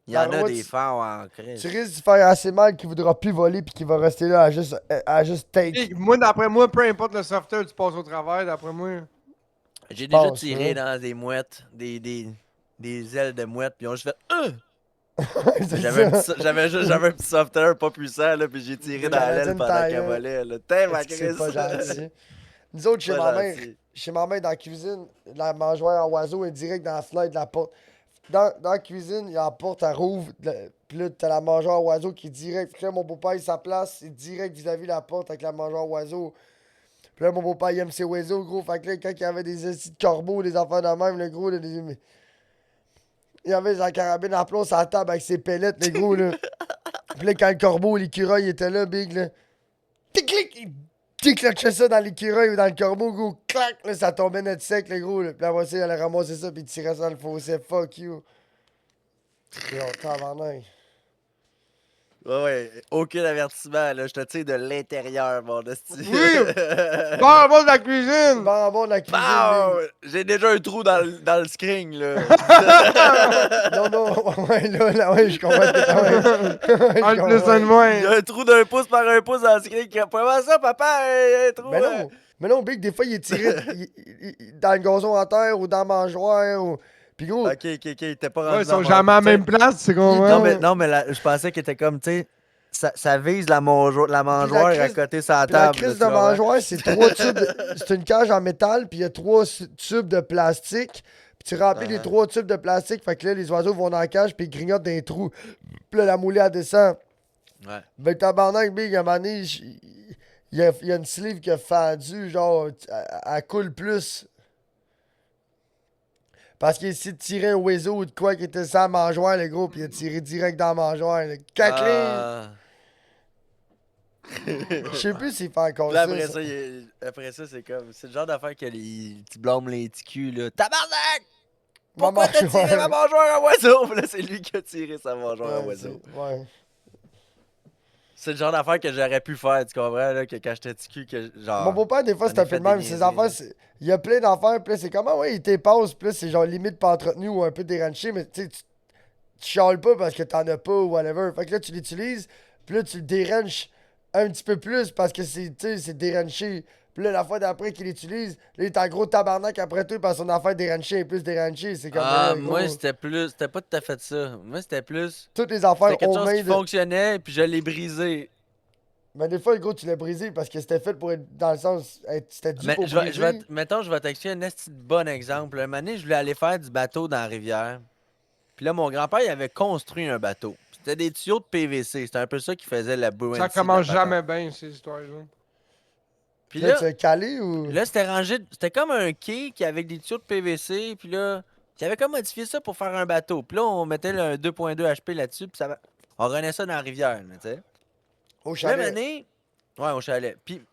Il y en Ben, a moi, des tu- forts en crise. Tu risques de faire assez mal qu'il voudra plus voler puis qu'il va rester là à juste take. Big, moi, d'après moi, peu importe le software, tu passes au travers, d'après moi. J'ai déjà pense, tiré hein. dans des mouettes, des ailes de mouettes, puis on juste fait C'est J'avais ça. j'avais un petit soft air pas puissant, là, puis j'ai tiré dans l'aile Canadian pendant qu'elle Tire. volait. Là. Tellement Est-ce que c'est pas Chris. gentil? Nous autres, chez Pas ma mère, gentil. dans la cuisine, la mangeoire en oiseau est direct dans la fenêtre de la porte. Dans la cuisine, il y a la porte, elle rouvre. Puis là, t'as la mangeoire à oiseau qui est direct. Puis là, mon beau-père, il sa place, c'est direct vis-à-vis la porte avec la mangeoire à oiseau. Puis là, mon beau-père, il aime ses oiseaux, gros. Fait que là, quand il y avait des petits corbeaux, des enfants de même, le gros, là, il y avait sa carabine à plomb sur la table avec ses pellettes, le gros, là. Puis là, quand le corbeau, l'écureuil était là, big, là. Tic-clic! Il déclenchait ça dans l'écureuil ou dans le corbeau, gros. Clac! Là, ça tombait net sec, le gros, là. Puis là, voici, il allait ramasser ça, puis il tirait ça dans le fossé. Fuck you. Et on tabarnak. Ouais, aucun avertissement, là. Je te tire de l'intérieur, mon esti. Oui! Bon, bon de la cuisine! Bon, bon, de la cuisine, Pow! big. J'ai déjà un trou dans le screen, là. Non, non, ouais, là, ouais, je comprends ce que t'as. Un de plus, un de moins. Il y a un trou d'un pouce par un pouce dans le screen. Comment ça, papa? Un trou. Mais non, Big, des fois, il est tiré dans le gazon en terre ou dans la mangeoire. Ou... Puis gros, Ok, t'es pas rendu Ouais, ils dans sont mon- jamais à la tu sais, même place, c'est con, Non, ouais. mais je pensais qu'il était comme, tu sais, ça vise la mangeoire à crise- côté sa puis la table. crise de là, tu comprends? mangeoire, c'est 3 tubes. C'est une cage en métal, puis il y a 3 tubes de plastique. Puis tu remplis les 3 tubes de plastique, fait que là, les oiseaux vont dans la cage, puis ils grignotent dans les trous. Puis là, la moulée, elle descend. Ouais. Ben, tabarnak, Big, à un moment donné, il y a une sleeve qui a fendu, genre, elle coule plus. Parce qu'il a essayé de tirer un oiseau ou de quoi qui était sans mangeoire, le gros, puis il a tiré direct dans la mangeoire. Caclin! Ah. Je sais plus s'il fait encore Puis là, ça. après ça. ça, après ça, c'est comme. C'est le genre d'affaire que tu blâmes les petits culs, là. Tabarnak! Pourquoi t'as mangeoire. tiré ma mangeoire à oiseau? Puis là, c'est lui qui a tiré sa mangeoire à Ouais, oiseau. ouais. C'est le genre d'affaire que j'aurais pu faire, tu comprends, là, que quand j'étais petit cul, que genre. Mon beau-père, des fois, on c'était est un peu fait de même. des Ses niaiseries, affaires, là. il y a plein d'affaires, puis là, c'est comment, ouais, il t'épasse, puis là, c'est genre limite pas entretenu ou un peu déranché, mais tu sais, tu chiales pas parce que t'en as pas ou whatever. Fait que là, tu l'utilises, puis là, tu le déranges un petit peu plus parce que c'est, tu sais, c'est déranché. Puis là, la fois d'après qu'il l'utilise, là, il est en gros tabarnak après tout parce que son affaire déranché est plus déranché. C'est comme, Ah, là, moi, gros, c'était pas tout à fait ça. Moi, c'était plus. toutes les affaires C'était quelque chose qui homemade. fonctionnait, puis je l'ai brisé. Mais des fois, gros, tu l'as brisé parce que c'était fait pour être dans le sens, c'était dû Mais pour briser. mettons, je vais t'expliquer un esti de bon exemple. Un moment donné, je voulais aller faire du bateau dans la rivière. Puis là, mon grand-père, il avait construit un bateau. C'était des tuyaux de PVC. C'était un peu ça qui faisait la buoyancy. Ça commence jamais bien, ces histoires-là. Puis Là, là, tu as calé ou. là c'était rangé. C'était comme un quai qui avec des tuyaux de PVC. Puis là, il avait comme modifié ça pour faire un bateau. Puis là, on mettait un 2.2 HP là-dessus. Puis on renait ça dans la rivière, tu sais. Au Puis là, chalet. année, ouais, au chalet. Puis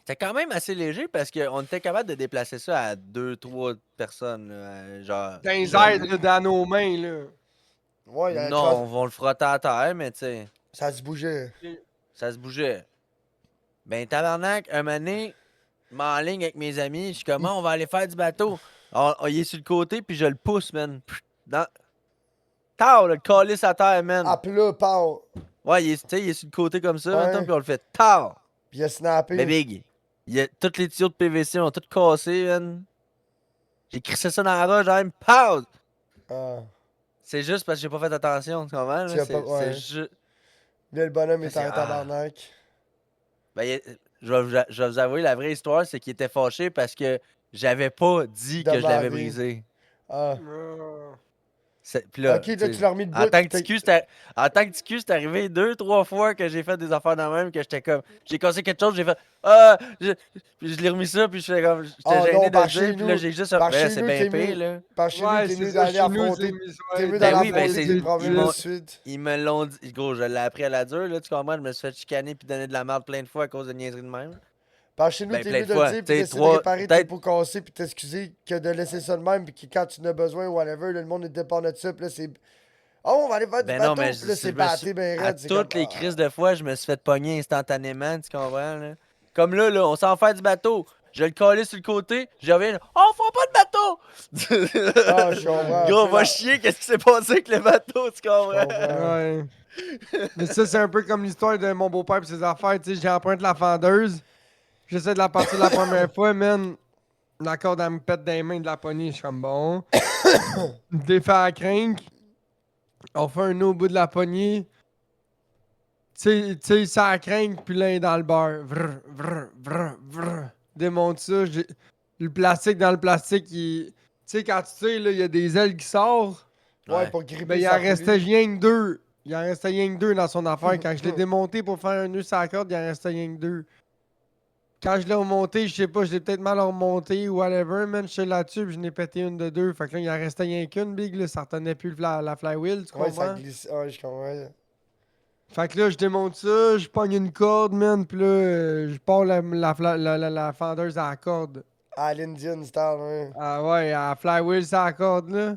c'était quand même assez léger parce qu'on était capable de déplacer ça à 2-3 personnes. Là, genre. Dans les aides, là, dans nos mains, là. Ouais, il y a un Non, on le frottait à terre, mais tu sais, Ça se bougeait. ça se bougeait. Ben, tabarnak, un moment donné, je m'enligne avec mes amis, je suis comme, ah, on va aller faire du bateau. Il est sur le côté, puis je le pousse, man. Dans... Tao, le calice à terre, man. À plat, pow. Ouais, tu sais, il est sur le côté comme ça, Ouais. maintenant, puis on le fait tao. Puis il a snappé. Mais big. Tous les tuyaux de PVC ont tout cassé, man. J'ai crissé ça dans la roche, genre, pause! Ah. C'est juste parce que j'ai pas fait attention, tu comprends? Tu Là? as pas- C'est ouais. juste. Là, le bonhomme Mais est c'est- en ah. tabarnak. Ben, je vais vous avouer, la vraie histoire, c'est qu'il était fâché parce que j'avais pas dit De que je ma l'avais vie. brisé. Ah. Puis là, Ok, là, tu sais, tu l'as remis de en bout. tant que t'es- TQ, en tant que TQ, c'est arrivé 2-3 fois que j'ai fait des affaires de même, que j'étais comme, j'ai cassé quelque chose, j'ai fait, puis je l'ai remis ça, puis j'étais comme, j'étais Ah gêné non, de le par dire, chez puis là, nous. j'ai juste, Par ben là, chez c'est nous, bien t'es pire, mieux. là. Par chez nous, Ouais, t'es c'est mieux ça, d'aller chez nous, affronter. c'est mis, T'es ouais, mieux Ben d'aller oui, ben affronter c'est, tes problèmes m'ont- de suite. ils me l'ont dit, gros, je l'ai appris à la dure, là, tu comprends, je me suis fait chicaner puis donner de la merde plein de fois à cause de niaiseries de même. Par chez nous, Ben, t'es plein mieux de de le fois, dire tu puis sais, d'essayer de 3, réparer tes peut-être, pots cassés puis t'excuser que de laisser ça de même puis que quand tu en as besoin, whatever, là, le monde est dépendant de ça puis là, c'est. Oh, on va aller faire du ben non, bateau mais puis là, c'est je me suis. batté ben À raide. C'est comme. toutes les crises de fois, je me suis fait pogner instantanément, tu comprends, là? Comme là, on s'en fait du bateau. Je le collais sur le côté, je reviens, oh, on fera pas de bateau! Ah, je comprends. Gros, Plus va la- chier, qu'est-ce qui s'est passé avec le bateau, tu Je comprends? comprends. Ouais. Mais ça, c'est un peu comme l'histoire de mon beau-père et ses affaires. Tu sais, j'ai emprunté la fendeuse. J'essaie de la partir la première fois, man. La corde, elle me pète dans les mains de la poignée. Je suis comme bon. Je défais la crinque. On fait un nœud au bout de la poignée. Tu sais, ça crinque, puis là, il est dans le beurre. Vrr, vrr, vrr, vrr. Démonte ça. Le plastique dans le plastique, il. Tu sais, quand tu sais, là, il y a des ailes qui sortent. Ouais, Ouais. pour gripper Ben, il sa en restait poulie. rien que deux. Il en restait rien que deux dans son affaire. Quand je l'ai démonté pour faire un nœud sur la corde, il en restait rien que deux. Quand je l'ai remonté, je sais pas, je l'ai peut-être mal remonté ou whatever, man. Je suis là-dessus, puis je n'ai pété une de deux. Fait que là, il en restait rien qu'une, big, là. Ça retenait plus la flywheel, tu Ouais, ça comprends? glisse. Ouais, je comprends. Fait que là, je démonte ça, je pogne une corde, man, puis là, je pars la fendeuse à la corde. À l'Indian style, ouais. Ah ouais, à la flywheel, c'est la corde, là.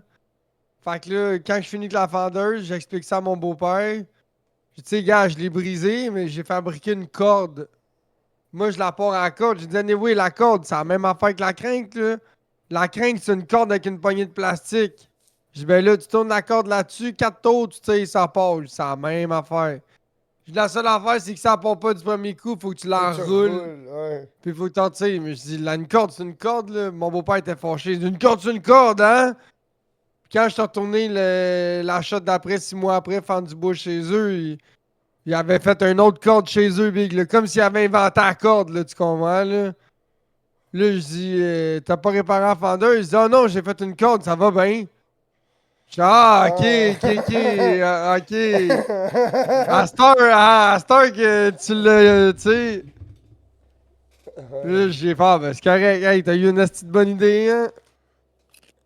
Fait que là, quand je finis avec la fendeuse, j'explique ça à mon beau-père. Tu sais, gars, je l'ai brisé, mais j'ai fabriqué une corde. Moi, je la pars à la corde. J'ai dit, anyway, la corde, c'est la même affaire que la crinque, là. La crinque, c'est une corde avec une poignée de plastique. Je dis, ben là, tu tournes la corde là-dessus, 4 tours, tu sais, ça part. C'est la même affaire. Je dis, la seule affaire, c'est que ça part pas du premier coup, faut que tu Faut que tu l'enroules. roules, ouais. Puis faut que t'en tires. Mais je dis, là, une corde, c'est une corde, là. Mon beau-père était fâché. Il dit, une corde, c'est une corde, hein? Puis quand je suis retourné la shot d'après, 6 mois après, faire du bois chez eux, il avait fait un autre corde chez eux, big, là, comme s'il avait inventé la corde, là, tu comprends, là? Là, je dis, t'as pas réparé la fendeuse? Il dit, oh non, j'ai fait une corde, ça va bien. Je dis, ah, ok, ok. À cette heure que tu l'as, tu sais. Là, j'ai fait, ah, ben, c'est correct, hey, t'as eu une petite bonne idée, hein?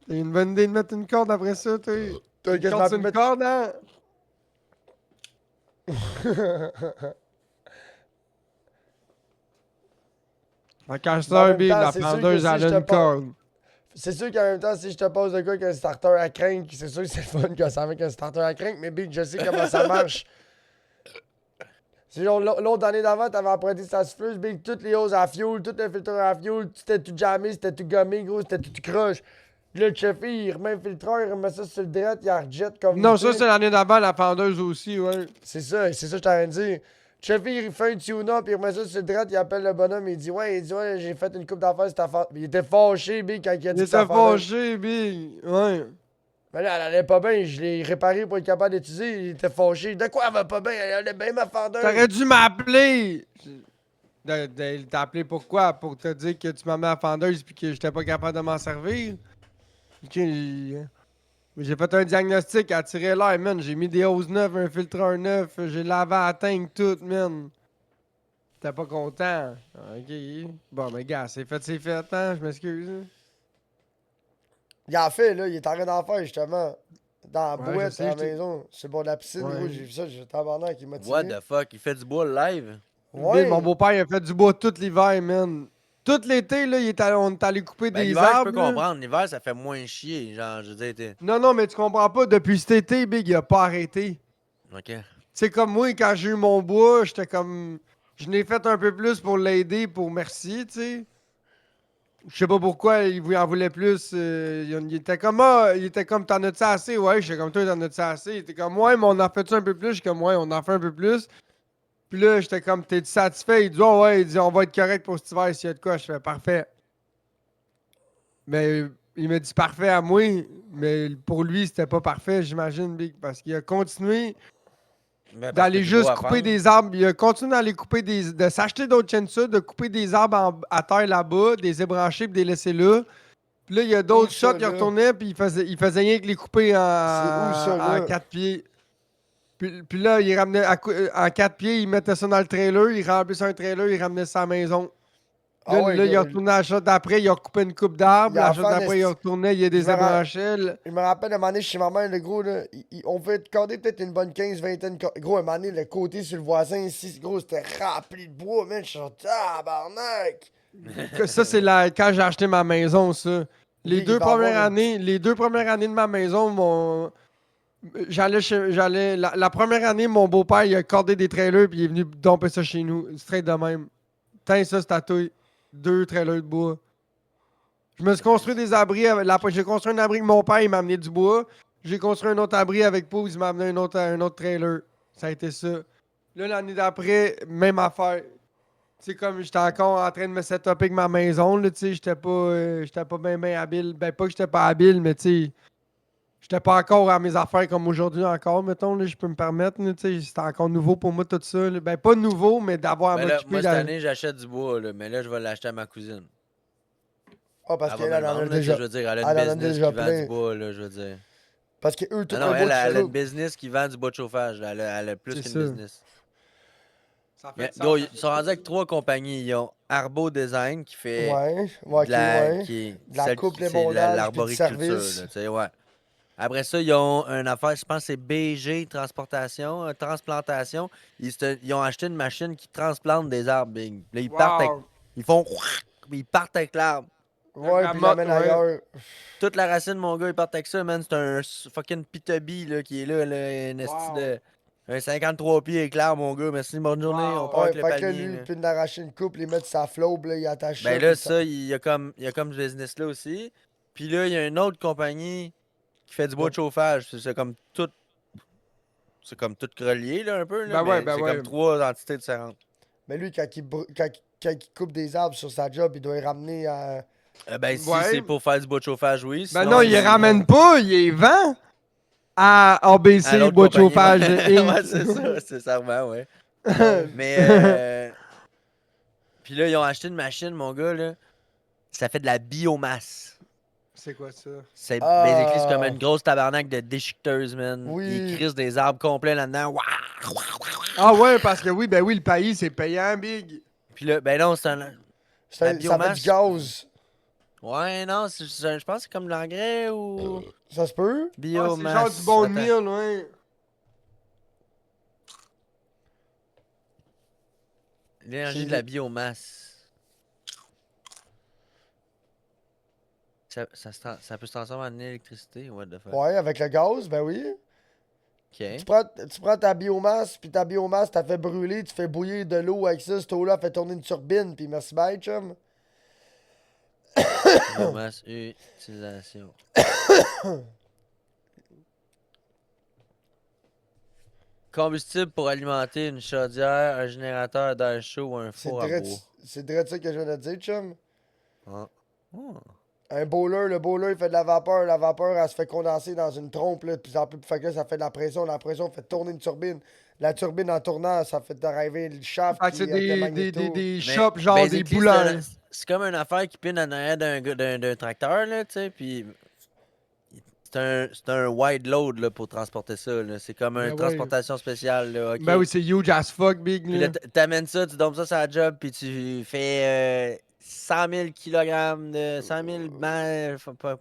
T'as eu une bonne idée de mettre une corde après ça, toi? T'as Une quasiment corde, c'est pu une mettre. corde, hein? Fait qu'à cette Mais en heure, même big, temps, la c'est sûr que fendeuse, si elle je a te une pas- corde. C'est sûr qu'en même temps, si je te pose de quoi qu'un starter à crank, c'est sûr que c'est le fun que ça avec un starter à crank, mais Big, je sais comment ça marche. C'est genre, l'autre année d'avant, t'avais emprunté sa souffleuse, Big, toutes les hoses à fuel, tout le filtre à fuel, c'était tout jammé, c'était tout gommé, gros, c'était tout croche. Puis là, le chef, il remet le filtreur, il remet ça sur le direct, il rejette comme. Non, tu ça, sais. c'est l'année d'avant, la fendeuse aussi, ouais. C'est ça que je t'avais dit. Chef, il fait un tune-up, il remet ça sur le direct, il appelle le bonhomme, il dit ouais, j'ai fait une coupe d'affaires, cette affaire. Il était fâché, Big, quand il a dit Il que ça était fâché, big. Ouais. Mais là, elle allait pas bien, je l'ai réparé pour être capable d'utiliser, il était fâché. De quoi elle va pas bien? Elle allait bien ma fendeuse. T'aurais dû m'appeler! Il t'a appelé pourquoi? Pour te dire que tu m'as mis à la fendeuse puis que j'étais pas capable de m'en servir? J'ai fait un diagnostic à tirer l'air, man. J'ai mis des hoses neuves, un filtreur neuf, j'ai lavé à la tank, tout, man. T'es pas content? Ok. Bon, mais gars, c'est fait, hein? Je m'excuse. Il en fait, là, il est en train d'en faire, justement. Dans la Ouais, boîte, je sais, à la je t'ai- maison. C'est bon de la piscine, Ouais. gros, j'ai vu ça, j'ai tabarnak, il m'a What tiré. the fuck, il fait du bois live? Ouais. Mon beau-père, il a fait du bois tout l'hiver, man. Tout l'été, là, on est allé couper Ben, des l'hiver, je peux arbres. Là. comprendre. L'hiver, ça fait moins chier. Genre, je veux dire, Non, mais tu comprends pas. Depuis cet été, Big, il a pas arrêté. Ok. C'est comme moi, quand j'ai eu mon bois, j'étais comme. Je n'ai fait un peu plus pour l'aider, pour merci, tu sais. Je sais pas pourquoi il en voulait plus. Il était comme, t'en as-tu assez? Ouais, j'étais comme toi, t'en as-tu assez? Il était comme, ouais, mais on en fait-tu un peu plus? J'étais comme, ouais, on en fait un peu plus. Puis là, j'étais comme, t'es-tu satisfait? Il dit, oh ouais, il dit, on va être correct pour cet hiver s'il y a de quoi. Je fais, parfait. Mais il m'a dit parfait à moi, mais pour lui, c'était pas parfait, j'imagine, Big, parce qu'il a continué Ben, parce d'aller qu'il y a du bois juste à couper fendre. des arbres. Il a continué d'aller couper de s'acheter d'autres chainsaws, de couper des arbres à terre là-bas, de les ébrancher puis de les laisser là. Puis là, il y a d'autres Où ça, shots, il là? retournait puis il faisait rien que les couper C'est où ça, en là? 4 pieds. Puis là, il ramenait en 4 pieds, il mettait ça dans le trailer, il remplissait un trailer, il ramenait ça à la maison. Ah Là, ouais, là, il a retourné à la shot d'après, il a coupé une coupe d'arbres. Il a La shot fait un d'après, il a esti- retourné, il a des Je me ra- ébranchés. Je me rappelle, un moment donné, chez ma mère, le gros, là, on fait accorder peut-être une bonne 15-20. Gros, un moment donné, le côté sur le voisin ici, gros, c'était rempli de bois, man. Je suis en tabarnak. Ça, c'est quand j'ai acheté ma maison, ça. Les Lui, deux il va avoir premières une années, les 2 premières années de ma maison, la première année, mon beau-père, il a accordé des trailers puis il est venu domper ça chez nous. Straight de même. Tiens, ça, c'est à toi. 2 trailers de bois. Je me suis construit des abris. J'ai construit un abri avec mon père, il m'a amené du bois. J'ai construit un autre abri avec Pouce, il m'a amené un autre trailer. Ça a été ça. Là, l'année d'après, même affaire. C'est comme j'étais encore en train de me setuper avec ma maison, là, tu sais, j'étais pas bien habile. Ben, pas que j'étais pas habile, mais tu sais, j'étais pas encore à mes affaires comme aujourd'hui encore, mettons, là, je peux me permettre, là, tu sais, c'était encore nouveau pour moi tout ça, là. Ben, pas nouveau, mais d'avoir à Ben là, m'occuper moi, cette année, j'achète du bois, là, mais là, je vais l'acheter à ma cousine. Ah, parce Elle qu'elle, va me elle le en a vendre, là, tu sais, déjà. je veux dire, elle a Elle en a une business déjà qui vend plein. du bois, là, je veux dire. Parce que eux, tout Non, non, un bout elle, de elle a une coupe. business qui vend du bois de chauffage, là. Elle a plus C'est qu'une ça. business. Ça Mais, fait gros, ils sont rendus avec 3 compagnies. Ils ont Arbo Design qui fait Ouais, de ok, la, ouais. qui est De la celle coupe, qui les c'est mondages, puis du l'arboriculture, service. là, tu sais, ouais. Après ça, ils ont une affaire, je pense que c'est BG Transportation, Transplantation. Ils ont acheté une machine qui transplante des arbres, big. Là, ils partent avec, Wow! ils font, ils partent avec l'arbre. Ouais, La puis motte, l'amène ouais. ailleurs. Toute la racine, mon gars, ils partent avec ça, man. C'est un fucking Pitobi, là, qui est là, un esti Wow. de... Un 53 pieds avec l'arbre, mon gars. Merci, bonne journée. Wow. On part Ouais, avec le fait que là, panier, lui, là. puis d'arracher une coupe, les mettre sur sa flobe, là, il attache ça. Ben là, puis ça, il y a comme ce business-là aussi. Puis là, il y a une autre compagnie qui fait du bois de chauffage. C'est comme tout relié, là, un peu, là, Ben ouais, mais ben c'est ouais. comme 3 entités différentes. Mais lui, quand il coupe des arbres sur sa job, il doit les ramener à. Ben, si Ouais. c'est pour faire du bois de chauffage, oui. Ben Sinon, non, il les ramène pas, il les vend à à ABC l'autre Bois de compagnie, Chauffage ouais. Inc. Ouais, c'est ça, c'est ça, ouais. Ouais. Mais, puis là, ils ont acheté une machine, mon gars, là. Ça fait de la biomasse. C'est quoi ça? C'est Ah. basically, c'est comme une grosse tabarnak de déchiqueteuse, man. Oui. Ils crissent des arbres complets là-dedans. Ouah! Ah ouais, parce que oui, ben oui, le pays, c'est payant, big. Puis là, ben non, c'est un. La Ça fait biomasse. du gaz. Ouais, non, je pense que c'est comme de l'engrais ou. Ça se peut? Ah, c'est Biomasse. genre du bon Attends. meal, ouais. L'énergie C'est- de la biomasse. Ça peut se transformer en électricité, what the fuck. Ouais, avec le gaz, ben oui. Ok. Tu prends ta biomasse, puis ta biomasse, t'as fait brûler, tu fais bouillir de l'eau avec ça, cette eau-là fait tourner une turbine, puis merci bye, chum. Biomasse, utilisation. Combustible pour alimenter une chaudière, un générateur d'air chaud ou un C'est four à direct, bois. c'est direct ça que je viens de dire, chum. Ah. Oh. Un boiler, le boiler, il fait de la vapeur, elle se fait condenser dans une trompe, là, de plus en plus, fait que là, ça fait de la pression fait tourner une turbine. La turbine, en tournant, ça fait arriver le shaft Fait que c'est avec le des magnéto. des shops, genre des basically, boulons. c'est comme une affaire qui pine en arrière d'un tracteur, là, tu sais, puis c'est un wide load, là, pour transporter ça, là. C'est comme Ben une ouais. transportation spéciale, là, ok. Ben oui, c'est huge as fuck, big, Puis là. là, t'amènes ça, tu dompes ça sur la job, puis tu fais 100 000 kg de... 100 000...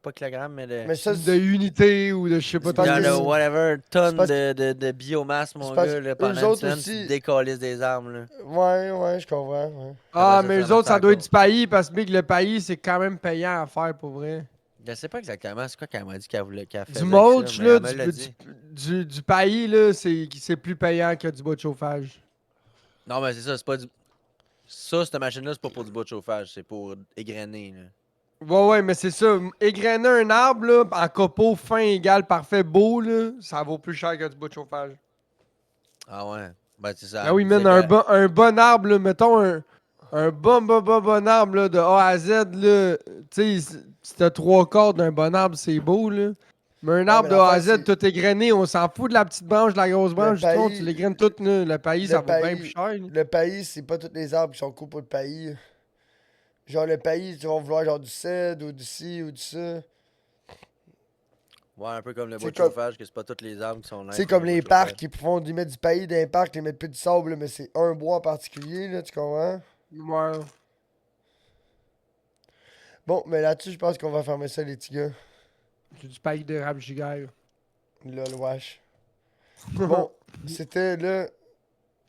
pas kilogrammes, mais de... Mais ça, De unité ou de je sais pas C'est trop. parce Il y que en a c'est- whatever, tonnes parce- de biomasse, mon c'est parce gars, que là, eux pendant une autres semaine, aussi- tu décollisses des armes, là. ouais, je comprends, ouais. Ah, Après ça, mais ça eux va autres, ça faire doit être quoi? du pays parce que big, le pays, c'est quand même payant à faire pour vrai. Je sais pas exactement, c'est quoi qu'elle m'a dit qu'elle faisait Du avec mulch, ça, mais là, elle me l'a dit. du pays, là, c'est plus payant que du bois de chauffage. Non, mais c'est ça, c'est pas du... Ça, cette machine-là, c'est pas pour du bois de chauffage, c'est pour égrener, là. Ouais, mais c'est ça. Égrener un arbre, là, en copeaux fin, égal, parfait, beau, là, ça vaut plus cher que du bois de chauffage. Ah ouais. Ben, c'est ça. Ah oui, elle me man, disait un bon arbre, là, mettons un bon arbre là, de A à Z, là. Tu sais, si t'as 3/4 d'un bon arbre, c'est beau, là. Mais un Ouais, arbre mais de A à l'affaire, Z, c'est tout égrené, on s'en fout de la petite branche, de la grosse le branche, du tronc, tu les pays. graines toutes, là. Le pays, Le ça vaut bien plus pays. cher, là. Le pays, c'est pas tous les arbres qui sont cool pour le pays. Genre, le pays, tu vas vouloir genre du cèdre ou du ci ou du ça. ouais, un peu comme le bois C'est de comme, chauffage, que c'est pas tous les arbres qui sont nice c'est pour comme le bois les de chauffage. parcs qui font ils mettent du pays dans les parcs, ils mettent plus de sable, là, mais c'est un bois en particulier, là, tu comprends? Ouais. Bon, mais là-dessus, je pense qu'on va fermer ça, les petits gars. C'est du pays d'érable gigaire. Lol, wesh. Bon, c'était le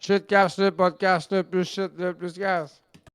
Shit, cash, là, podcast, là, plus shit, là, plus cash.